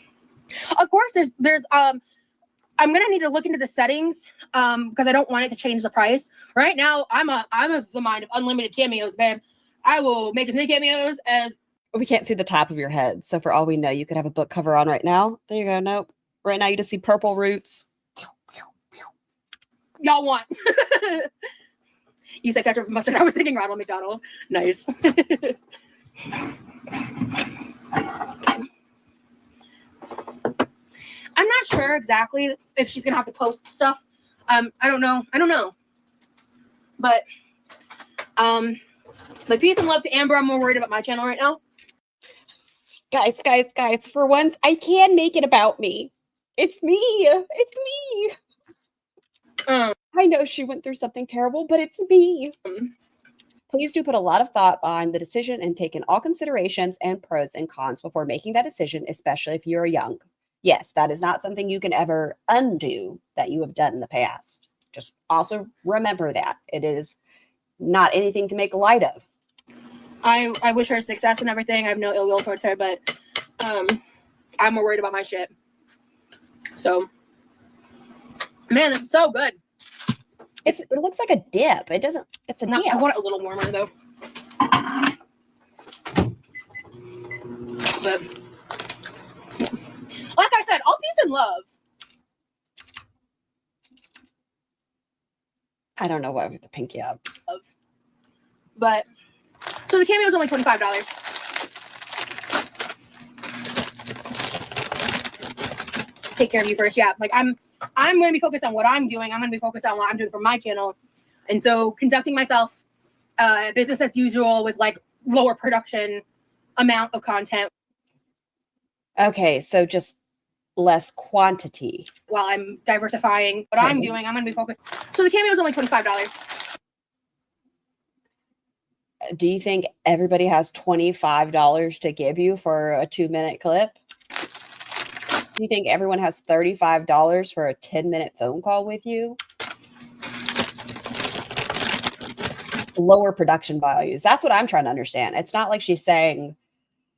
of course, there's I'm gonna need to look into the settings because I don't want it to change the price. Right now, I'm of the mind of unlimited cameos, babe. I will make as many cameos as. We can't see the top of your head, so for all we know, you could have a book cover on right now. There you go. Nope. Right now, you just see purple roots. Y'all want. You said ketchup and mustard. I was thinking Ronald McDonald. Nice. I'm not sure exactly if she's gonna have to post stuff. I don't know. But like peace and love to Amber. I'm more worried about my channel right now. Guys, for once, I can make it about me. It's me. It's me. I know she went through something terrible, but it's me. Please do put a lot of thought behind the decision and take in all considerations and pros and cons before making that decision, especially if you're young. Yes, that is not something you can ever undo that you have done in the past. Just also remember that. It is not anything to make light of. I wish her success and everything. I have no ill will towards her, but I'm more worried about my shit. So Man, it's so good. It looks like a dip. It doesn't. It's a dip. I want it a little warmer though. But like I said, all peace and love. I don't know what with the pinky up. But so the cameo is only $25. Take care of you first. Yeah, like I'm going to be focused on what I'm doing. I'm going to be focused on what I'm doing for my channel, and so conducting myself business as usual with like lower production amount of content. Okay, so just less quantity. While I'm diversifying what I'm doing, I'm going to be focused. So the cameo is only $25. Do you think everybody has $25 to give you for a 2-minute clip? Do you think everyone has $35 for a 10-minute phone call with you? Lower production values. That's what I'm trying to understand. It's not like she's saying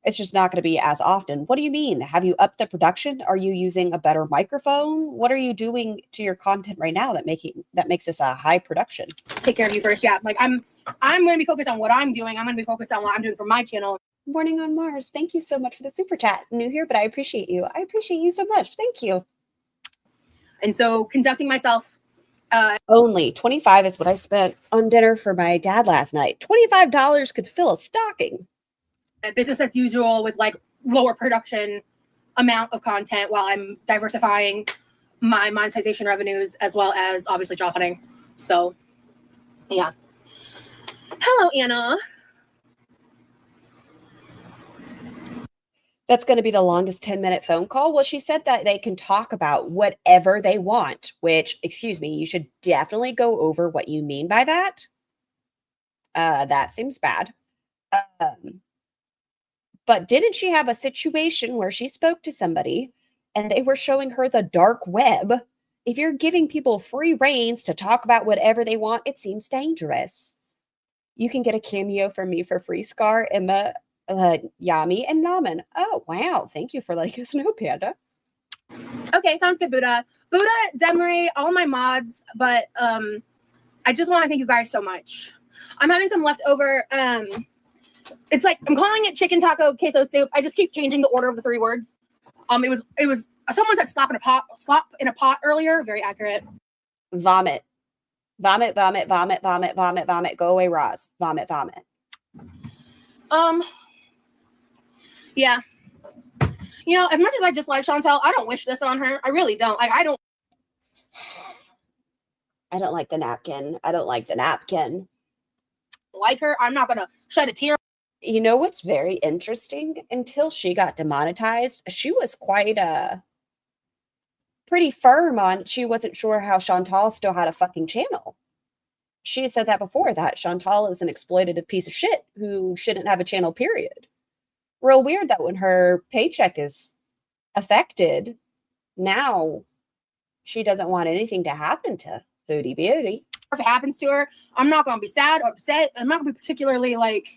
it's just not going to be as often. What do you mean? Have you upped the production? Are you using a better microphone? What are you doing to your content right now that makes this a high production? Take care of you first. Yeah, like I'm going to be focused on what I'm doing. I'm going to be focused on what I'm doing for my channel. Morning on Mars. Thank you so much for the super chat. New here, but I appreciate you. I appreciate you so much. Thank you. And so conducting myself. Only 25 is what I spent on dinner for my dad last night. $25 could fill a stocking. Business as usual with like lower production amount of content while I'm diversifying my monetization revenues as well as obviously job hunting. So yeah. Hello, Anna. That's going to be the longest 10-minute phone call. Well, she said that they can talk about whatever they want, which, excuse me, you should definitely go over what you mean by that. That seems bad. But didn't she have a situation where she spoke to somebody and they were showing her the dark web? If you're giving people free reins to talk about whatever they want, it seems dangerous. You can get a cameo from me for free, Scar, Emma, Yami, and Naman. Oh, wow. Thank you for letting us know, Panda. Okay, sounds good, Buddha. Buddha, Demry, all my mods, but I just want to thank you guys so much. I'm having some leftover, it's like, I'm calling it chicken taco queso soup. I just keep changing the order of the 3 words. It was someone said slop in a pot earlier. Very accurate. Vomit. Vomit, vomit, vomit, vomit, vomit, vomit. Go away, Roz. Vomit, vomit. Yeah. You know, as much as I dislike Chantel, I don't wish this on her. I really don't. I don't like the napkin. I don't like the napkin. Like her. I'm not going to shed a tear. You know what's very interesting? Until she got demonetized, she was quite pretty firm on she wasn't sure how Chantal still had a fucking channel. She said that before, that Chantal is an exploitative piece of shit who shouldn't have a channel, period. Real weird that when her paycheck is affected, now she doesn't want anything to happen to Foodie Beauty. If it happens to her, I'm not going to be sad or upset. I'm not going to be particularly like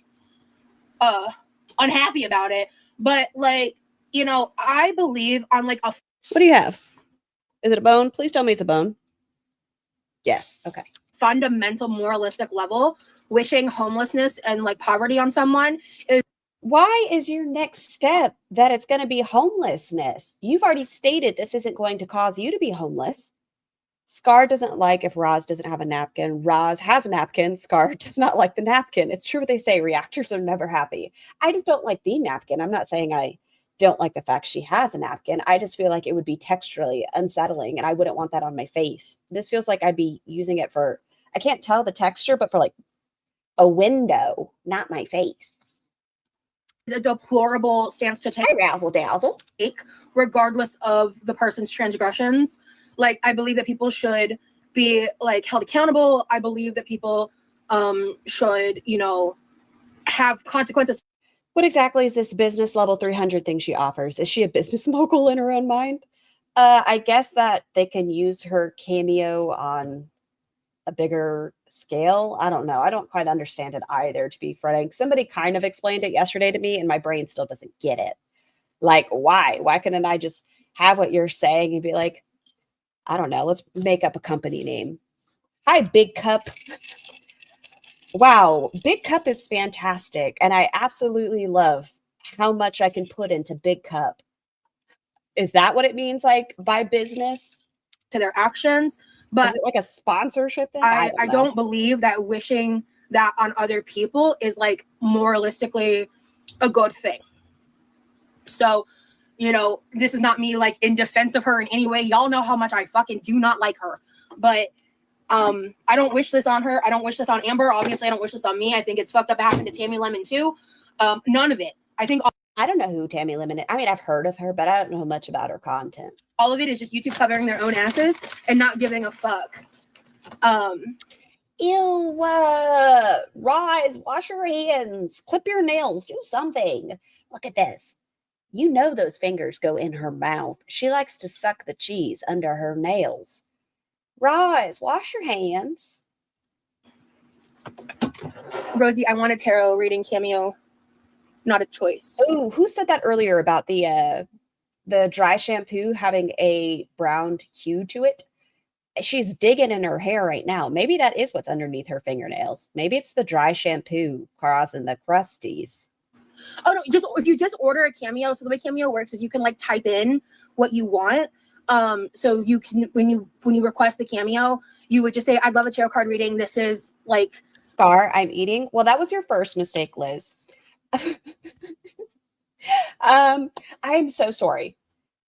unhappy about it. But like, you know, I believe on like a... What do you have? Is it a bone? Please tell me it's a bone. Yes. Okay. Fundamental moralistic level, wishing homelessness and like poverty on someone is... Why is your next step that it's going to be homelessness? You've already stated this isn't going to cause you to be homeless. Scar doesn't like if Roz doesn't have a napkin. Roz has a napkin. Scar does not like the napkin. It's true what they say. Reactors are never happy. I just don't like the napkin. I'm not saying I don't like the fact she has a napkin. I just feel like it would be texturally unsettling and I wouldn't want that on my face. This feels like I'd be using it for, I can't tell the texture, but for like a window, not my face. A deplorable stance to take. Razzle dazzle. Regardless of the person's transgressions. Like, I believe that people should be like held accountable. I believe that people should, you know, have consequences. What exactly is this business level 300 thing she offers? Is she a business mogul in her own mind? I guess that they can use her cameo on a bigger scale. I don't know. I don't quite understand it either, to be frank. Somebody kind of explained it yesterday to me and my brain still doesn't get it. Like, why? Why couldn't I just have what you're saying and be like, I don't know. Let's make up a company name. Hi, Big Cup. Wow, Big Cup is fantastic. And I absolutely love how much I can put into Big Cup. Is that what it means, like by business? To their actions. But is it like a sponsorship thing? I don't know. don't believe that wishing that on other people is like moralistically a good thing. So, you know, this is not me like in defense of her in any way. Y'all know how much I fucking do not like her. But I don't wish this on her. I don't wish this on Amber. Obviously, I don't wish this on me. I think it's fucked up. It happened to Tammy Lemon too. None of it. I think I don't know who Tammy Lemon is. I mean, I've heard of her, but I don't know much about her content. all of it is just YouTube covering their own asses and not giving a fuck. Ew, Rise, wash your hands, clip your nails, do something. Look at this. You know those fingers go in her mouth. She likes to suck the cheese under her nails. Rise, wash your hands. Rosie, I want a tarot reading cameo, not a choice. Oh, who said that earlier about the dry shampoo having a brown hue to it? She's digging in her hair right now. Maybe that is what's underneath her fingernails. Maybe it's the dry shampoo causing the crusties. Oh no, just if you just order a cameo, so the way cameo works is you can like type in what you want. So you can when you request the cameo, you would just say, I'd love a tarot card reading. This is like Scar, I'm eating. Well, that was your first mistake, Liz. I'm so sorry.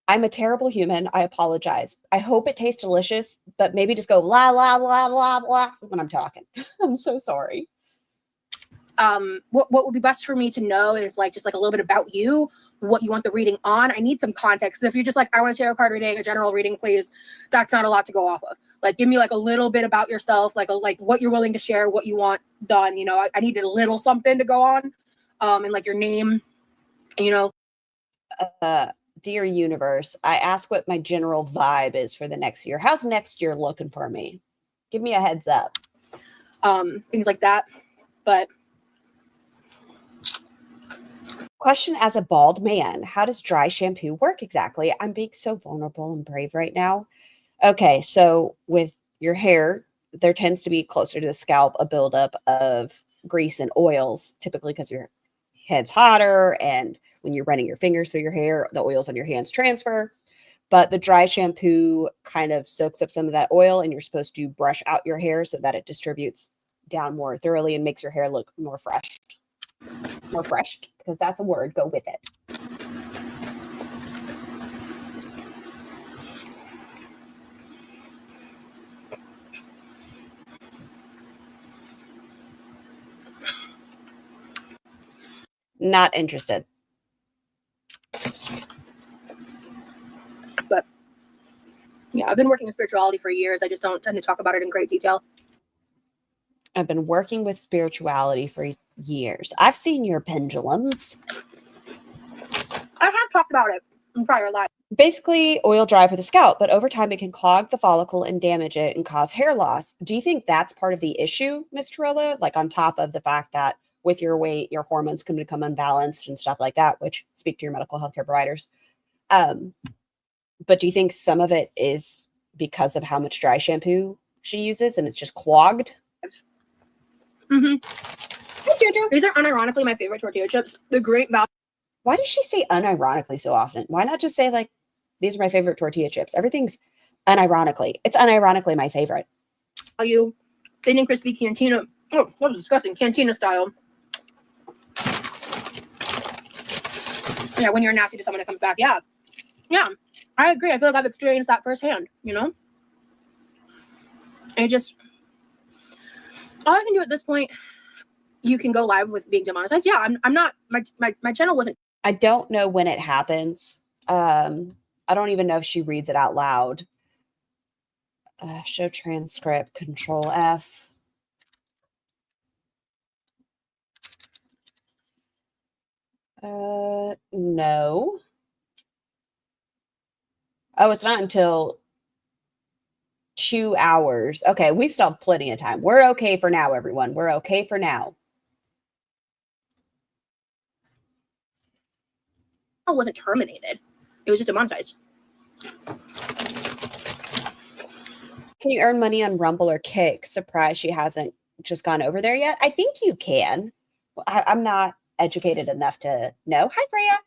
I'm a terrible human. I apologize. I hope it tastes delicious, but maybe just go blah, blah, blah, blah, blah when I'm talking. I'm so sorry. What would be best for me to know is like just like a little bit about you, what you want the reading on. I need some context. If you're just like, I want a tarot card reading, a general reading, please, that's not a lot to go off of. Like, give me like a little bit about yourself, like what you're willing to share, what you want done. You know, I needed a little something to go on, and like your name, you know. Dear universe, I ask what my general vibe is for the next year. How's next year looking for me? Give me a heads up. Things like that. But question as a bald man, how does dry shampoo work exactly? I'm being so vulnerable and brave right now. Okay, so with your hair, there tends to be closer to the scalp a buildup of grease and oils, typically because your head's hotter, and when you're running your fingers through your hair, the oils on your hands transfer. But the dry shampoo kind of soaks up some of that oil, and you're supposed to brush out your hair so that it distributes down more thoroughly and makes your hair look more fresh. More fresh, because that's a word. Go with it. Not interested. But yeah, I've been working with spirituality for years. I just don't tend to talk about it in great detail. I've been working with spirituality for years. I've seen your pendulums. I have talked about it in prior lives. Basically, oil dry for the scalp, but over time it can clog the follicle and damage it and cause hair loss. Do you think that's part of the issue, Ms. Torella? Like on top of the fact that with your weight, your hormones can become unbalanced and stuff like that, which speak to your medical healthcare providers. But do you think some of it is because of how much dry shampoo she uses and it's just clogged? Mm-hmm. These are unironically my favorite tortilla chips. The great value. Why does she say unironically so often? Why not just say like, these are my favorite tortilla chips? Everything's unironically. It's unironically my favorite. Value, thin and crispy cantina. Oh, that was disgusting. Cantina style. Yeah, when you're nasty to someone that comes back. Yeah. Yeah. I agree. I feel like I've experienced that firsthand, you know? And just all I can do at this point, you can go live with being demonetized. Yeah, I'm not my channel wasn't. I don't know when it happens. I don't even know if she reads it out loud. Show transcript, Control F. No. Oh, it's not until 2 hours. Okay, we've still have plenty of time. We're okay for now, everyone. We're okay for now. Wasn't terminated. It was just demonetized. Can you earn money on Rumble or Kick? Surprised she hasn't just gone over there yet. I think you can. I'm not educated enough to know. Hi, Freya.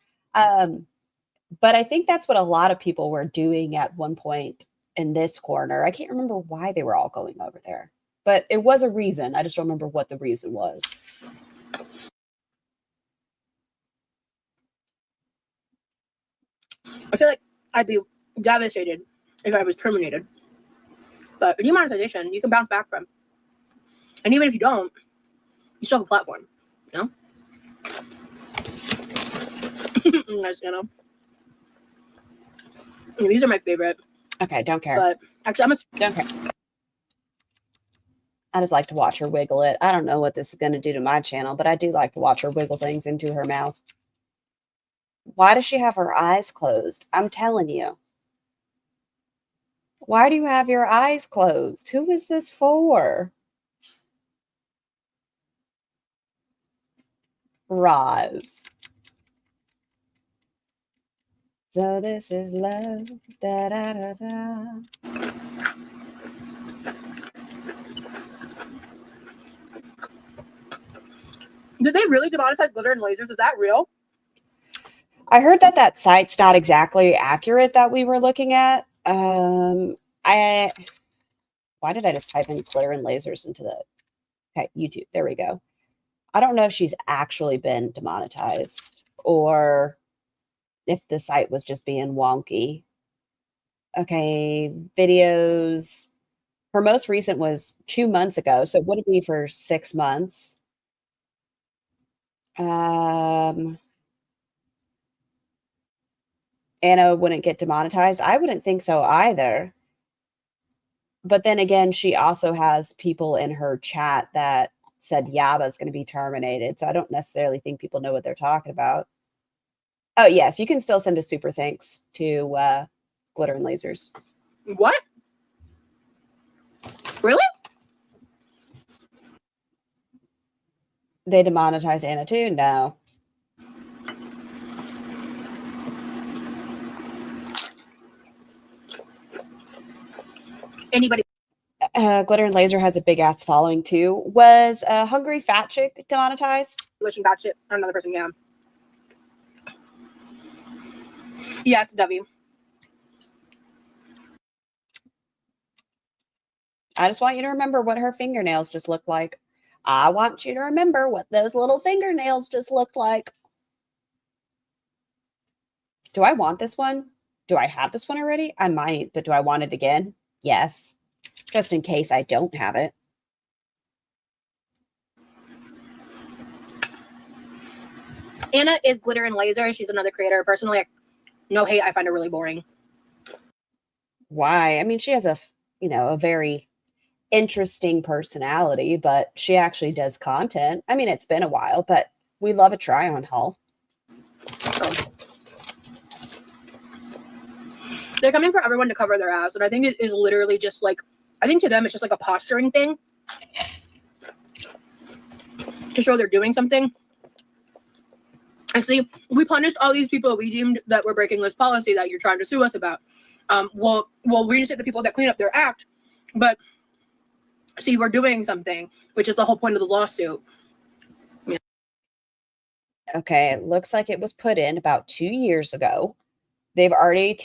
But I think that's what a lot of people were doing at one point in this corner. I can't remember why they were all going over there, but it was a reason. I just don't remember what the reason was. I feel like I'd be devastated if I was terminated. But demonetization, you can bounce back from. And even if you don't, you still have a platform, you know? Nice, you know? These are my favorite. Okay, don't care. But actually, don't care. I just like to watch her wiggle it. I don't know what this is going to do to my channel, but I do like to watch her wiggle things into her mouth. Why does she have her eyes closed? I'm telling you. Why do you have your eyes closed? Who is this for? Roz. So this is love. Da, da, da, da. Did they really demonetize glitter and lasers? Is that real? I heard that site's not exactly accurate that we were looking at. Why did I just type in glitter and lasers into the YouTube? There we go. I don't know if she's actually been demonetized or if the site was just being wonky. Okay, videos. Her most recent was 2 months ago, so would it be for 6 months? Anna wouldn't get demonetized. I wouldn't think so either. But then again, she also has people in her chat that said Yaba's going to be terminated. So I don't necessarily think people know what they're talking about. Oh, yes, you can still send a super thanks to Glitter and Lasers. What? Really? They demonetized Anna too? No. Anybody? Glitter and Laser has a big ass following too. Was Hungry Fat Chick demonetized? Wishing bad shit on another person, yeah. Yes, W. I just want you to remember what her fingernails just look like. I want you to remember what those little fingernails just looked like. Do I want this one? Do I have this one already? I might, but do I want it again? Yes. Just in case I don't have it. Anna is Glitter and Laser. She's another creator. Personally, no hate. I find her really boring. Why? I mean, she has a very interesting personality, but she actually does content. I mean, it's been a while, but we love a try-on haul. They're coming for everyone to cover their ass, and I think it is literally just like, I think to them it's just like a posturing thing to show they're doing something. Actually, we punished all these people we deemed that were breaking this policy that you're trying to sue us about. Well, we just said the people that clean up their act, but see, we're doing something, which is the whole point of the lawsuit. Yeah. Okay, it looks like it was put in about 2 years ago. They've already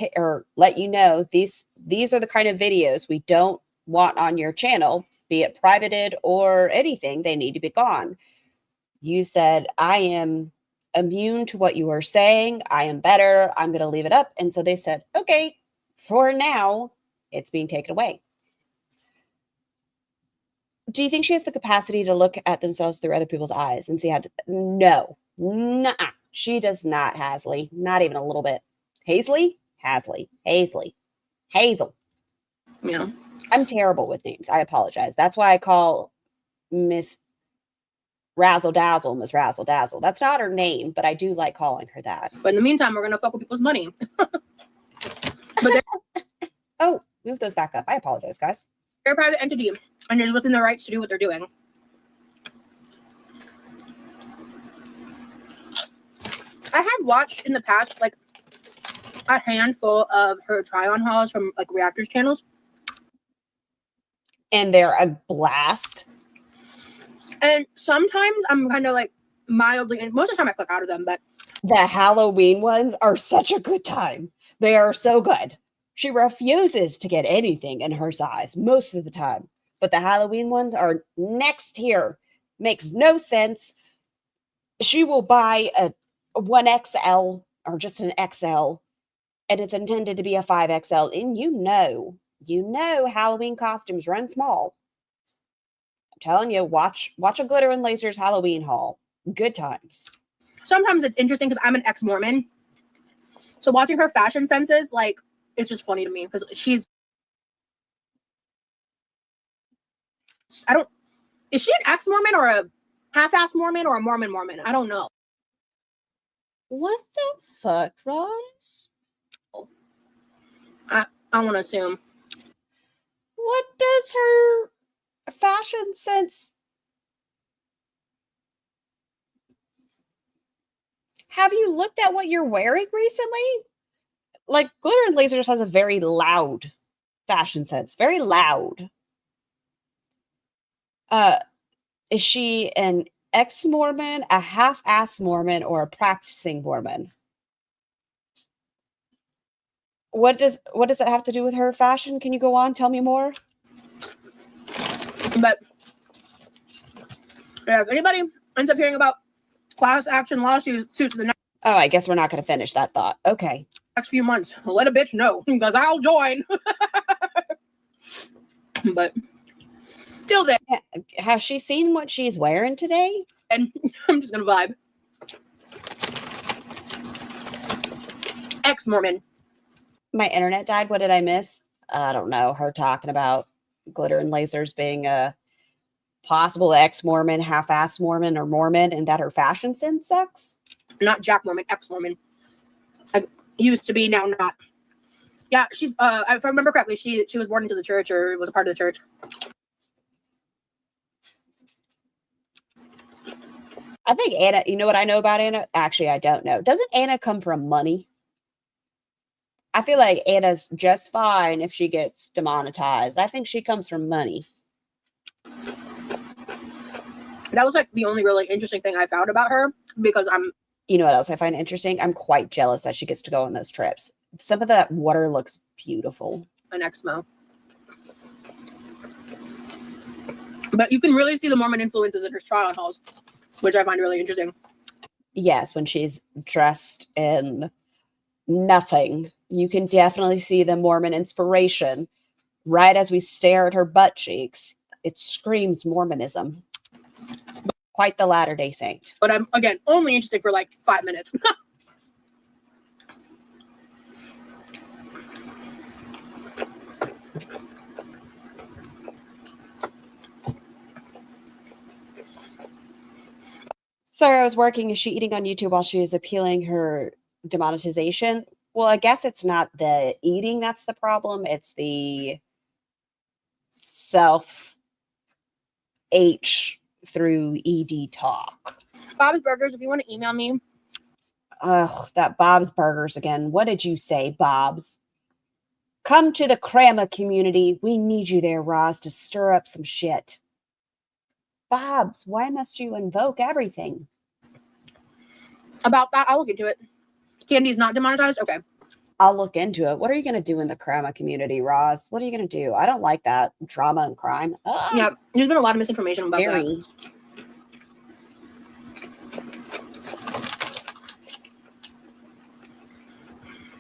let you know these are the kind of videos we don't want on your channel, be it privated or anything. They need to be gone. You said, I am immune to what you are saying. I am better. I'm going to leave it up. And so they said, okay, for now, it's being taken away. Do you think she has the capacity to look at themselves through other people's eyes and see how to? No. Nuh-uh. She does not, Hasley. Not even a little bit. Hazel. Yeah. I'm terrible with names. I apologize. That's why I call Miss Razzle Dazzle Miss Razzle Dazzle. That's not her name, but I do like calling her that. But in the meantime, we're going to fuck with people's money. Oh, move those back up. I apologize, guys. They're a private entity, and they're within their rights to do what they're doing. I have watched in the past, like, a handful of her try-on hauls from, like, reactors channels. And they're a blast. And sometimes I'm kind of like mildly, and most of the time I click out of them, but The Halloween ones are such a good time. They are so good. She refuses to get anything in her size most of the time. But the Halloween ones are next tier. Makes no sense. She will buy a 1XL or just an XL, and it's intended to be a 5XL. And you know Halloween costumes run small. I'm telling you, watch a Glitter and Lasers Halloween haul. Good times. sometimes it's interesting because I'm an ex-Mormon. So watching her fashion senses, like, it's just funny to me because is she an ex-Mormon or a half-ass Mormon or a Mormon? I don't know. What the fuck, Ross? I want to assume. What does her fashion sense? Have you looked at what you're wearing recently? Like, Glitter and Lasers has a very loud fashion sense. Very loud. Is she an ex-Mormon, a half-ass Mormon, or a practicing Mormon? What does it have to do with her fashion? Can you go on? Tell me more. But yeah, if anybody ends up hearing about class action lawsuits the Oh, I guess we're not going to finish that thought. Okay. next few months, let a bitch know because I'll join. But till then, Has she seen what she's wearing today? and I'm just gonna vibe. Ex-Mormon. My internet died. What did I miss? I don't know. Her talking about Glitter and Lasers being a possible ex-Mormon, half-ass Mormon, or Mormon, and that her fashion sense sucks. Not Jack Mormon, ex-Mormon. I used to be, now not. Yeah, she's if I remember correctly, she was born into the church or was a part of the church. I think Anna, you know what I know about Anna? Actually, I don't know. Doesn't Anna come from money? I feel like Anna's just fine if she gets demonetized. I think she comes from money. That was like the only really interesting thing I found about her because You know what else I find interesting? I'm quite jealous that she gets to go on those trips. Some of that water looks beautiful. an ex-Mo. But you can really see the Mormon influences in her trial halls, which I find really interesting. Yes, when she's dressed in nothing, you can definitely see the Mormon inspiration. Right as we stare at her butt cheeks, it screams Mormonism. Quite the Latter-day Saint. But I'm, again, only interested for like 5 minutes. Sorry, I was working. Is she eating on YouTube while she is appealing her demonetization? Well, I guess it's not the eating that's the problem. It's the self H through ED talk. Bob's Burgers, if you want to email me. Ugh, that Bob's Burgers again. What did you say, Bob's? Come to the Crama community. We need you there, Roz, to stir up some shit. Bob's, why must you invoke everything? About that, I'll look into it. Candy's not demonetized? Okay. I'll look into it. What are you going to do in the Crama community, Roz? What are you going to do? I don't like that. Drama and crime. Yeah, there's been a lot of misinformation about Very.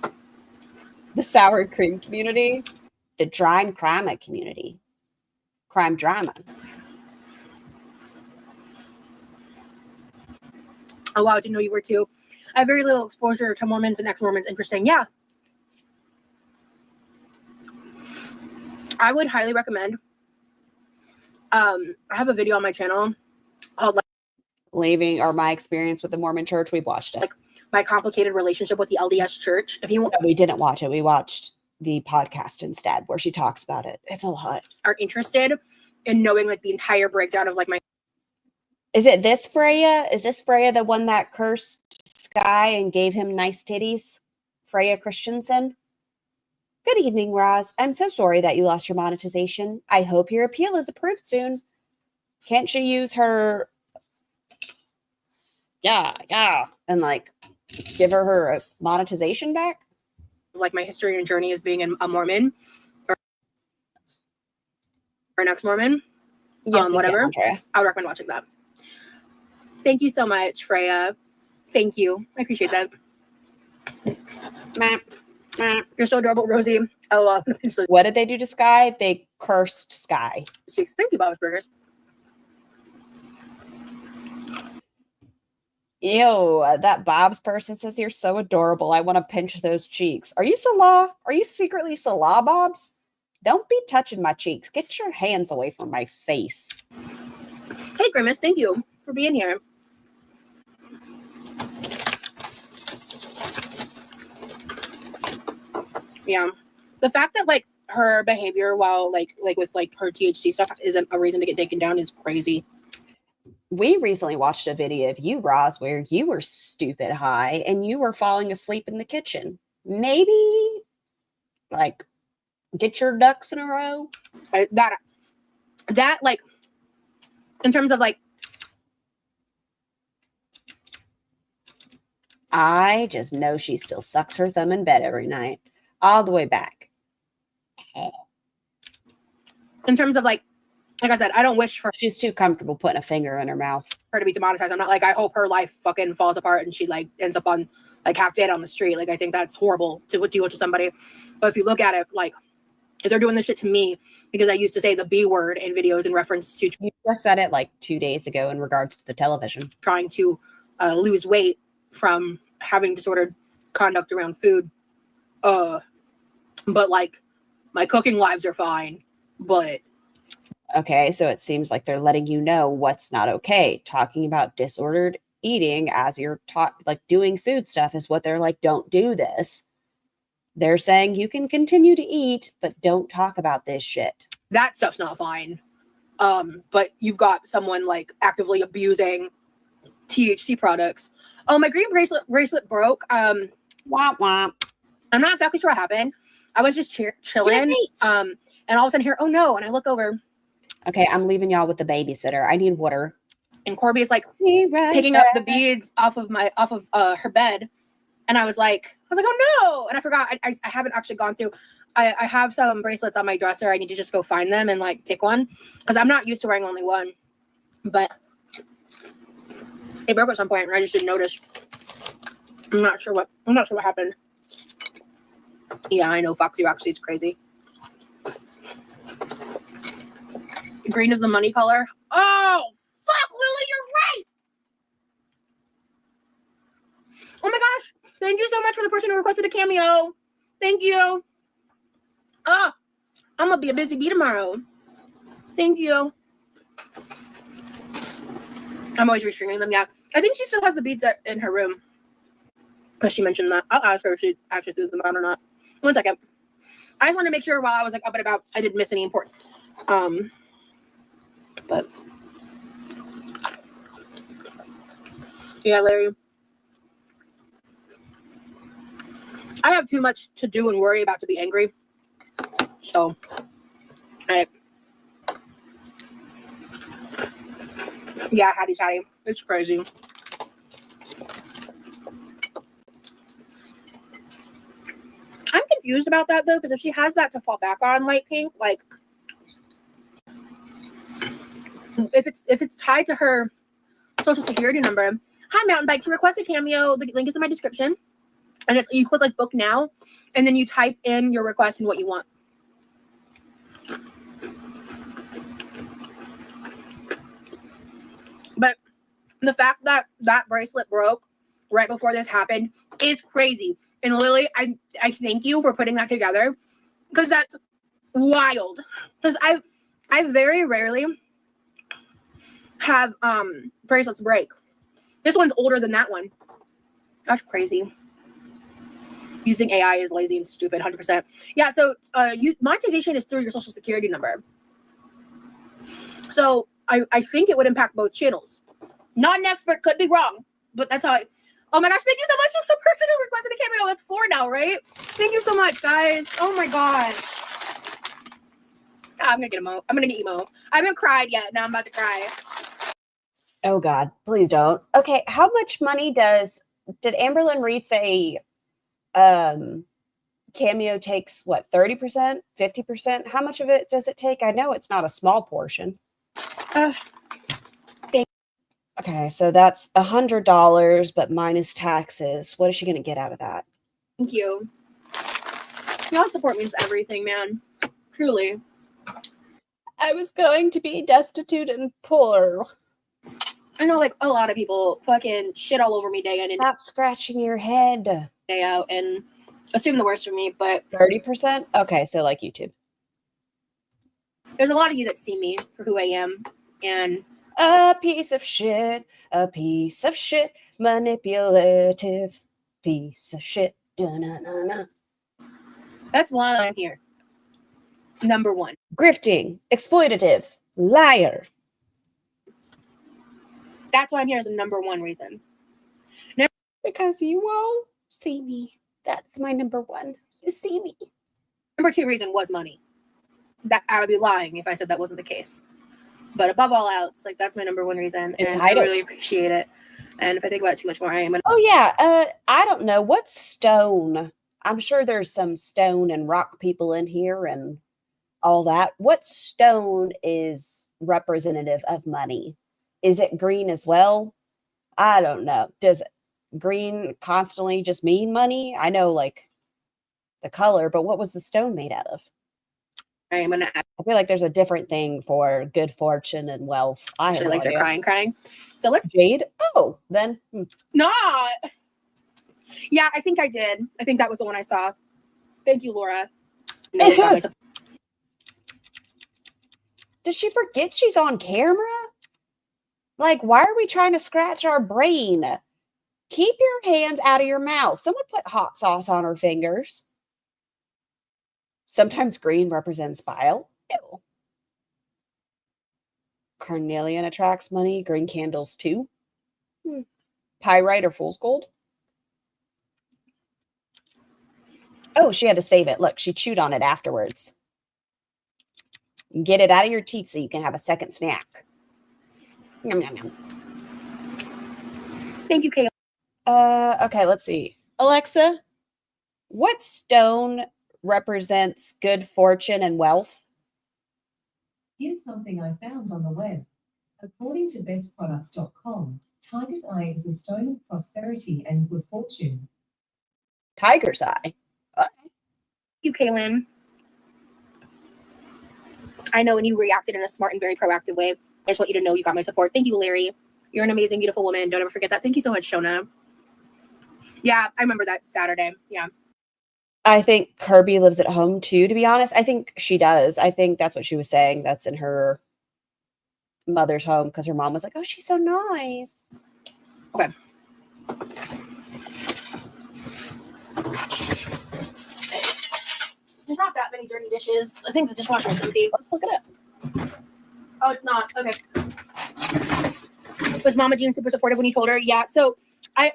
that. The sour cream community. The Drime Crama community. Crime drama. Oh, wow, I didn't know you were too. I have very little exposure to Mormons and ex-Mormons. Interesting. Yeah. I would highly recommend. I have a video on my channel called Leaving or my experience with the Mormon church. We watched it. Like, My Complicated Relationship with the LDS Church. If you No, we didn't watch it. We watched the podcast instead where she talks about it. It's a lot. are interested in knowing like the entire breakdown of like my Is it this Freya? Is this Freya the one that cursed Sky and gave him nice titties? Freya Christensen? Good evening, Roz. I'm so sorry that you lost your monetization. I hope your appeal is approved soon. Can't she use her... Yeah, and like give her monetization back? Like my history and journey as being a Mormon or an ex-Mormon. Yes, whatever. Can, I would recommend watching that. Thank you so much, Freya. Thank you. I appreciate that. You're so adorable, Rosie. Oh, what did they do to Sky? They cursed Sky. Thank you, Bob's Burgers. Ew, that Bob's person says you're so adorable. I want to pinch those cheeks. Are you Salah? Are you secretly Salah, Bob's? Don't be touching my cheeks. Get your hands away from my face. Hey, Grimace, thank you for being here. Yeah. The fact that like her behavior while like with like her THC stuff isn't a reason to get taken down is crazy. We recently watched a video of you, Roz, where you were stupid high and you were falling asleep in the kitchen. Maybe like get your ducks in a row. That like in terms of like, I just know she still sucks her thumb in bed every night, all the way back. in terms of like I said, I don't wish for She's too comfortable putting a finger in her mouth. her to be demonetized. I'm not like, I hope her life fucking falls apart and she like ends up on like half dead on the street. Like I think that's horrible to do it to somebody. But if you look at it, like if they're doing this shit to me because I used to say the B word in videos in reference to You just said it like 2 days ago in regards to the television. trying to lose weight from having disordered conduct around food. But like my cooking lives are fine. But Okay, so it seems like they're letting you know what's not okay. Talking about disordered eating as you're like doing food stuff is what they're like, don't do this. They're saying you can continue to eat, but don't talk about this shit. that stuff's not fine. But you've got someone like actively abusing THC products. Oh, my green bracelet broke. Womp womp. I'm not exactly sure what happened. I was just chilling. And all of a sudden here, oh no, and I look over. Okay, I'm leaving y'all with the babysitter. I need water. And Corby is like picking up the beads off of her bed. And I was like, oh no. And I forgot. I haven't actually gone through. I have some bracelets on my dresser. I need to just go find them and like pick one. Because I'm not used to wearing only one. But it broke at some point and I just didn't notice. I'm not sure what happened. Yeah, I know Foxy Roxy is crazy. Green is the money color. Oh, fuck, Lily, you're right. Oh my gosh. Thank you so much for the person who requested a cameo. Thank you. Oh, I'm going to be a busy bee tomorrow. Thank you. I'm always restringing them, yeah. I think she still has the beads in her room. Because she mentioned that. I'll ask her if she actually threw them out or not. 1 second. I just want to make sure while I was like up and about, I didn't miss any important. But yeah, Larry. I have too much to do and worry about to be angry. So, yeah, Hattie Tatty. It's crazy. I'm confused about that though, because if she has that to fall back on, light pink, like if it's tied to her social security number. Hi, Mountain Bike, to request a cameo. The link is in my description. And you click like book now, and then you type in your request and what you want. But the fact that that bracelet broke right before this happened is crazy. And Lily, I thank you for putting that together, because that's wild. Because I very rarely have bracelets break. This one's older than that one. That's crazy. Using AI is lazy and stupid, 100%. Yeah, so monetization is through your social security number. So I think it would impact both channels. Not an expert, could be wrong, but that's how Oh my gosh, thank you so much to the person who requested a cameo. That's 4 now, right? Thank you so much, guys. Oh my god. I'm gonna get emo. I'm gonna get emo. I haven't cried yet. Now I'm about to cry. Oh God, please don't. Okay, how much money did Amberlynn Reed say Cameo takes what, 30%, 50%? How much of it does it take? I know it's not a small portion. Okay, so that's $100, but minus taxes. What is she going to get out of that? Thank you. Y'all support means everything, man. Truly. I was going to be destitute and poor. I know, like, a lot of people fucking shit all over me day in and Stop scratching your head. day out and assume the worst of me, but 30%? Okay, so like YouTube. there's a lot of you that see me for who I am, and A piece of shit, manipulative piece of shit. Da-na-na-na. that's why I'm here. Number 1. Grifting, exploitative, liar. That's why I'm here as a number 1 reason. Because you won't see me. That's my number 1. You see me. Number 2 reason was money. That I would be lying if I said that wasn't the case. But above all else, like, that's my number 1 reason, and I really appreciate it. And if I think about it too much more, I am. Oh yeah, I don't know what's stone. I'm sure there's some stone and rock people in here and all that. What stone is representative of money? Is it green as well? I don't know. Does green constantly just mean money? I know like the color, but what was the stone made out of? I feel like there's a different thing for good fortune and wealth. I have actually no like idea. crying. So let's Jade. Oh, then not. Yeah, I think I did. I think that was the one I saw. Thank you, Laura. Did she forget she's on camera? Like, why are we trying to scratch our brain? Keep your hands out of your mouth. Someone put hot sauce on her fingers. Sometimes green represents bile. Ew. Carnelian attracts money. Green candles too. Pyrite or fool's gold. Oh, she had to save it. Look, she chewed on it afterwards. Get it out of your teeth so you can have a second snack. Yum, yum, yum. Thank you, Kayla. Okay, let's see. Alexa, what stone represents good fortune and wealth? Here's something I found on the web. According to bestproducts.com, tiger's eye is a stone of prosperity and good fortune. Tiger's eye. Thank you, Kaylin. I know, and you reacted in a smart and very proactive way. I just want you to know you got my support. Thank you, Larry. You're an amazing, beautiful woman. Don't ever forget that. Thank you so much, Shona. Yeah, I remember that Saturday. Yeah. I think Kirby lives at home too, to be honest. I think she does. I think that's what she was saying. That's in her mother's home because her mom was like, oh, she's so nice. Okay. There's not that many dirty dishes. I think the dishwasher is empty. Let's look it up. Oh, it's not. Okay. Was Mama Jean super supportive when you told her? Yeah. So my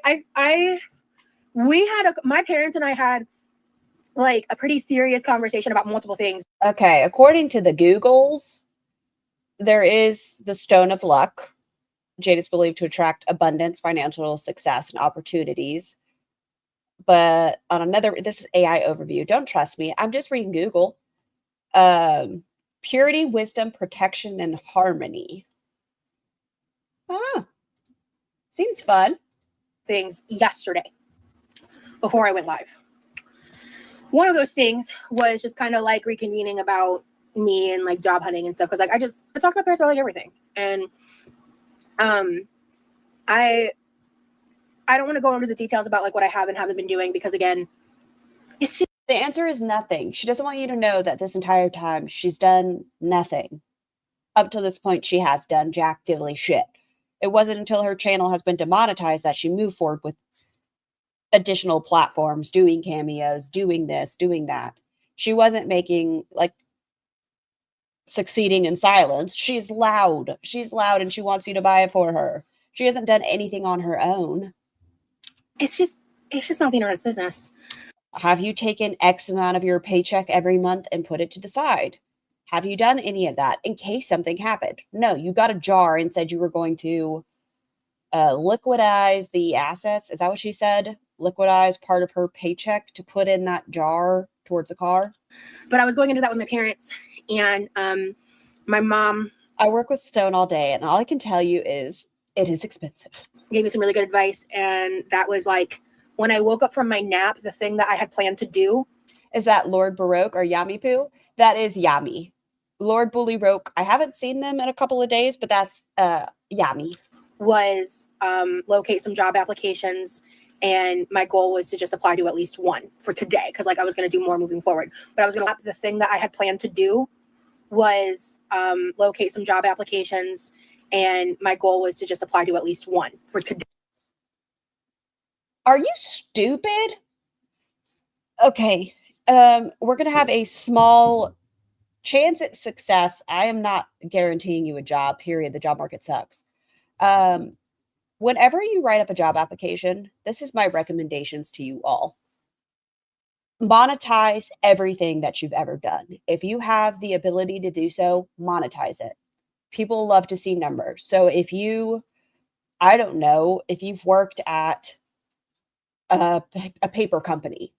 parents and I had like a pretty serious conversation about multiple things. Okay. According to the Googles, there is the Stone of Luck. Jade is believed to attract abundance, financial success, and opportunities. But on another, this is AI overview. Don't trust me. I'm just reading Google. Purity, wisdom, protection, and harmony. Ah, seems fun. Things yesterday before I went live. One of those things was just kind of like reconvening about me and like job hunting and stuff. Cause like I talked to my parents about like everything. And I don't want to go into the details about like what I have and haven't been doing because again, it's just the answer is nothing. She doesn't want you to know that this entire time she's done nothing. Up to this point, she has done jack diddly shit. It wasn't until her channel has been demonetized that she moved forward with additional platforms, doing cameos, doing this, doing that. She wasn't making like succeeding in silence. She's loud. She's loud and she wants you to buy it for her. She hasn't done anything on her own. it's just not the internet's business. Have you taken X amount of your paycheck every month and put it to the side? Have you done any of that in case something happened? No, you got a jar and said you were going to liquidize the assets. Is that what she said? Liquidize part of her paycheck to put in that jar towards a car? But I was going into that with my parents, and my mom. I work with Stone all day, and all I can tell you is it is expensive. Gave me some really good advice, and that was like, when I woke up from my nap, the thing that I had planned to do. Is that Lord Baroque or Yami Poo? That is Yami. Lord Bully Roke. I haven't seen them in a couple of days, but that's Yami. Was locate some job applications, and my goal was to just apply to at least one for today, because like I was going to do more moving forward. But I was going to, the thing that I had planned to do was locate some job applications, and my goal was to just apply to at least one for today. Are you stupid? Okay, we're going to have a small chance at success. I am not guaranteeing you a job, period. The job market sucks. Whenever you write up a job application, this is my recommendations to you all. Monetize everything that you've ever done. If you have the ability to do so, monetize it. People love to see numbers. So if you, I don't know, if you've worked at a paper company,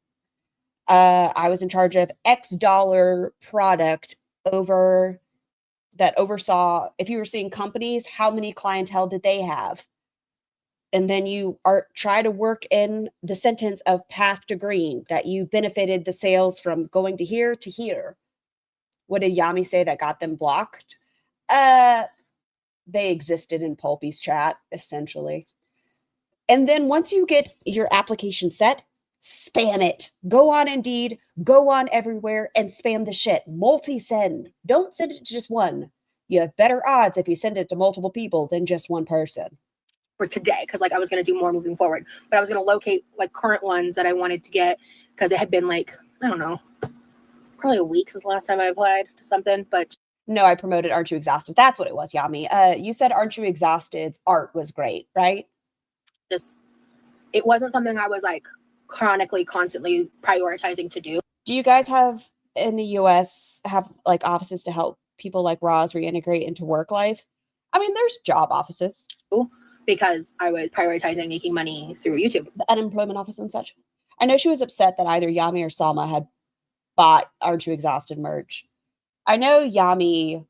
I was in charge of X dollar product that oversaw, if you were seeing companies, how many clientele did they have? And then you try to work in the sentence of path to green, that you benefited the sales from going to here to here. What did Yami say that got them blocked? They existed in Pulpy's chat, essentially. And then once you get your application set, spam it. Go on Indeed, go on everywhere and spam the shit. Multi-send. Don't send it to just one. You have better odds if you send it to multiple people than just one person. For today, because like I was going to do more moving forward, but I was going to locate like current ones that I wanted to get, because it had been like, I don't know, probably a week since the last time I applied to something. But no, I promoted Aren't You Exhausted. That's what it was, Yami. You said Aren't You Exhausted's art was great, right? Just, it wasn't something I was like constantly prioritizing to do. Do you guys have in the US have like offices to help people like Roz reintegrate into work life? I mean, there's job offices. Because I was prioritizing making money through YouTube. The unemployment office and such. I know she was upset that either Yami or Salma had bought Aren't You Exhausted merch. I know Yami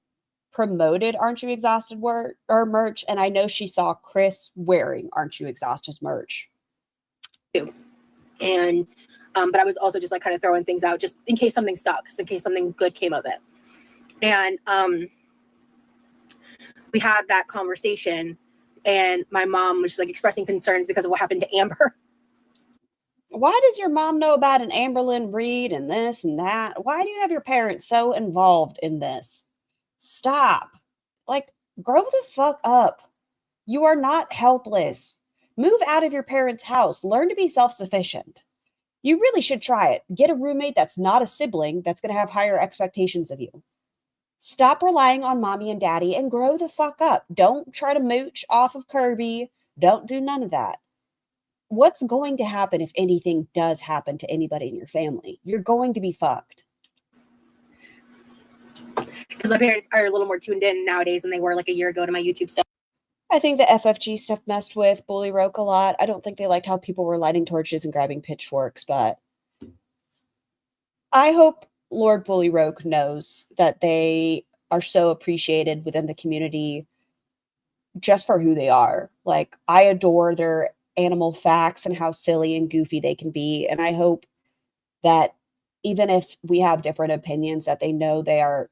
promoted Aren't You Exhausted merch, and I know she saw Chris wearing Aren't You Exhausted's merch. And but I was also just like kind of throwing things out just in case something stuck, in case something good came of it. And we had that conversation, and my mom was just like expressing concerns because of what happened to Amber. Why does your mom know about an Amberlynn Reed and this and that? Why do you have your parents so involved in this? Stop. Like, grow the fuck up. You are not helpless. Move out of your parents' house. Learn to be self-sufficient. You really should try it. Get a roommate that's not a sibling that's going to have higher expectations of you. Stop relying on mommy and daddy and grow the fuck up. Don't try to mooch off of Kirby. Don't do none of that. What's going to happen if anything does happen to anybody in your family? You're going to be fucked. Because my parents are a little more tuned in nowadays than they were like a year ago to my YouTube stuff. I think the FFG stuff messed with Bully Roke a lot. I don't think they liked how people were lighting torches and grabbing pitchforks, but I hope Lord Bully Roke knows that they are so appreciated within the community just for who they are. Like, I adore their animal facts and how silly and goofy they can be. And I hope that even if we have different opinions, that they know they are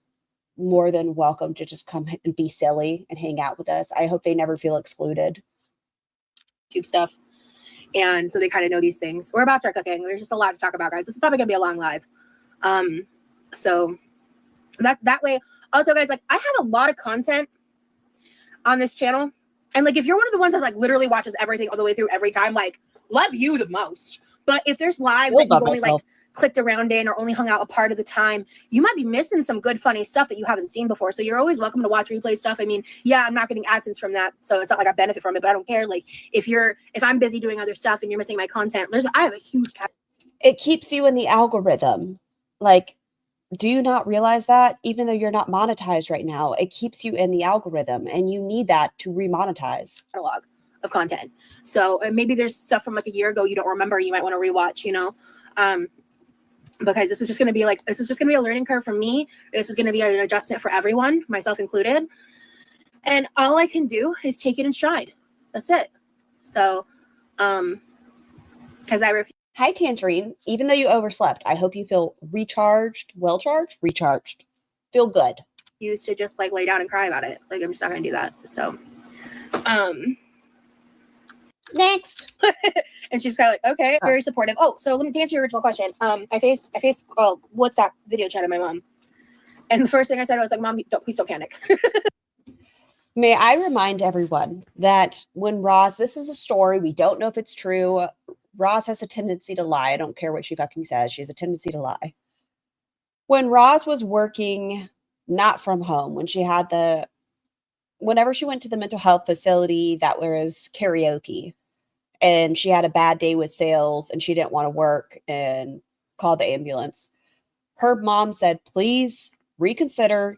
more than welcome to just come and be silly and hang out with us. I hope they never feel excluded. YouTube stuff. And so they kind of know these things. We're about to start cooking. There's just a lot to talk about, guys. This is probably gonna be a long live. So that way. Also, guys, like, I have a lot of content on this channel. And like, if you're one of the ones that like literally watches everything all the way through every time, like, love you the most. But if there's lives that you've only like clicked around in or only hung out a part of the time, you might be missing some good, funny stuff that you haven't seen before. So you're always welcome to watch replay stuff. I mean, yeah, I'm not getting AdSense from that, so it's not like I benefit from it, but I don't care. Like if I'm busy doing other stuff and you're missing my content, I have a huge it keeps you in the algorithm. Like, do you not realize that even though you're not monetized right now, it keeps you in the algorithm and you need that to remonetize. Catalog of content. So maybe there's stuff from like a year ago you don't remember, you might want to rewatch, you know, because this is just going to be a learning curve for me. This is going to be an adjustment for everyone, myself included. And all I can do is take it in stride. That's it. So, because I refuse. Hi, Tangerine. Even though you overslept, I hope you feel recharged, recharged, feel good. Used to just like lay down and cry about it. Like I'm just not going to do that. So, next. And she's kind of like, okay, very supportive. Oh, so let me answer your original question. I faced WhatsApp video chat of my mom. And the first thing I said, I was like, Mom, please don't panic. May I remind everyone that when Roz, this is a story, we don't know if it's true. Roz has a tendency to lie. I don't care what she fucking says. She has a tendency to lie. When Roz was working not from home, whenever she went to the mental health facility, that was karaoke, and she had a bad day with sales and she didn't want to work and called the ambulance. Her mom said, please reconsider.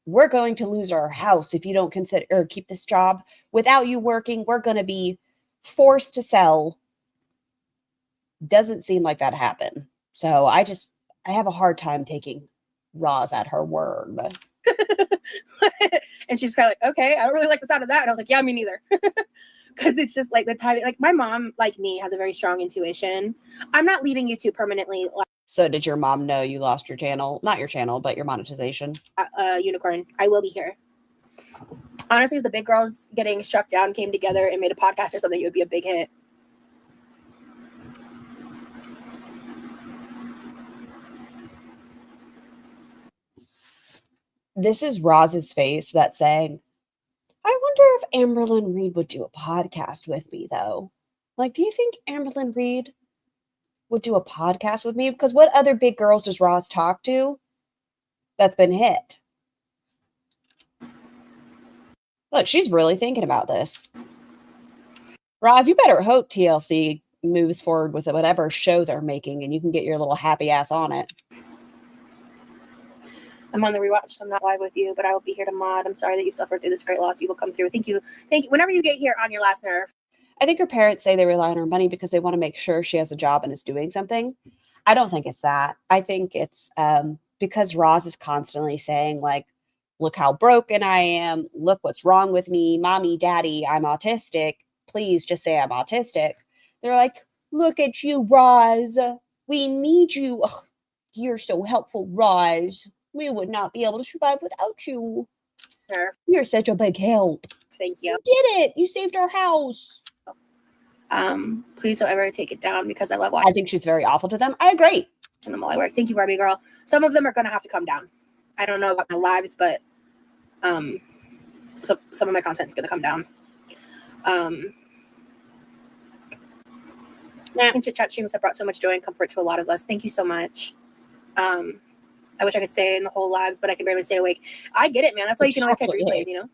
We're going to lose our house if you don't consider or keep this job. Without you working, we're going to be forced to sell. Doesn't seem like that happened. So I have a hard time taking Roz at her word. And she's kind of like, okay, I don't really like the sound of that. And I was like, yeah, me neither. Because it's just like the timing. Like my mom, like me, has a very strong intuition. I'm not leaving YouTube permanently. So did your mom know you lost your channel? Not your channel, but your monetization? Unicorn. I will be here. Honestly, if the big girls getting struck down came together and made a podcast or something, it would be a big hit. This is Roz's face that's saying, I wonder if Amberlynn Reed would do a podcast with me, though. Like, do you think Amberlynn Reed would do a podcast with me? Because what other big girls does Roz talk to that's been hit? Look, she's really thinking about this. Roz, you better hope TLC moves forward with whatever show they're making and you can get your little happy ass on it. I'm on the rewatch. I'm not live with you, but I will be here to mod. I'm sorry that you suffered through this great loss. You will come through. Thank you. Whenever you get here on your last nerve. I think her parents say they rely on her money because they want to make sure she has a job and is doing something. I don't think it's that. I think it's because Roz is constantly saying, like, look how broken I am. Look what's wrong with me. Mommy, daddy, I'm autistic. Please just say I'm autistic. They're like, look at you, Roz. We need you. Ugh, you're so helpful, Roz. We would not be able to survive without you. Sure. You're such a big help. Thank you. You did it. You saved our house. Please don't ever take it down because I love watching. I think she's very awful to them. I agree. In the mall I work. Thank you, Barbie girl. Some of them are going to have to come down. I don't know about my lives, but so some of my content is going to come down. Chit chat streams have brought so much joy and comfort to a lot of us. Thank you so much. I wish I could stay in the whole lives, but I can barely stay awake. I get it, man. That's why you can always catch replays, you know?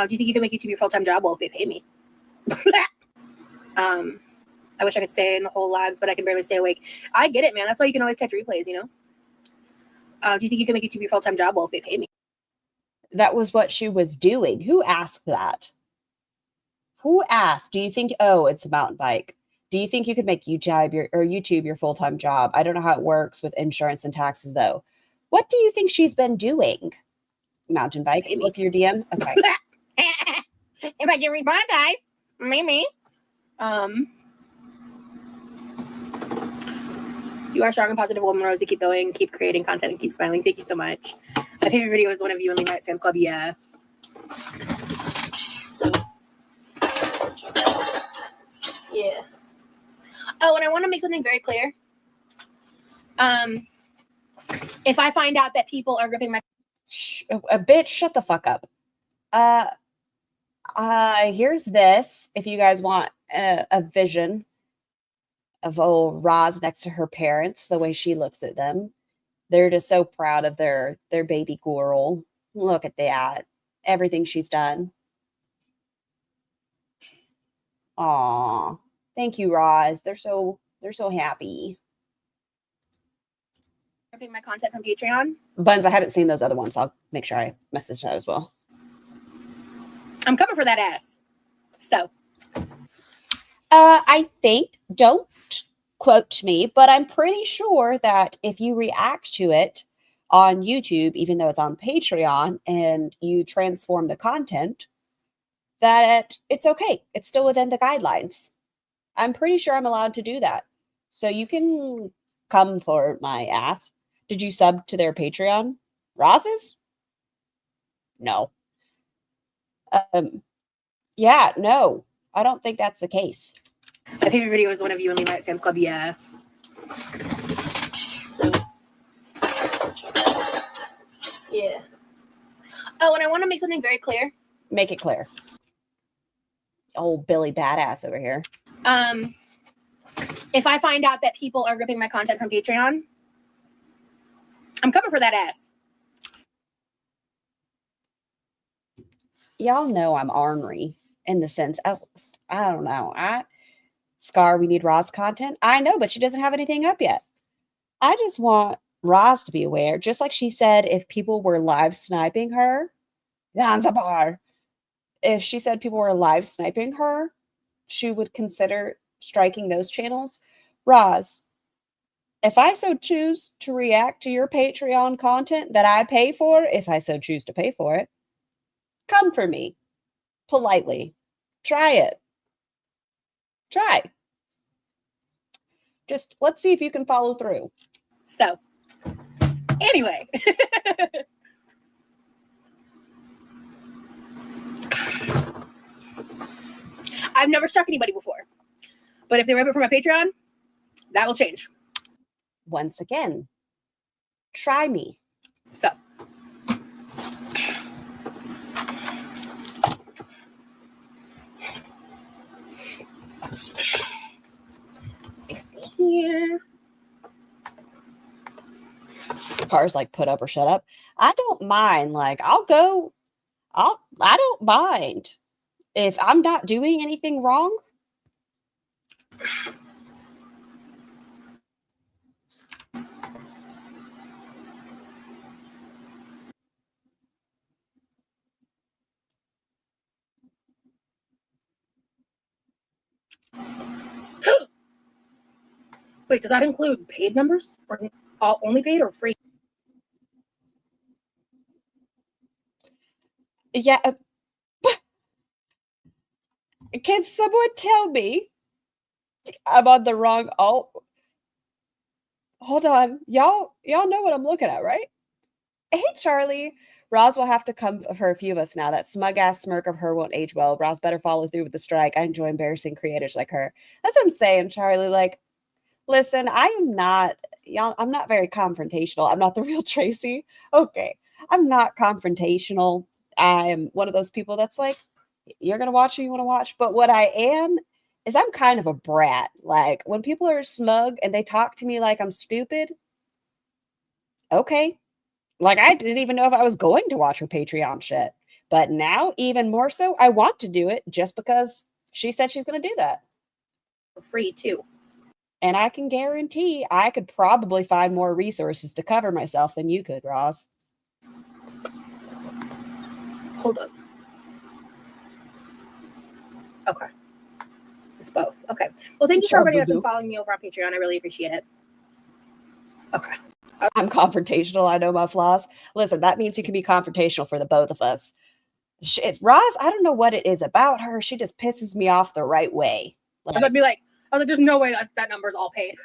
Do you think you can make YouTube your full-time job? Well, if they pay me. I wish I could stay in the whole lives, but I can barely stay awake. I get it, man. That's why you can always catch replays, you know? Do you think you can make YouTube your full-time job? Well, if they pay me. That was what she was doing. Who asked that? Who asked? Do you think, oh, it's a mountain bike. Do you think you could make YouTube your full-time job? I don't know how it works with insurance and taxes, though. What do you think she's been doing? Mountain bike. Maybe. Look at your DM. Okay. If I get remonetized, maybe. You are a strong and positive woman, Rosie. Keep going. Keep creating content and keep smiling. Thank you so much. My favorite video was one of you and Lena at Sam's Club. Yeah. So. Yeah. Oh, and I want to make something very clear. If I find out that people are ripping my a bitch, shut the fuck up. Here's this. If you guys want a vision of old Roz next to her parents, the way she looks at them. They're just so proud of their baby girl. Look at that. Everything she's done. Aw. Thank you, Roz. They're so happy. Ripping my content from Patreon. Buns, I haven't seen those other ones. So I'll make sure I message that as well. I'm coming for that ass. So. I think, don't quote me, but I'm pretty sure that if you react to it on YouTube, even though it's on Patreon, and you transform the content, that it's okay. It's still within the guidelines. I'm pretty sure I'm allowed to do that. So you can come for my ass. Did you sub to their Patreon? Roz's? No. Yeah, no. I don't think that's the case. My favorite video was one of you and Levi at Sam's Club. Yeah. So. Yeah. Oh, and I want to make something very clear. Make it clear. Old Billy Badass over here. If I find out that people are ripping my content from Patreon, I'm coming for that ass. Y'all know I'm ornery in the sense of, I don't know. Scar, we need Roz content. I know, but she doesn't have anything up yet. I just want Roz to be aware, just like she said, if people were live sniping her, Zanzibar, if she said people were live sniping her, she would consider striking those channels. Roz, if I so choose to react to your Patreon content that I pay for, if I so choose to pay for it, come for me politely. Try it. Try. Just let's see if you can follow through. So, anyway. I've never struck anybody before. But if they rip it from my Patreon, that will change. Once again, try me. So. Let's see here. Cars like put up or shut up. I don't mind. Like I don't mind. If I'm not doing anything wrong. Wait, does that include paid members? Or only paid or free? Yeah. Can someone tell me I'm on the wrong? Oh, hold on. Y'all know what I'm looking at, right? Hey, Charlie. Roz will have to come for a few of us now. That smug ass smirk of her won't age well. Roz better follow through with the strike. I enjoy embarrassing creators like her. That's what I'm saying, Charlie. Like, listen, I'm not very confrontational. I'm not the real Tracy. Okay. I'm not confrontational. I'm one of those people that's like, you're going to watch who you want to watch. But what I am is I'm kind of a brat. Like when people are smug and they talk to me like I'm stupid. Okay. Like I didn't even know if I was going to watch her Patreon shit. But now even more so, I want to do it just because she said she's going to do that. For free too. And I can guarantee I could probably find more resources to cover myself than you could, Roz. Hold up. Okay. It's both. Okay. Well, thank you for everybody that's been following me over on Patreon. I really appreciate it. Okay. I'm confrontational. I know my flaws. Listen, that means you can be confrontational for the both of us. Shit, Roz, I don't know what it is about her. She just pisses me off the right way. Like, I was like, there's no way that number's all paid.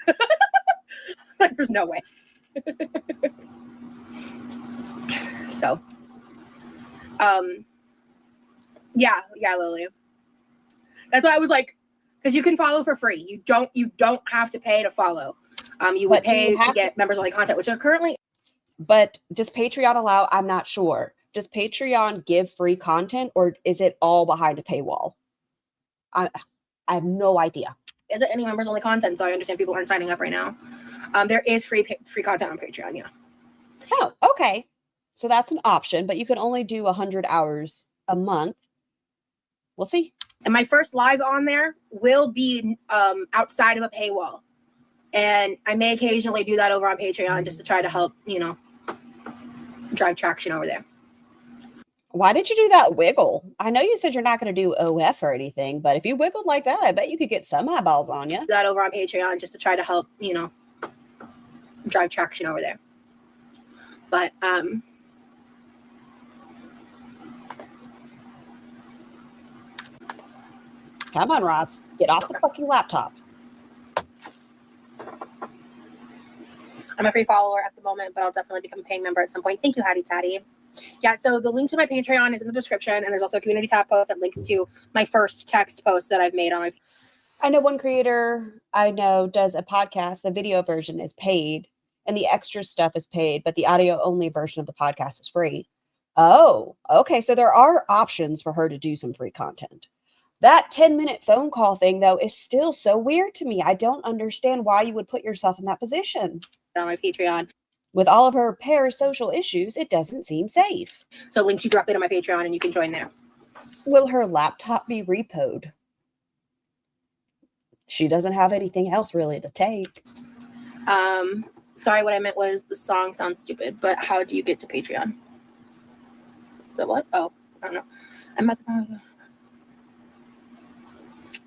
Like, there's no way. So, yeah, Lily. That's why I was like, because you can follow for free. You don't have to pay to follow. You would pay to get members only content, which are currently. But does Patreon allow? I'm not sure. Does Patreon give free content, or is it all behind a paywall? I have no idea. isn't any members only content, so I understand people aren't signing up right now. There is free content on Patreon. Yeah. Oh, okay. So that's an option, but you can only do 100 hours a month. We'll see. And my first live on there will be outside of a paywall. And I may occasionally do that over on Patreon just to try to help, drive traction over there. Why did you do that wiggle? I know you said you're not going to do OF or anything, but if you wiggled like that, I bet you could get some eyeballs on you. That over on Patreon just to try to help, drive traction over there. But come on, Ross. Get off the fucking laptop. I'm a free follower at the moment, but I'll definitely become a paying member at some point. Thank you, Hattie Tatty. Yeah, so the link to my Patreon is in the description, and there's also a community tab post that links to my first text post that I've made on my. I know one creator I know does a podcast. The video version is paid, and the extra stuff is paid, but the audio only version of the podcast is free. Oh, okay. So there are options for her to do some free content. That 10-minute phone call thing, though, is still so weird to me. I don't understand why you would put yourself in that position. On my Patreon. With all of her parasocial issues, it doesn't seem safe. So it links you directly to my Patreon and you can join there. Will her laptop be repoed? She doesn't have anything else really to take. Sorry, what I meant was the song sounds stupid, but how do you get to Patreon? The what? Oh, I don't know. I'm at the...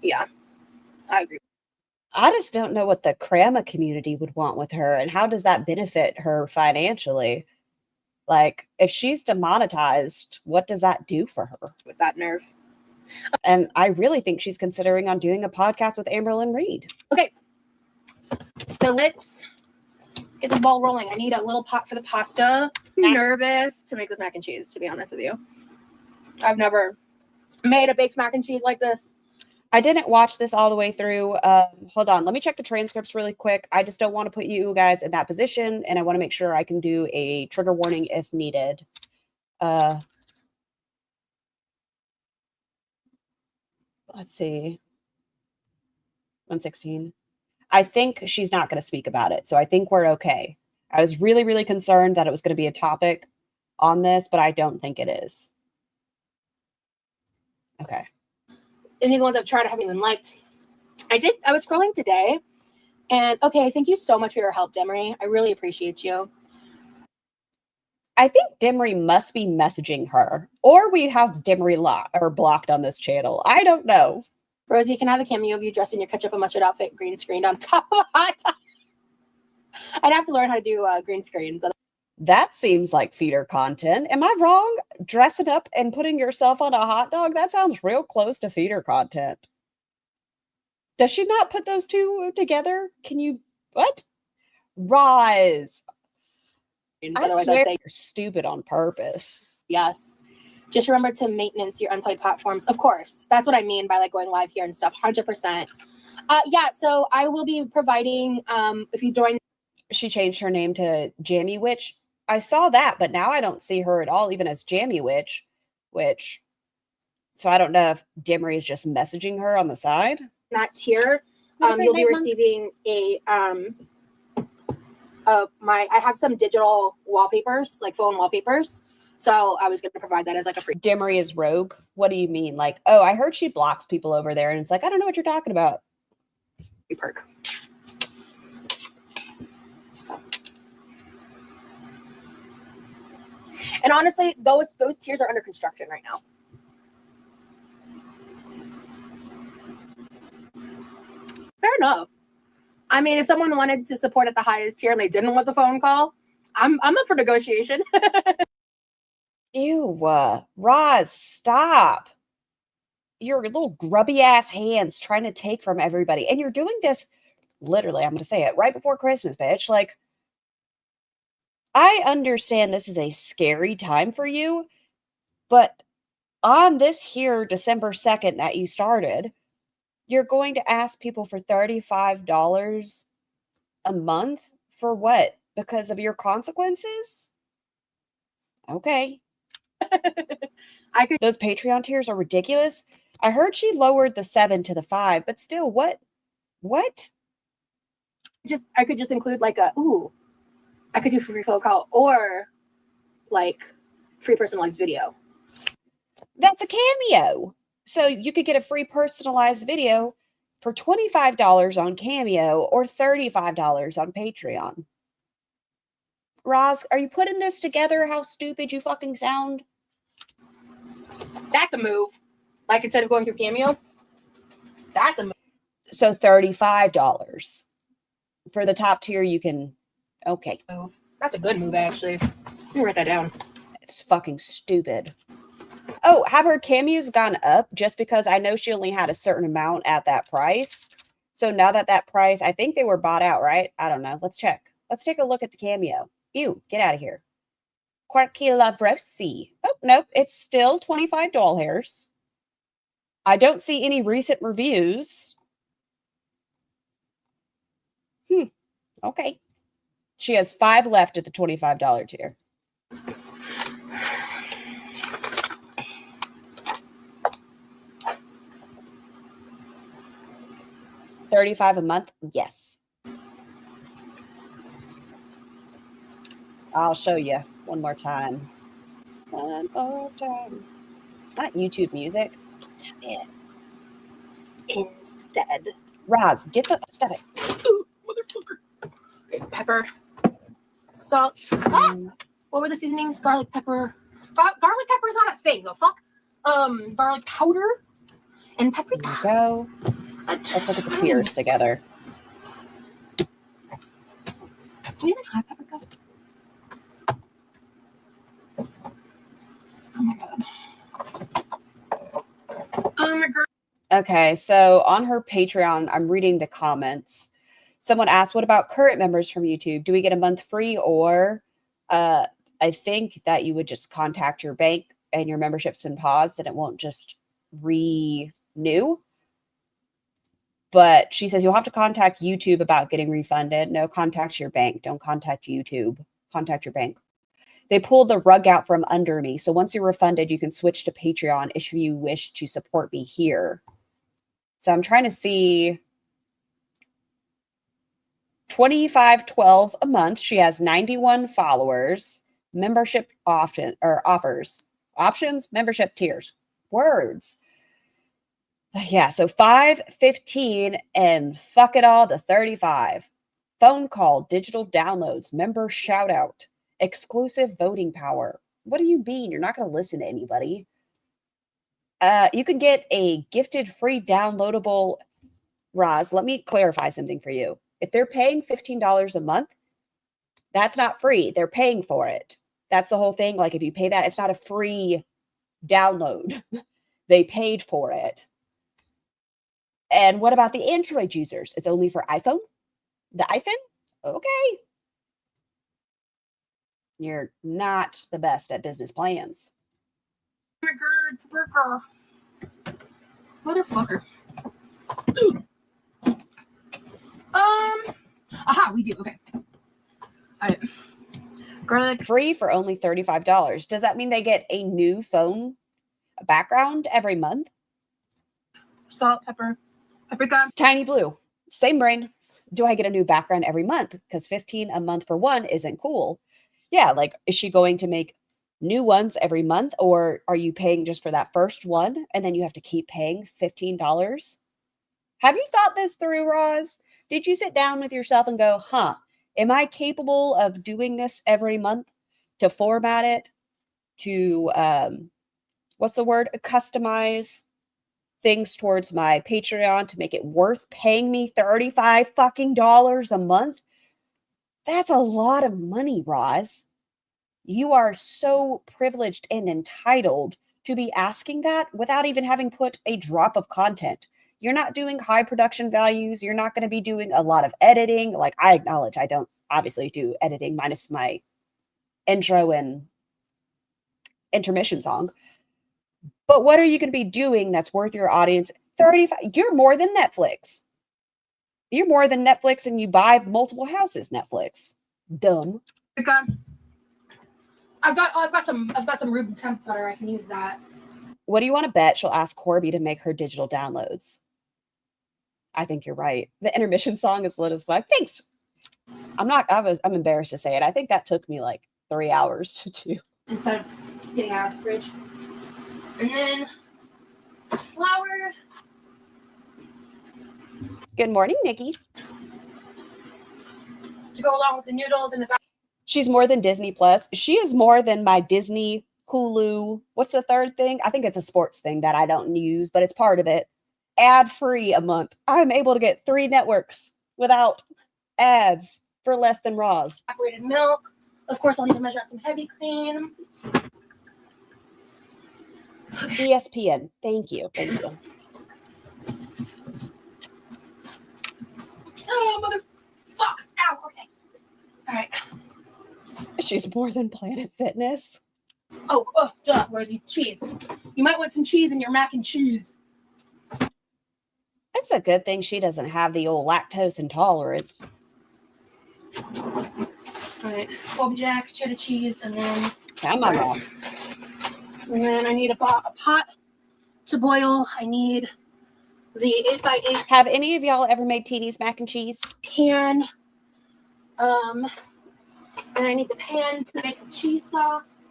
Yeah, I agree. I just don't know what the Krama community would want with her, and how does that benefit her financially? Like, if she's demonetized, what does that do for her? With that nerve. And I really think she's considering on doing a podcast with Amberlynn Reed. Okay. So let's get this ball rolling. I need a little pot for the pasta. I'm nervous to make this mac and cheese, to be honest with you. I've never made a baked mac and cheese like this. I didn't watch this all the way through. Hold on. Let me check the transcripts really quick. I just don't want to put you guys in that position, and I want to make sure I can do a trigger warning if needed. Let's see. 116. I think she's not going to speak about it, so I think we're okay. I was really, really concerned that it was going to be a topic on this, but I don't think it is. Okay. Any of the ones I've tried I haven't even liked. I was scrolling today, and okay, thank you so much for your help, Demery. I really appreciate you. I think Demery must be messaging her, or we have Demery blocked on this channel. I don't know. Rosie, can I have a cameo of you dressed in your ketchup and mustard outfit, green screened on top of a hot dog? I'd have to learn how to do green screens. That seems like feeder content. Am I wrong? Dressing up and putting yourself on a hot dog? That sounds real close to feeder content. Does she not put those two together? Can you... What? Rise. I swear you're stupid on purpose. Yes. Just remember to maintenance your unplayed platforms. Of course. That's what I mean by like going live here and stuff. 100%. Yeah, so I will be providing, if you join... She changed her name to Jammy Witch. I saw that, but now I don't see her at all, even as Jammy Witch, so I don't know if Demery is just messaging her on the side. That tier, you'll be receiving I have some digital wallpapers, like phone wallpapers. So I was going to provide that as like a free. Demery is rogue. What do you mean? Like, oh, I heard she blocks people over there, and it's like, I don't know what you're talking about. Perk. So. And honestly, those tiers are under construction right now. Fair enough. I mean, if someone wanted to support at the highest tier and they didn't want the phone call, I'm up for negotiation. Ew, Roz, stop. Your little grubby ass hands trying to take from everybody. And you're doing this, literally, I'm going to say it, right before Christmas, bitch. Like, I understand this is a scary time for you, but on this here December 2nd that you started, you're going to ask people for $35 a month for what? Because of your consequences? Okay. Those Patreon tiers are ridiculous. I heard she lowered the 7 to the 5, but still, what What? I could just include like I could do free phone call or like free personalized video. That's a Cameo. So you could get a free personalized video for $25 on Cameo or $35 on Patreon. Roz, are you putting this together? How stupid you fucking sound? That's a move. Like instead of going through Cameo, that's a move. So $35 for the top tier. You can, okay. Move. That's a good move, actually. Let me write that down. It's fucking stupid. Oh, have her cameos gone up just because I know she only had a certain amount at that price? So now that price, I think they were bought out, right? I don't know. Let's check. Let's take a look at the Cameo. Ew, get out of here. QuirkyLoveRosee. Oh, nope. It's still 25 doll hairs. I don't see any recent reviews. Okay. She has 5 left at the $25 tier. $35 a month? Yes. I'll show you one more time. One more time. Not YouTube music. Stop it. Instead. Roz, get the... Stop it. Motherfucker. Okay, pepper. Salt. What were the seasonings? Garlic pepper. Garlic pepper is not a thing, the fuck? Garlic powder and paprika. There you go. Let's look at the tiers together. Do we even have paprika? Oh my god. Oh my god. Okay, so on her Patreon, I'm reading the comments. Someone asked, what about current members from YouTube? Do we get a month free? Or I think that you would just contact your bank and your membership's been paused and it won't just renew. But she says you'll have to contact YouTube about getting refunded. No, contact your bank. Don't contact YouTube. Contact your bank. They pulled the rug out from under me. So once you're refunded, you can switch to Patreon if you wish to support me here. So I'm trying to see $25.12 a month. She has 91 followers. Membership offers. Options, membership tiers. Words. Yeah, so $5.15 and fuck it all to $35. Phone call, digital downloads, member shout out, exclusive voting power. What do you mean? You're not going to listen to anybody. You can get a gifted free downloadable. Roz, let me clarify something for you. If they're paying $15 a month, that's not free. They're paying for it. That's the whole thing. Like if you pay that, it's not a free download. They paid for it. And what about the Android users? It's only for iPhone? The iPhone? Okay. You're not the best at business plans. Oh my god, burger. Motherfucker. Aha, we do. Okay. All right. Garlic. Free for only $35. Does that mean they get a new phone background every month? Salt, pepper, paprika. Tiny Blue. Same brain. Do I get a new background every month? Because $15 a month for one isn't cool. Yeah, like, is she going to make new ones every month? Or are you paying just for that first one and then you have to keep paying $15? Have you thought this through, Roz? Did you sit down with yourself and go, am I capable of doing this every month to format it, to, customize things towards my Patreon to make it worth paying me $35 fucking dollars a month? That's a lot of money, Roz. You are so privileged and entitled to be asking that without even having put a drop of content. You're not doing high production values. You're not going to be doing a lot of editing. Like, I acknowledge I don't obviously do editing minus my intro and intermission song. But what are you going to be doing that's worth your audience? 35. You're more than Netflix. You're more than Netflix and you buy multiple houses, Netflix. Dumb. I've got some room temp butter. I can use that. What do you want to bet she'll ask Corby to make her digital downloads? I think you're right. The intermission song is lit as fuck. Thanks. I'm embarrassed to say it. I think that took me like 3 hours to do. Instead of getting out of the fridge. And then flour. Good morning, Nikki. To go along with the noodles and the She's more than Disney Plus. She is more than my Disney, Hulu. What's the third thing? I think it's a sports thing that I don't use, but it's part of it. Ad-free a month. I'm able to get 3 networks without ads for less than Roz. evaporated milk. Of course, I'll need to measure out some heavy cream. ESPN. Thank you. Thank you. Oh, motherfuck. Ow, okay. All right. She's more than Planet Fitness. Oh, duh. Where's the cheese? You might want some cheese in your mac and cheese. It's a good thing she doesn't have the old lactose intolerance. All right. Colby Jack, cheddar cheese, and then... Come on, Roz. And then I need a pot to boil. I need the 8x8 Have any of y'all ever made Teeny's mac and cheese? pan. And I need the pan to make the cheese sauce.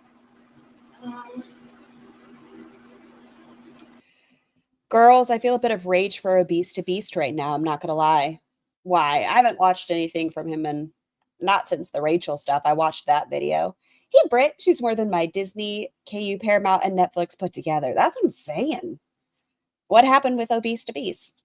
Girls, I feel a bit of rage for Obese to Beast right now. I'm not going to lie. Why? I haven't watched anything from him and not since the Rachel stuff. I watched that video. Hey, Britt, she's more than my Disney, KU, Paramount, and Netflix put together. That's what I'm saying. What happened with Obese to Beast?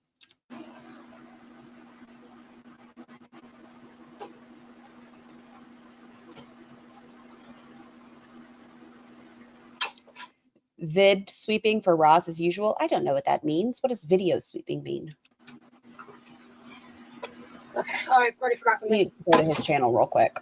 Vid sweeping for Roz as usual. I don't know what that means. What does video sweeping mean? Okay. Oh, I already forgot Let something. me go to his channel real quick.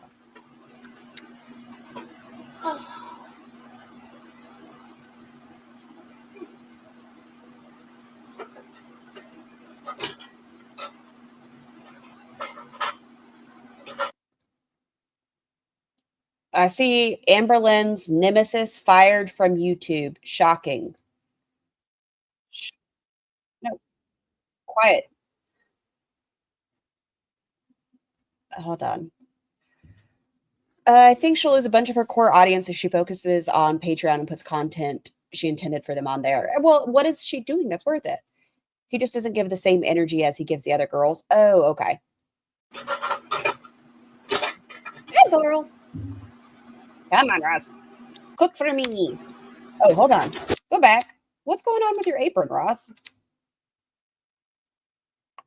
I see Amberlynn's nemesis fired from YouTube. Shocking. No, quiet. Hold on. I think she'll lose a bunch of her core audience if she focuses on Patreon and puts content she intended for them on there. Well, what is she doing that's worth it? He just doesn't give the same energy as he gives the other girls. Oh, okay. Hi, girl. Come on, Ross. Cook for me. Oh, hold on. Go back. What's going on with your apron, Ross?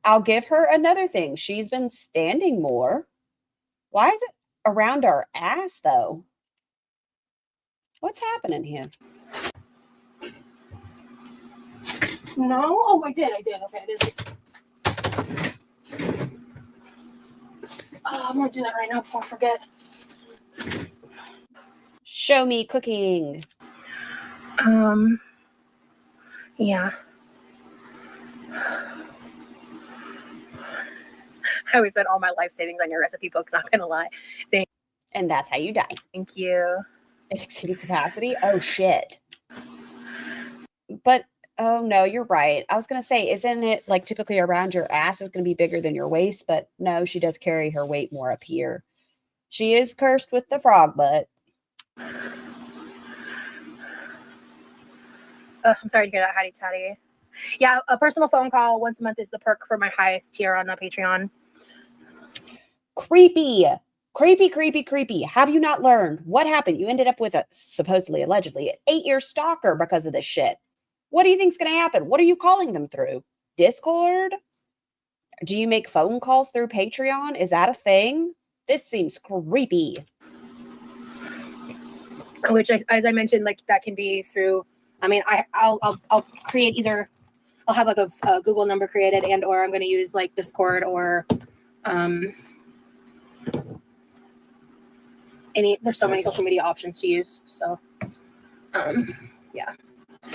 I'll give her another thing. She's been standing more. Why is it around our ass, though? What's happening here? No? Oh, I did. Okay, I did. Oh, I'm going to do that right now before I forget. Show me cooking. Yeah. I always spent all my life savings on your recipe books, not gonna lie. And that's how you die. Thank you. Exceeding capacity? Oh, shit. But, oh, no, you're right. I was going to say, isn't it like typically around your ass is going to be bigger than your waist? But no, she does carry her weight more up here. She is cursed with the frog butt. I'm sorry to hear that, Hattie Tatty. Yeah, a personal phone call once a month is the perk for my highest tier on Patreon. Creepy. Creepy. Have you not learned? What happened? You ended up with a, supposedly, allegedly, an 8-year stalker because of this shit. What do you think's going to happen? What are you calling them through? Discord? Do you make phone calls through Patreon? Is that a thing? This seems creepy. Which, as I mentioned, like that can be through. I mean, I'll create either. I'll have like a Google number created, and or I'm going to use like Discord or There's so many social media options to use. So, yeah.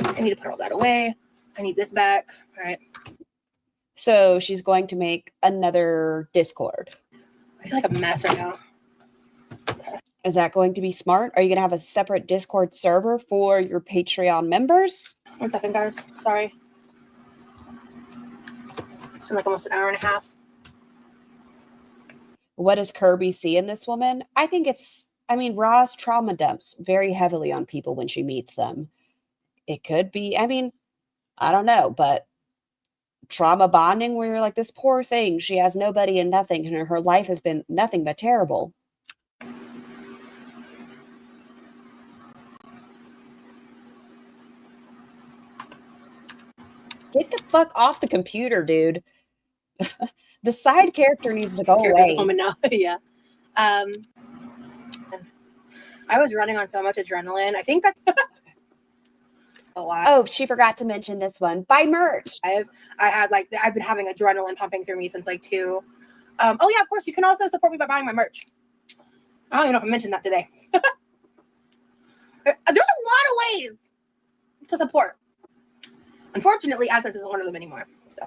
I need to put all that away. I need this back. All right. So she's going to make another Discord. I feel like a mess right now. Okay. Is that going to be smart? Are you going to have a separate Discord server for your Patreon members? 1 second, guys. Sorry. been like almost an hour and a half. What does Kirby see in this woman? I mean, Roz trauma dumps very heavily on people when she meets them. It could be, I mean, I don't know, but trauma bonding where you're like, this poor thing, she has nobody and nothing, and her life has been nothing but terrible. Get the fuck off the computer, dude. The side character needs to go away. This woman now. Yeah. I was running on so much adrenaline. I think that's a lot. Oh, she forgot to mention this one. Buy merch. I've been having adrenaline pumping through me since like 2. Oh yeah, of course you can also support me by buying my merch. I don't even know if I mentioned that today. There's a lot of ways to support. Unfortunately, AdSense isn't one of them anymore. So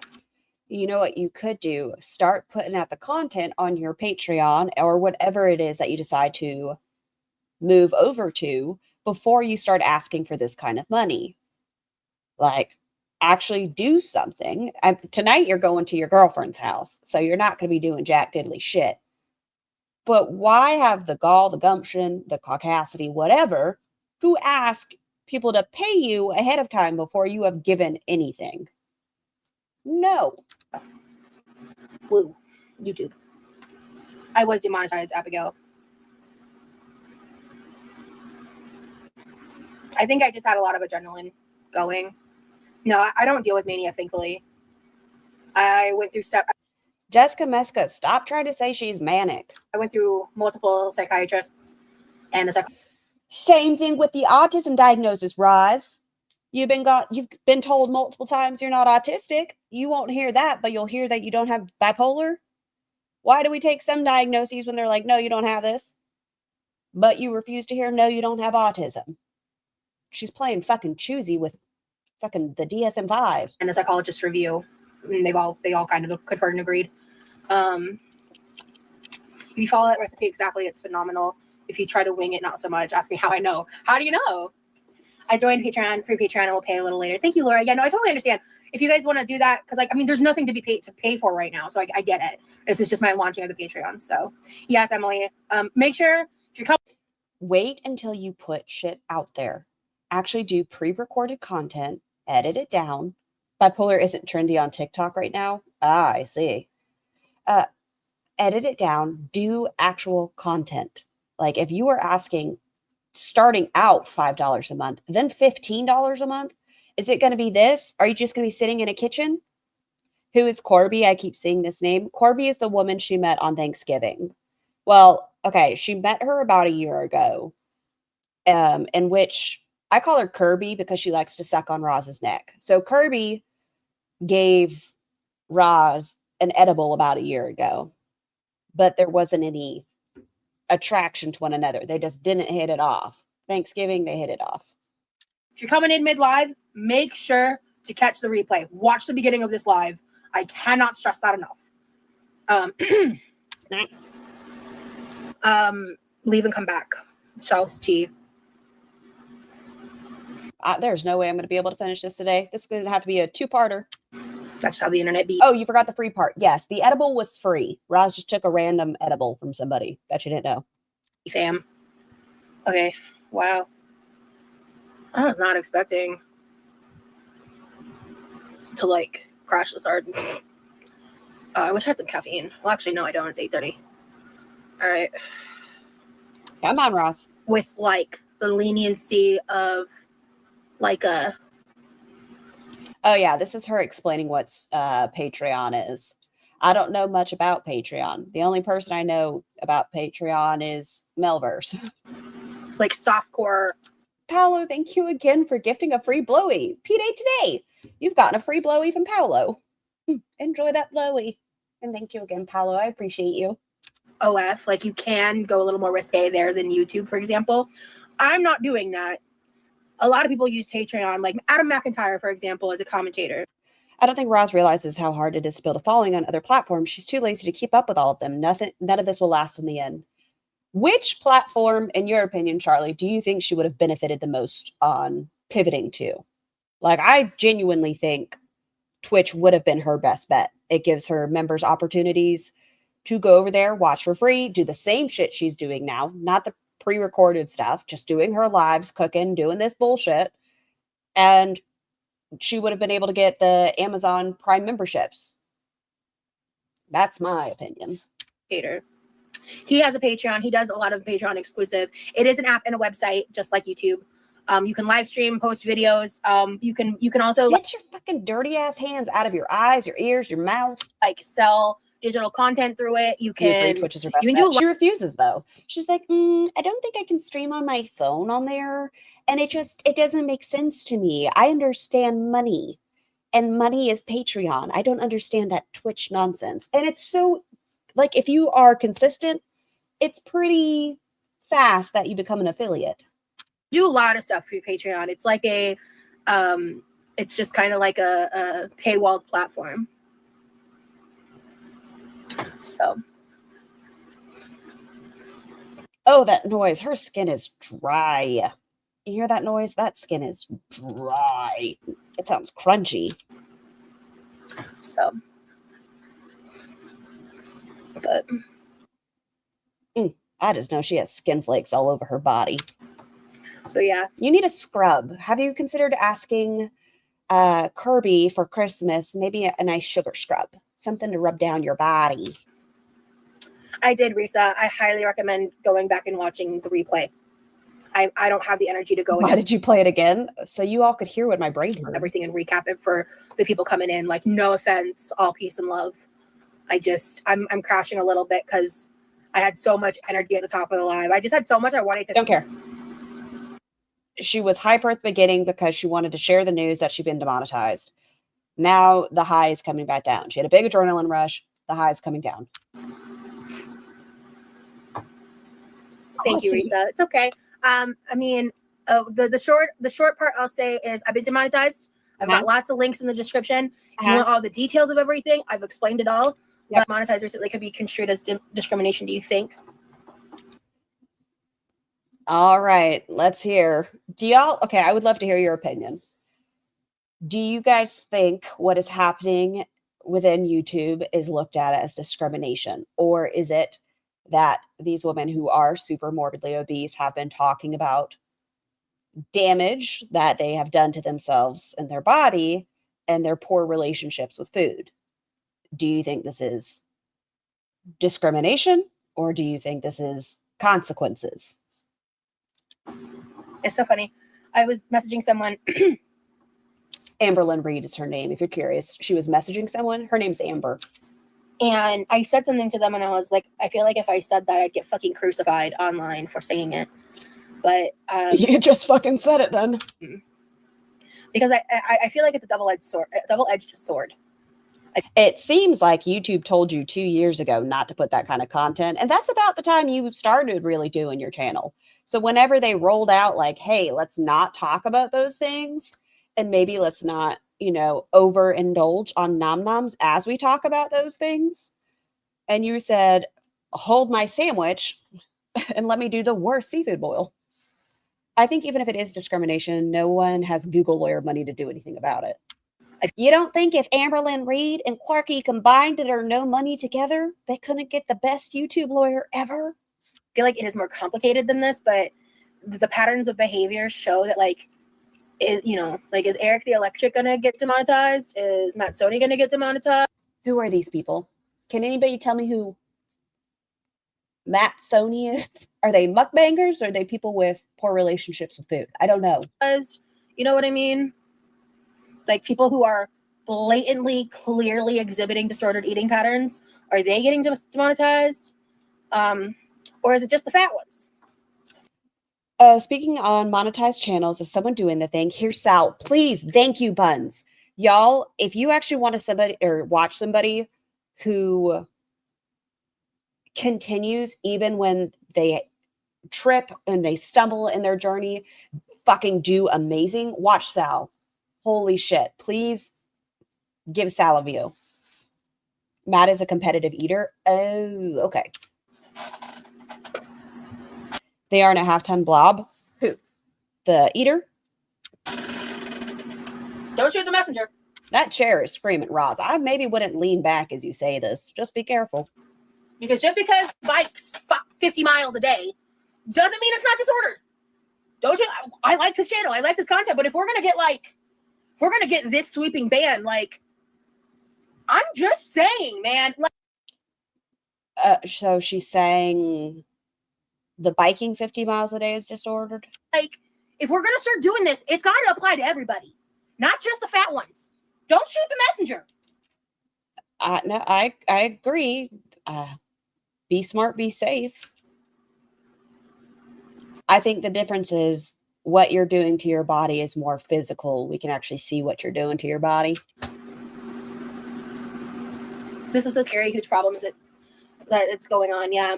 you know what you could do? Start putting out the content on your Patreon or whatever it is that you decide to move over to before you start asking for this kind of money. Like, actually do something. Tonight you're going to your girlfriend's house, so you're not going to be doing jack diddly shit. But why have the gall, the gumption, the caucasity, whatever, to ask people to pay you ahead of time before you have given anything? No. Woo, YouTube. I was demonetized, Abigail. I think I just had a lot of adrenaline going. No, I don't deal with mania, thankfully. I went through Jessica Meska, stop trying to say she's manic. I went through multiple psychiatrists and a Same thing with the autism diagnosis, Roz. You've been told multiple times you're not autistic. You won't hear that, but you'll hear that you don't have bipolar. Why do we take some diagnoses when they're like, no, you don't have this? But you refuse to hear, no, you don't have autism. She's playing fucking choosy with fucking the DSM-5. And a psychologist review. And they all kind of conferred and agreed. If you follow that recipe exactly, it's phenomenal. If you try to wing it, not so much. Ask me how I know. How do you know? I joined Patreon, free Patreon, and we'll pay a little later. Thank you, Laura. Yeah, no, I totally understand. If you guys want to do that, because there's nothing to be paid to pay for right now, so I get it. This is just my launching of the Patreon. So yes, Emily, make sure if you're coming. Wait until you put shit out there. Actually do pre-recorded content, edit it down. Bipolar isn't trendy on TikTok right now. Ah, I see. Edit it down, do actual content. Like if you are asking, starting out $5 a month, then $15 a month, is it going to be this? Are you just going to be sitting in a kitchen? Who is Corby? I keep seeing this name. Corby is the woman she met on Thanksgiving. Well, okay, she met her about a year ago, in which I call her Kirby because she likes to suck on Roz's neck. So Kirby gave Roz an edible about a year ago, but there wasn't any attraction to one another. They just didn't hit it off. Thanksgiving, they hit it off. If you're coming in mid-live, make sure to catch the replay. Watch the beginning of this live. I cannot stress that enough. Leave and come back. Shell's tea. There's no way I'm going to be able to finish this today. This is going to have to be a 2-parter. That's how the internet be. Oh, you forgot the free part. Yes, the edible was free. Roz just took a random edible from somebody that you didn't know. Fam. Okay. Wow. I was not expecting to crash this hard. I wish I had some caffeine. Well, actually, no, I don't. It's 8:30. All right. Come on, Roz. With the leniency of a. Oh yeah, this is her explaining what Patreon is. I don't know much about Patreon. The only person I know about Patreon is Melverse. Softcore. Paolo, thank you again for gifting a free blowy. P-Day today. You've gotten a free blowy from Paolo. Enjoy that blowy. And thank you again, Paolo. I appreciate you. OF, you can go a little more risque there than YouTube, for example. I'm not doing that. A lot of people use Patreon, like Adam McIntyre, for example, as a commentator. I don't think Roz realizes how hard it is to build a following on other platforms. She's too lazy to keep up with all of them. None of this will last in the end. Which platform, in your opinion, Charlie, do you think she would have benefited the most on pivoting to? I genuinely think Twitch would have been her best bet. It gives her members opportunities to go over there, watch for free, do the same shit she's doing now, not the pre-recorded stuff, just doing her lives, cooking, doing this bullshit. And she would have been able to get the Amazon Prime memberships. That's my opinion. Hater. He has a Patreon. He does a lot of Patreon exclusive. It is an app and a website, just like YouTube. You can live stream, post videos. You can also get your fucking dirty ass hands out of your eyes, your ears, your mouth. Like sell digital content through it. You can. Twitch is her best bet. She refuses though. She's like, I don't think I can stream on my phone on there, and it doesn't make sense to me. I understand money, and money is Patreon. I don't understand that Twitch nonsense. And it's so, like, if you are consistent, it's pretty fast that you become an affiliate. Do a lot of stuff for your Patreon. It's like a it's just kind of like a paywalled platform. So oh, that noise. Her skin is dry. You hear that noise? That skin is dry. It sounds crunchy. So but I just know she has skin flakes all over her body. But yeah. You need a scrub. Have you considered asking Kirby for Christmas maybe a nice sugar scrub? Something to rub down your body. I did, Risa. I highly recommend going back and watching the replay. I don't have the energy to go. Why did you play it again? So you all could hear what my brain heard. Everything and recap it for the people coming in. Like, no offense, all peace and love. I'm crashing a little bit because I had so much energy at the top of the live. I just had so much I wanted to. Don't care. She was hyper at the beginning because she wanted to share the news that she'd been demonetized. Now the high is coming back down. She had a big adrenaline rush. The high is coming down. Thank you, Risa. It's okay. I mean, the short part I'll say is I've been demonetized. I've got lots of links in the description. If you want all the details of everything, I've explained it all. But monetized recently could be construed as discrimination. Do you think? All right, let's hear. Okay, I would love to hear your opinion. Do you guys think what is happening within YouTube is looked at as discrimination? Or is it that these women who are super morbidly obese have been talking about damage that they have done to themselves and their body and their poor relationships with food? Do you think this is discrimination, or do you think this is consequences? It's so funny. I was messaging someone. Amberlyn Reed is her name, if you're curious. She was messaging someone. Her name's Amber. And I said something to them, and I was like, I feel like if I said that, I'd get fucking crucified online for saying it. But you just fucking said it then. Because I feel like it's a double-edged sword. It seems like YouTube told you 2 years ago not to put that kind of content. And that's about the time you started really doing your channel. So whenever they rolled out like, hey, let's not talk about those things, and maybe let's not, overindulge on nom-noms as we talk about those things. And you said, hold my sandwich and let me do the worst seafood boil. I think even if it is discrimination, no one has Google lawyer money to do anything about it. You don't think if Amberlyn Reed and Quirky combined their no money together, they couldn't get the best YouTube lawyer ever? I feel like it is more complicated than this, but the patterns of behavior show that, is Eric the Electric going to get demonetized? Is Matt Sony going to get demonetized? Who are these people? Can anybody tell me who Matt Sony is? Are they mukbangers, or are they people with poor relationships with food? I don't know. You know what I mean? Like, people who are blatantly, clearly exhibiting disordered eating patterns, are they getting demonetized? Or is it just the fat ones? Speaking on monetized channels of someone doing the thing, here's Sal. Please, thank you, Buns. Y'all, if you actually want to watch somebody who continues even when they trip and they stumble in their journey, fucking do amazing, watch Sal. Holy shit. Please give Sal a view. Matt is a competitive eater. Oh, okay. They aren't a half-ton blob. Who? The eater? Don't shoot the messenger. That chair is screaming, Roz. I maybe wouldn't lean back as you say this. Just be careful. Because just because bikes 50 miles a day doesn't mean it's not disordered. Don't you? I like this channel. I like this content. But if we're gonna get this sweeping ban, like, I'm just saying, man. Like, So she's saying the biking 50 miles a day is disordered? Like, if we're gonna start doing this, it's got to apply to everybody, not just the fat ones. Don't shoot the messenger. No, I agree. Be smart, be safe. I think the difference is what you're doing to your body is more physical. We can actually see what you're doing to your body. This is a scary, huge problem that it's going on. Yeah.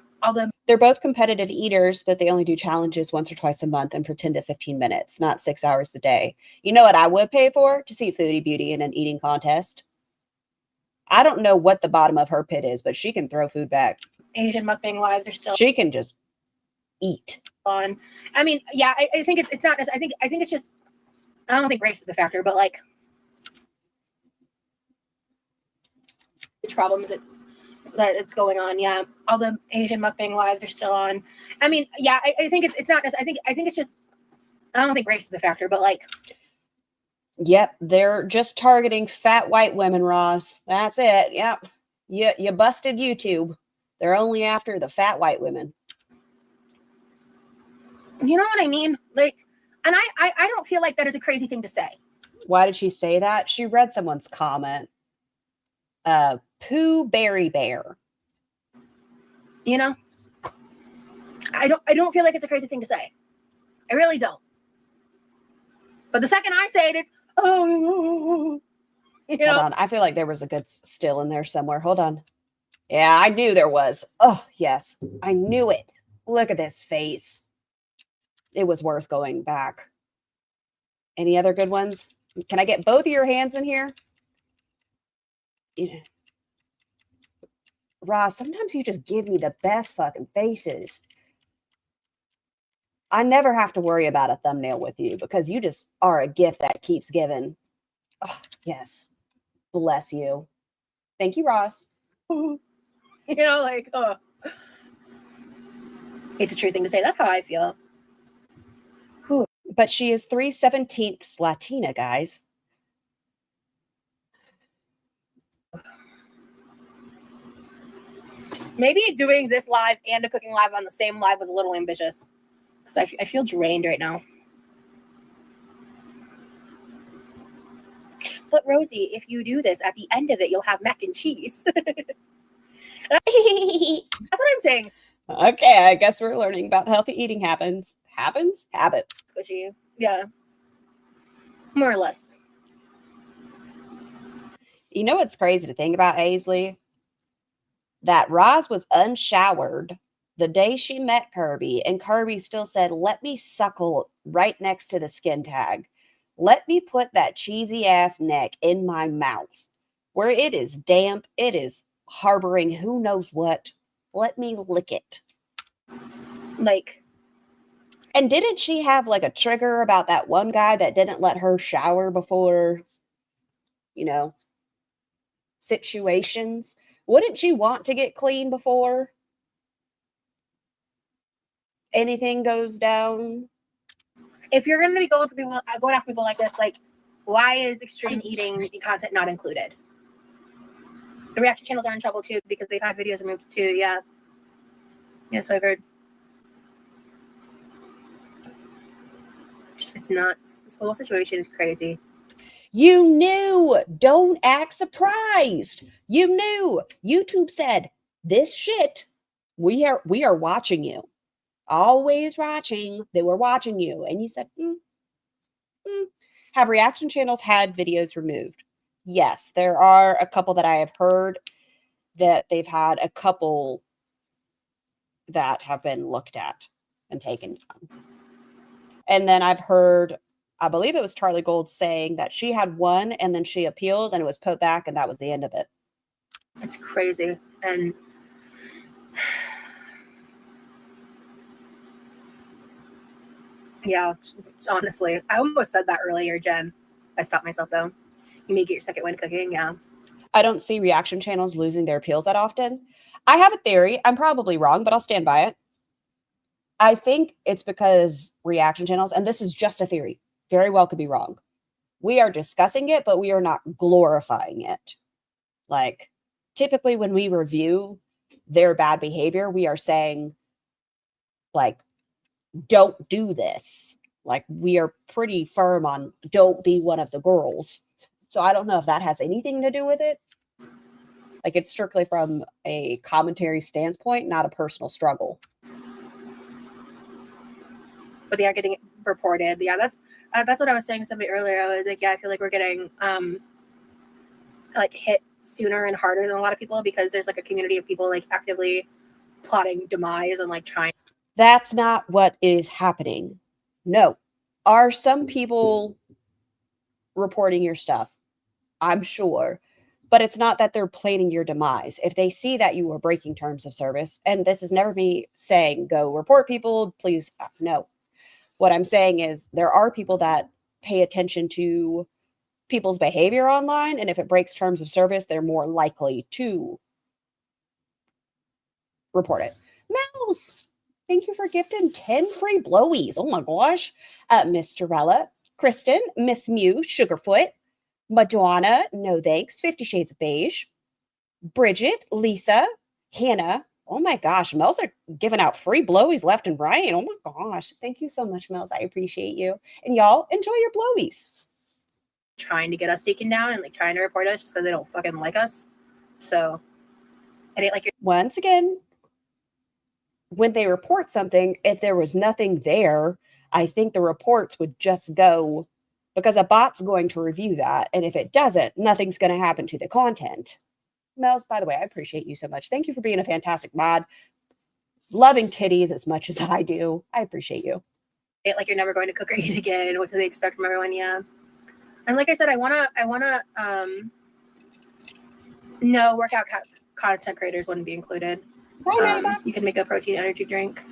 They're both competitive eaters, but they only do challenges once or twice a month and for 10 to 15 minutes, not 6 hours a day. You know what I would pay for? To see Foodie Beauty in an eating contest. I don't know what the bottom of her pit is, but she can throw food back. Asian mukbang lives are still. She can just eat. On. I mean, yeah, I think it's not. I think it's just. I don't think race is a factor, but like, which problems that it's going on. Yeah, all the Asian mukbang lives are still on. I mean, yeah, I think it's not. I think it's just. I don't think race is a factor, but like. Yep, they're just targeting fat white women, Ross. That's it. Yep, you busted YouTube. They're only after the fat white women. You know what I mean? Like, and I don't feel like that is a crazy thing to say. Why did she say that? She read someone's comment. Pooh Berry Bear. You know? I don't feel like it's a crazy thing to say. I really don't. But the second I say it, it's oh, you know. Hold on. I feel like there was a good still in there somewhere. Hold on. Yeah, I knew there was. Oh, yes. I knew it. Look at this face. It was worth going back. Any other good ones? Can I get both of your hands in here? Yeah. Ross, sometimes you just give me the best fucking faces. I never have to worry about a thumbnail with you because you just are a gift that keeps giving. Oh, yes. Bless you. Thank you, Ross. You know, like, oh. It's a true thing to say. That's how I feel. Whew. But she is 3/17 Latina, guys. Maybe doing this live and a cooking live on the same live was a little ambitious. Because I feel drained right now. But Rosie, if you do this, at the end of it, you'll have mac and cheese. That's what I'm saying. Okay, I guess we're learning about healthy eating habits. Habits? Squishy. Yeah. More or less. You know what's crazy to think about, Aisley? That Roz was unshowered the day she met Kirby, and Kirby still said, let me suckle right next to the skin tag. Let me put that cheesy ass neck in my mouth where it is damp. It is harboring who knows what. Let me lick it. Like. And didn't she have like a trigger about that one guy that didn't let her shower before, you know, situations? Wouldn't she want to get clean before anything goes down? If you're going to be going after people like this, like, why is extreme eating content not included? The reaction channels are in trouble too because they've had videos removed too. Yeah. Yeah, so I've heard. It's nuts. This whole situation is crazy. You knew. Don't act surprised. You knew. YouTube said, this shit, we are watching you. Always watching. They were watching you. And you said, Have reaction channels had videos removed? Yes, there are a couple that I have heard that they've had a couple that have been looked at and taken down. And then I've heard, I believe it was Charlie Gold saying that she had one and then she appealed and it was put back and that was the end of it. It's crazy. And yeah, honestly, I almost said that earlier, Jen. I stopped myself though. you may get your second wind cooking. Yeah. I don't see reaction channels losing their appeals that often. I have a theory. I'm probably wrong, but I'll stand by it. I think it's because reaction channels, and this is just a theory, very well could be wrong. We are discussing it, but we are not glorifying it. Like, typically when we review their bad behavior, we are saying, like, don't do this. Like, we are pretty firm on don't be one of the girls. So I don't know if that has anything to do with it. Like, it's strictly from a commentary standpoint, not a personal struggle. But they are getting reported. Yeah, that's what I was saying to somebody earlier. I was like, yeah, I feel like we're getting like hit sooner and harder than a lot of people because there's like a community of people like actively plotting demise and like trying. That's not what is happening. No. Are some people reporting your stuff? I'm sure. But it's not that they're planning your demise. If they see that you are breaking terms of service, and this is never me saying go report people, please, no. What I'm saying is there are people that pay attention to people's behavior online, and if it breaks terms of service, they're more likely to report it. Mouse, thank you for gifting 10 free blowies. Oh my gosh. Miss Jarella, Kristen, Miss Mew, Sugarfoot, Madonna, no thanks, 50 Shades of Beige, Bridget, Lisa, Hannah. Oh my gosh, Mel's are giving out free blowies left and right. Oh my gosh. Thank you so much, Mels. I appreciate you. And y'all enjoy your blowies. Trying to get us taken down and like trying to report us just because they don't fucking like us. So I didn't like your once again, when they report something, if there was nothing there, I think the reports would just go because a bot's going to review that. And if it doesn't, nothing's going to happen to the content. Mels, by the way, I appreciate you so much. Thank you for being a fantastic mod. Loving titties as much as I do. I appreciate you. like you're never going to cook or eat again. What do they expect from everyone? Yeah. And like I said, I wanna no, workout content creators wouldn't be included. You can make a protein energy drink.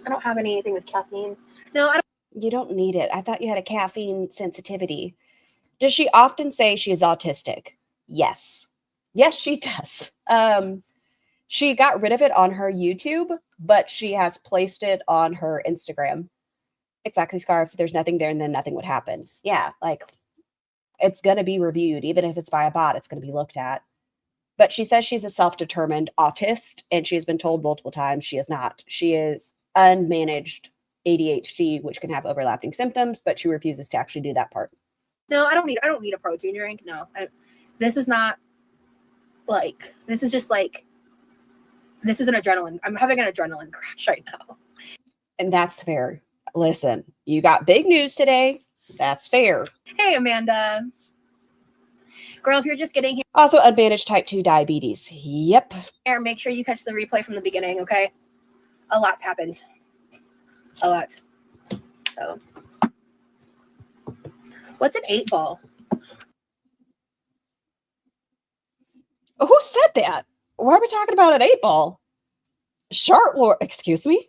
I don't have anything with caffeine. No, I don't. You don't need it. I thought you had a caffeine sensitivity. Does she often say she is autistic? Yes. Yes, she does. She got rid of it on her YouTube, but she has placed it on her Instagram. Exactly, Scarf. There's nothing there, and then nothing would happen. Yeah, like, it's going to be reviewed. Even if it's by a bot, it's going to be looked at. But she says she's a self-determined autist, and she's been told multiple times she is not. She is unmanaged ADHD, which can have overlapping symptoms, but she refuses to actually do that part. No, I don't need a protein drink. No, this is not like, this is just like, this is an adrenaline. I'm having an adrenaline crash right now. And that's fair. Listen, you got big news today. That's fair. Hey, Amanda. Girl, if you're just getting here. Also, unmanaged type 2 diabetes. Yep. Here, make sure you catch the replay from the beginning, okay? A lot's happened. A lot. So. What's an 8-ball? Who said that? Why are we talking about an 8-ball? Shark lore, excuse me?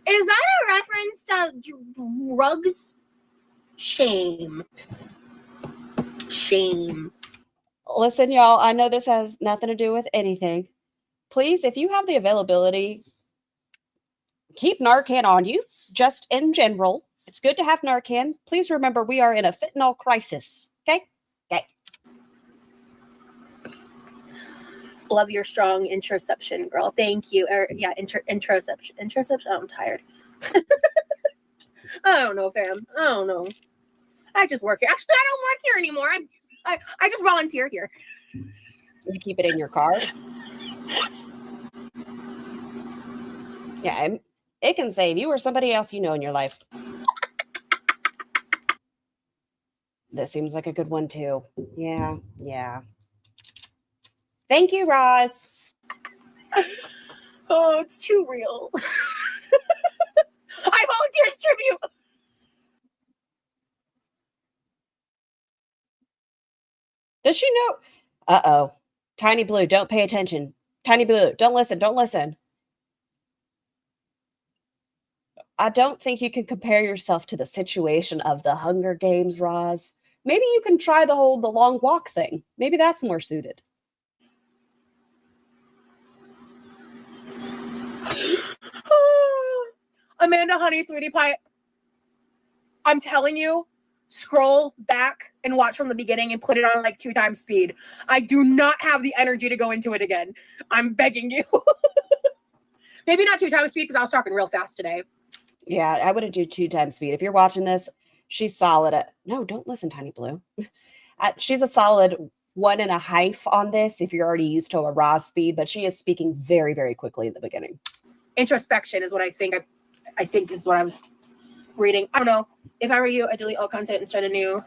Is that a reference to drugs? Shame. Shame. Listen, y'all, I know this has nothing to do with anything. Please, if you have the availability, keep Narcan on you, just in general. It's good to have Narcan. Please remember we are in a fentanyl crisis, okay? Okay. Love your strong introception, girl. Thank you. Introception. Introception. Oh, I'm tired. I don't know, fam. I don't know. I just work here. Actually, I don't work here anymore. I just volunteer here. You keep it in your car? Yeah, it can save you or somebody else you know in your life. This seems like a good one, too. Yeah. Thank you, Roz. Oh, it's too real. I volunteers tribute. Does she know? Uh-oh. Tiny Blue, don't pay attention. Tiny Blue, don't listen. I don't think you can compare yourself to the situation of the Hunger Games, Roz. Maybe you can try the long walk thing. Maybe that's more suited. Amanda, honey, sweetie pie. I'm telling you, scroll back and watch from the beginning and put it on like 2x speed. I do not have the energy to go into it again. I'm begging you. Maybe not 2x speed because I was talking real fast today. Yeah, I wouldn't do 2x speed. If you're watching this, she's solid at... No, don't listen, Tiny Blue. She's a solid 1.5 on this if you're already used to a raw speed, but she is speaking very, very quickly in the beginning. Introspection is what I think is what I was reading. I don't know. If I were you, I'd delete all content and start anew.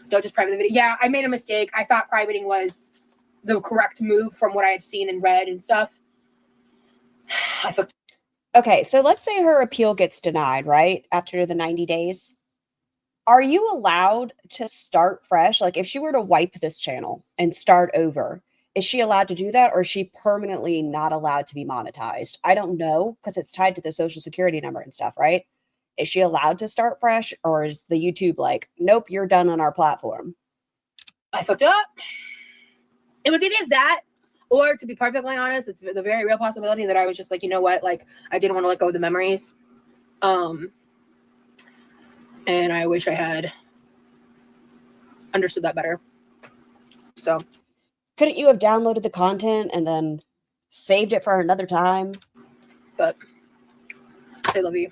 Don't just private the video. Yeah, I made a mistake. I thought privating was the correct move from what I had seen and read and stuff. Okay, so let's say her appeal gets denied, right? After the 90 days. Are you allowed to start fresh? Like if she were to wipe this channel and start over, is she allowed to do that, or is she permanently not allowed to be monetized? I don't know, because it's tied to the social security number and stuff, right? Is she allowed to start fresh, or is the YouTube like, nope, you're done on our platform? I fucked up. It was either that, or to be perfectly honest, it's the very real possibility that I was just like, you know what, like I didn't want to let go of the memories. And I wish I had understood that better. So couldn't you have downloaded the content and then saved it for another time? But I love you.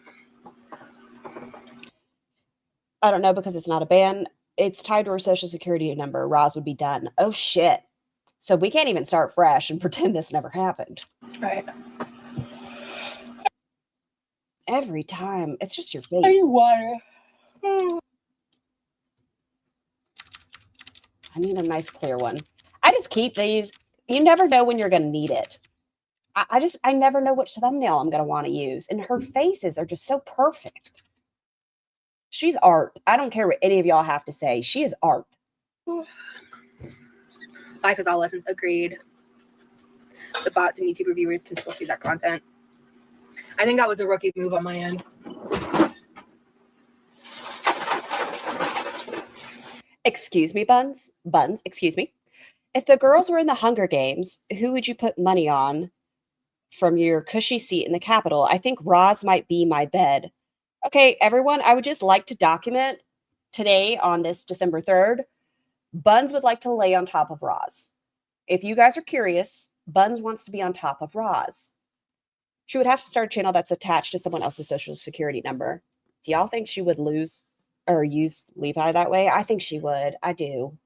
I don't know, because it's not a ban. It's tied to her social security number. Roz would be done. Oh shit. So we can't even start fresh and pretend this never happened. Right. Every time. It's just your face. I need water. I need a nice clear one. I just keep these. You never know when you're going to need it. I never know which thumbnail I'm going to want to use. And her faces are just so perfect. She's art. I don't care what any of y'all have to say. She is art. Life is all lessons. Agreed. The bots and YouTube reviewers can still see that content. I think that was a rookie move on my end. Excuse me, Buns. Buns, excuse me. If the girls were in the Hunger Games, who would you put money on from your cushy seat in the Capitol? I think Roz might be my bed. Okay, everyone, I would just like to document today on this December 3rd, Buns would like to lay on top of Roz. If you guys are curious, Buns wants to be on top of Roz. She would have to start a channel that's attached to someone else's social security number. Do y'all think she would lose or use Levi that way? I think she would. I do.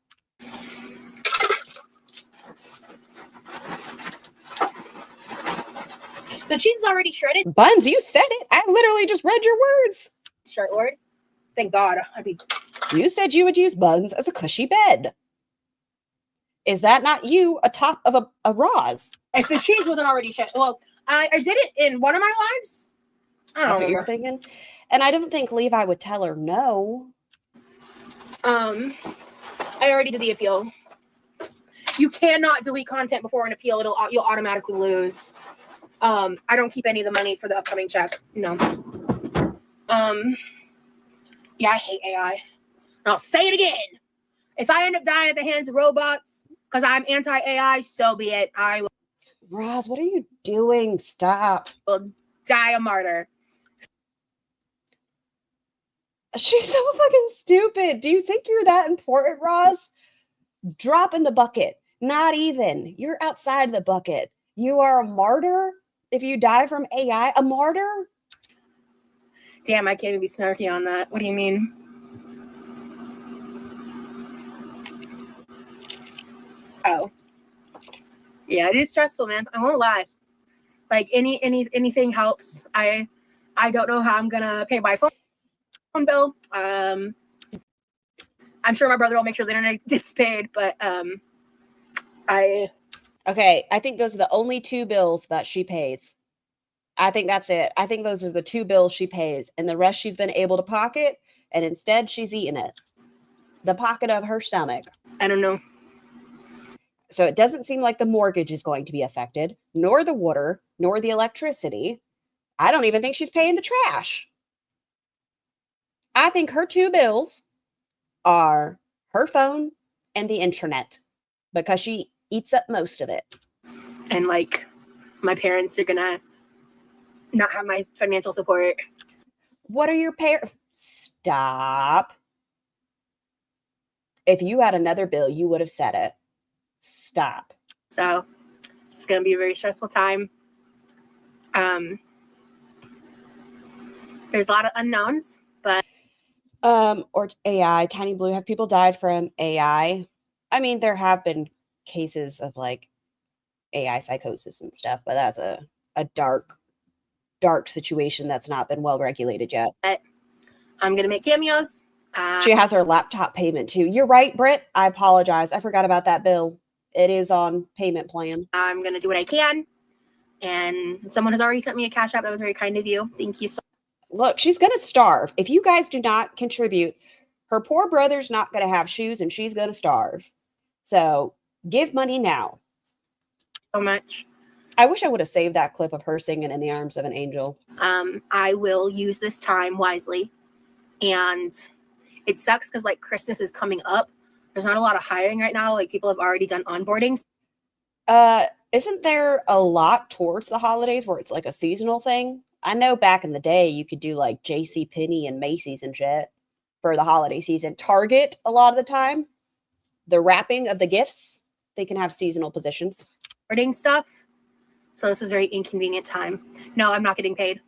The cheese is already shredded. Buns, you said it. I literally just read your words. Short word. Thank God. You said you would use Buns as a cushy bed. Is that not you atop of a Roz? If the cheese wasn't already shredded. Well, I did it in one of my lives. That's what you're thinking? And I don't think Levi would tell her no. I already did the appeal. You cannot delete content before an appeal. You'll automatically lose. I don't keep any of the money for the upcoming check. No. Yeah, I hate AI. And I'll say it again. If I end up dying at the hands of robots because I'm anti-AI, so be it. I will. Roz, what are you doing? Stop. Will die a martyr. She's so fucking stupid. Do you think you're that important, Roz? Drop in the bucket. Not even. You're outside the bucket. You are a martyr if you die from AI. A martyr? Damn, I can't even be snarky on that. What do you mean? Oh. Yeah, it is stressful, man. I won't lie. Like anything helps. I don't know how I'm gonna pay my phone bill. I'm sure my brother will make sure the internet gets paid, but okay, I think those are the only two bills that she pays. I think that's it. I think those are the two bills she pays, and the rest she's been able to pocket, and instead she's eating it. The pocket of her stomach. I don't know. So it doesn't seem like the mortgage is going to be affected, nor the water, nor the electricity. I don't even think she's paying the trash. I think her two bills are her phone and the internet because she eats up most of it. And like my parents are gonna not have my financial support. What are your parents? Stop. If you had another bill, you would have said it. Stop. So it's gonna be a very stressful time. There's a lot of unknowns, but Or AI, Tiny Blue. Have people died from AI? I mean, there have been cases of like AI psychosis and stuff, but that's a dark situation that's not been well regulated yet. I'm gonna make cameos. She has her laptop payment too. You're right, Britt. I apologize. I forgot about that bill. It is on payment plan. I'm gonna do what I can. And someone has already sent me a cash app. That was very kind of you. Thank you so Look, she's going to starve. If you guys do not contribute, her poor brother's not going to have shoes and she's going to starve. So give money now. much. I wish I would have saved that clip of her singing In the Arms of an Angel. I will use this time wisely. And it sucks because like Christmas is coming up. There's not a lot of hiring right now. Like people have already done onboardings. Isn't there a lot towards the holidays where it's like a seasonal thing? I know back in the day you could do like JCPenney and Macy's and shit for the holiday season. Target a lot of the time. The wrapping of the gifts, they can have seasonal positions. Onboarding stuff. So this is a very inconvenient time. No, I'm not getting paid.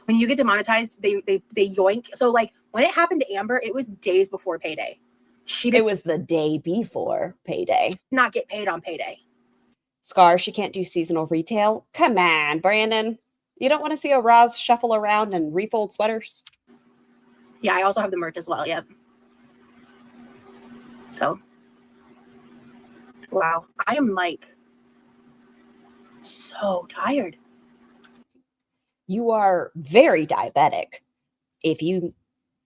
When you get demonetized, they yoink. So like when it happened to Amber, it was days before payday. It was the day before payday. Not get paid on payday. Scar, she can't do seasonal retail. Come on, Brandon. You don't want to see a Roz shuffle around and refold sweaters? Yeah, I also have the merch as well. Yep. So, wow. I am like so tired. You are very diabetic. If you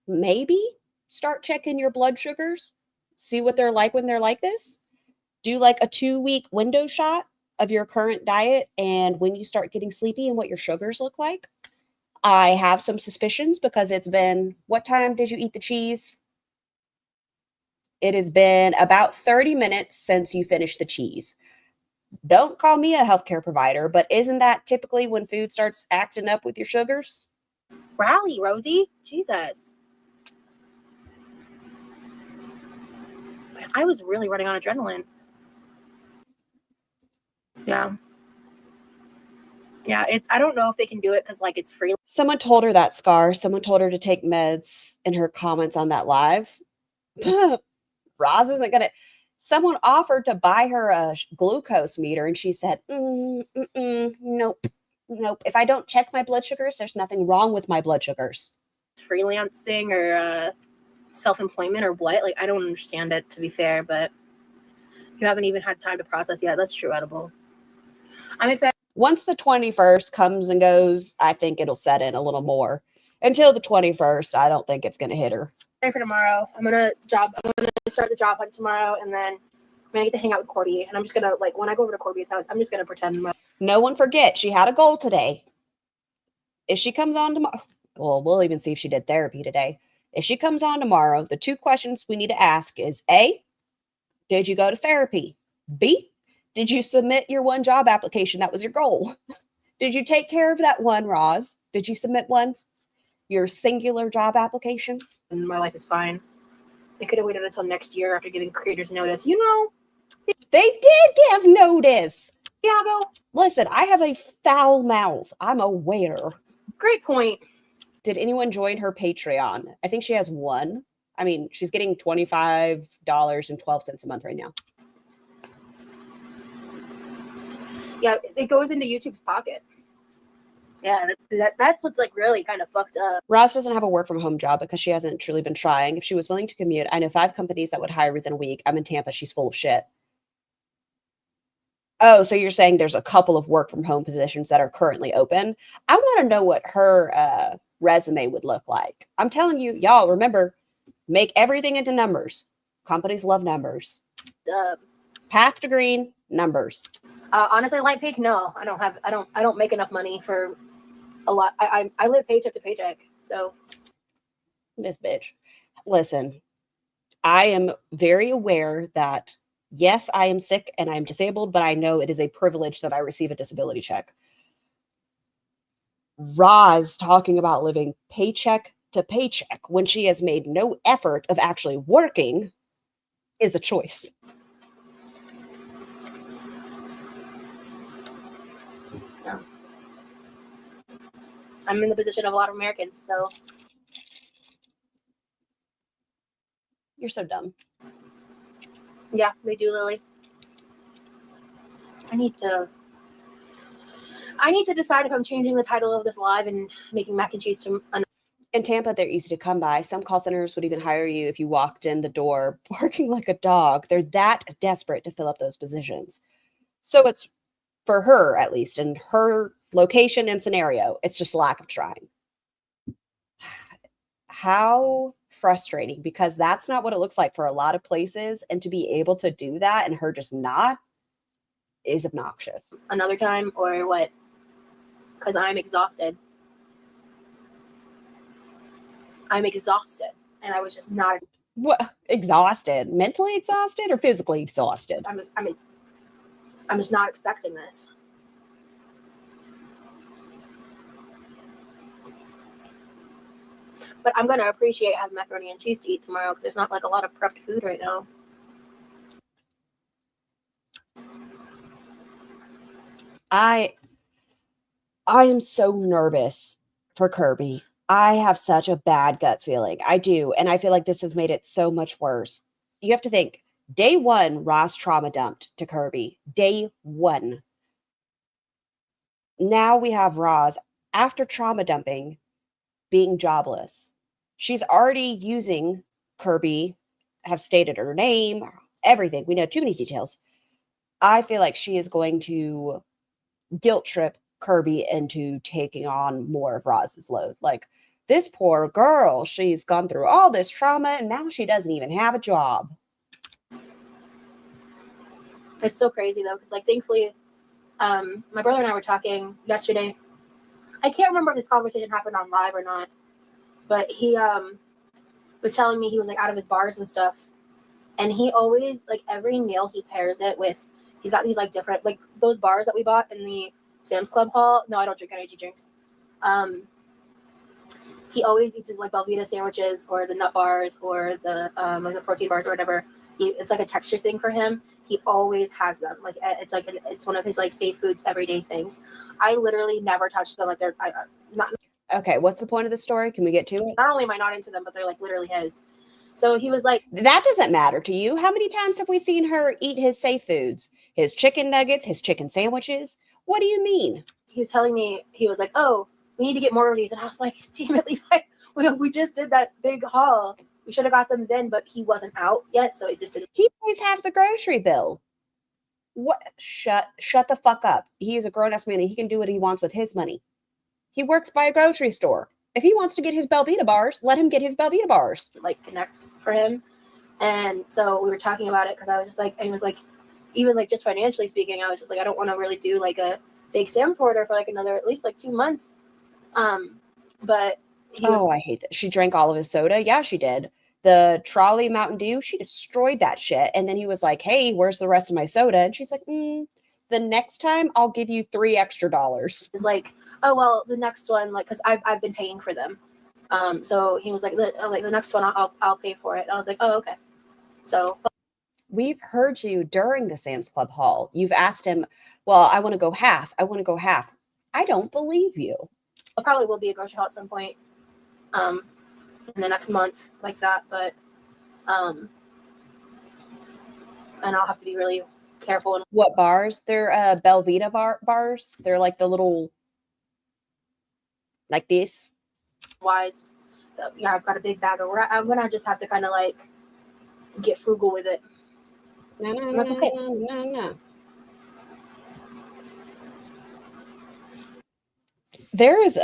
maybe start checking your blood sugars, see what they're like when they're like this, do like a 2-week window shot of your current diet and when you start getting sleepy and what your sugars look like. I have some suspicions because it's been, what time did you eat the cheese? It has been about 30 minutes since you finished the cheese. Don't call me a healthcare provider, but isn't that typically when food starts acting up with your sugars? Rally, Rosie. Jesus. Man, I was really running on adrenaline. Yeah. Yeah, I don't know if they can do it because like it's free. Someone told her that, Scar. Someone told her to take meds in her comments on that live. Roz isn't gonna. Someone offered to buy her a glucose meter, and she said, "Nope, nope. If I don't check my blood sugars, there's nothing wrong with my blood sugars." Freelancing or self-employment or what? Like I don't understand it, to be fair, but you haven't even had time to process yet. That's true, Edible. I'm excited. Once the 21st comes and goes, I think it'll set in a little more. Until the 21st, I don't think it's going to hit her. For tomorrow, I'm gonna start the job hunt tomorrow, and then I'm gonna get to hang out with Corby. And I'm just gonna like when I go over to Corby's house, I'm just gonna pretend. No one forget she had a goal today. If she comes on tomorrow, well, we'll even see if she did therapy today. If she comes on tomorrow, the 2 questions we need to ask is A, did you go to therapy? B, did you submit your one job application? That was your goal. Did you take care of that one, Roz? Did you submit one? Your singular job application? And my life is fine. They could have waited until next year after giving creators notice. You know, they did give notice. Iago. Listen, I have a foul mouth. I'm aware. Great point. Did anyone join her Patreon? I think she has one. I mean, she's getting $25.12 a month right now. Yeah, it goes into YouTube's pocket. Yeah, that's what's like really kind of fucked up. Roz doesn't have a work from home job because she hasn't truly been trying. If she was willing to commute, I know 5 companies that would hire within a week. I'm in Tampa. She's full of shit. Oh, so you're saying there's a couple of work from home positions that are currently open? I want to know what her resume would look like. I'm telling you, y'all, remember, make everything into numbers. Companies love numbers. Path to green, numbers. Honestly, light pink, no. I don't make enough money for a lot. I live paycheck to paycheck, so This bitch. Listen, I am very aware that, yes, I am sick and I'm disabled, but I know it is a privilege that I receive a disability check. Roz talking about living paycheck to paycheck when she has made no effort of actually working is a choice. No. I'm in the position of a lot of Americans, so You're so dumb. yeah, they do, Lily. I need to decide if I'm changing the title of this live and making mac and cheese to In Tampa, they're easy to come by. Some call centers would even hire you if you walked in the door barking like a dog. They're that desperate to fill up those positions. So it's, for her, at least, in her location and scenario, it's just lack of trying. How frustrating, because that's not what it looks like for a lot of places. And to be able to do that and her just not is obnoxious. another time, or what? Because I'm exhausted. I'm exhausted, and I was just not. What? Exhausted? Mentally exhausted or physically exhausted? I'm just not expecting this. But I'm gonna appreciate having macaroni and cheese to eat tomorrow because there's not like a lot of prepped food right now. I am so nervous for Kirby. I have such a bad gut feeling. I do. And I feel like this has made it so much worse. You have to think, day one, Ross trauma dumped to Kirby. Day one. Now we have Roz, after trauma dumping, being jobless. She's already using Kirby, have stated her name, everything. We know too many details. I feel like she is going to guilt trip Kirby into taking on more of Roz's load. Like, this poor girl, she's gone through all this trauma and now she doesn't even have a job. It's so crazy though, because like thankfully, my brother and I were talking yesterday. I can't remember if this conversation happened on live or not, but he was telling me he was like out of his bars and stuff, and he always, like, every meal he pairs it with, he's got these like different, like those bars that we bought in the Sam's Club haul. No, I don't drink energy drinks. He always eats his like Belvita sandwiches or the nut bars or the like the protein bars or whatever. It's like a texture thing for him. He always has them. Like, it's one of his like safe foods, everyday things. I literally never touch them. Like, they're not. Okay, what's the point of the story? Can we get to it? Not only am I not into them, but they're like literally his. So he was like, that doesn't matter to you. How many times have we seen her eat his safe foods? His chicken nuggets, his chicken sandwiches? What do you mean? He was telling me, he was like, oh, we need to get more of these. And I was like, damn it, Levi, we just did that big haul. We should have got them then, but he wasn't out yet, so it just didn't. He always have the grocery bill. What? Shut the fuck up. He is a grown-ass man and he can do what he wants with his money. He works by a grocery store. If he wants to get his Belvita bars, let him get his Belvita bars. Like, connect for him. And so we were talking about it because I was just like, and he was like, even like just financially speaking, I was just like, I don't want to really do like a big Sam's order for like another at least like 2 months. But I hate that. She drank all of his soda. Yeah, she did. The trolley Mountain Dew, she destroyed that shit. And then he was like, hey, where's the rest of my soda? And she's like, the next time I'll give you $3 extra. It's like, oh, well, the next one, like, because I've been paying for them. So he was like, the next one I'll pay for it. And I was like, oh, okay. So we've heard you during the Sam's Club haul. You've asked him, well, I want to go half. I want to go half. I don't believe you. I probably will be a grocery haul at some point in the next month like that. But and I'll have to be really careful. What bars? They're Belvita bars. They're like the little, like this. Wise. So, yeah, I've got a big bag of. I'm gonna just have to kind of like get frugal with it. No. That's okay. No. There is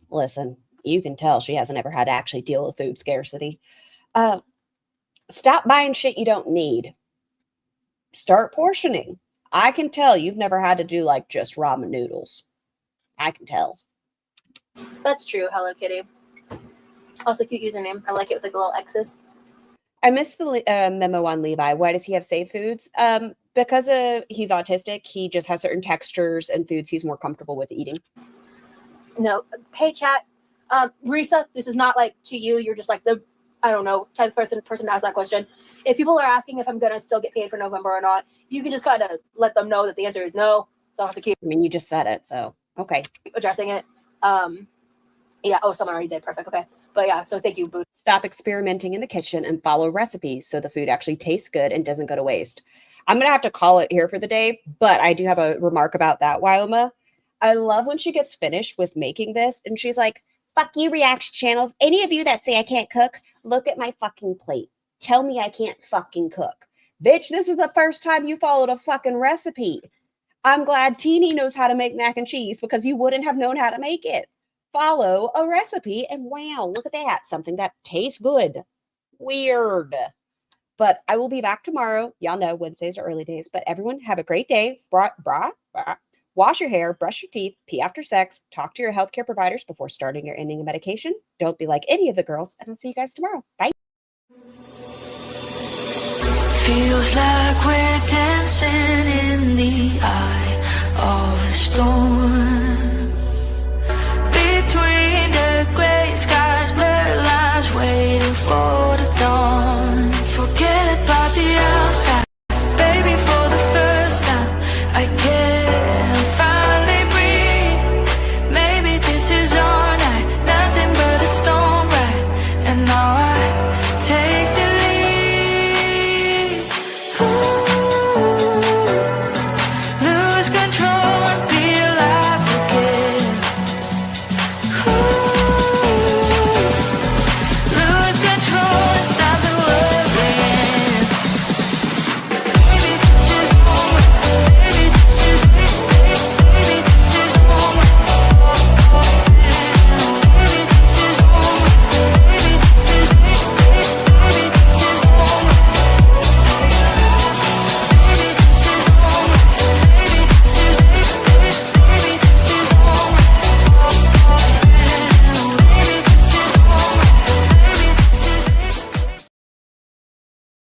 listen, you can tell she hasn't ever had to actually deal with food scarcity. Stop buying shit you don't need. Start portioning. I can tell you've never had to do like just ramen noodles. I can tell. That's true, Hello Kitty. Also, cute username. I like it with like the little X's. I missed the memo on Levi. Why does he have safe foods? Because he's autistic, he just has certain textures and foods he's more comfortable with eating. No. Hey, chat. Marisa, this is not like to you. You're just like the, I don't know, 10th person to ask that question. If people are asking if I'm going to still get paid for November or not, you can just kind of let them know that the answer is no. So I don't have to keep I mean, you just said it, so okay. addressing it. Yeah. Oh, someone already did. Perfect. Okay. But yeah, so thank you, Boo. Stop experimenting in the kitchen and follow recipes so the food actually tastes good and doesn't go to waste. I'm going to have to call it here for the day, but I do have a remark about that, Wyoma. I love when she gets finished with making this and she's like, fuck you, reaction channels. Any of you that say I can't cook, look at my fucking plate. Tell me I can't fucking cook. Bitch, this is the first time you followed a fucking recipe. I'm glad Teeny knows how to make mac and cheese because you wouldn't have known how to make it. Follow a recipe and wow, look at that. Something that tastes good. Weird. But I will be back tomorrow. Y'all know Wednesdays are early days, but everyone have a great day. Wash your hair, brush your teeth, pee after sex, talk to your healthcare providers before starting or ending a medication. Don't be like any of the girls, and I'll see you guys tomorrow. Bye. Feels like we're dancing in the eye of a storm.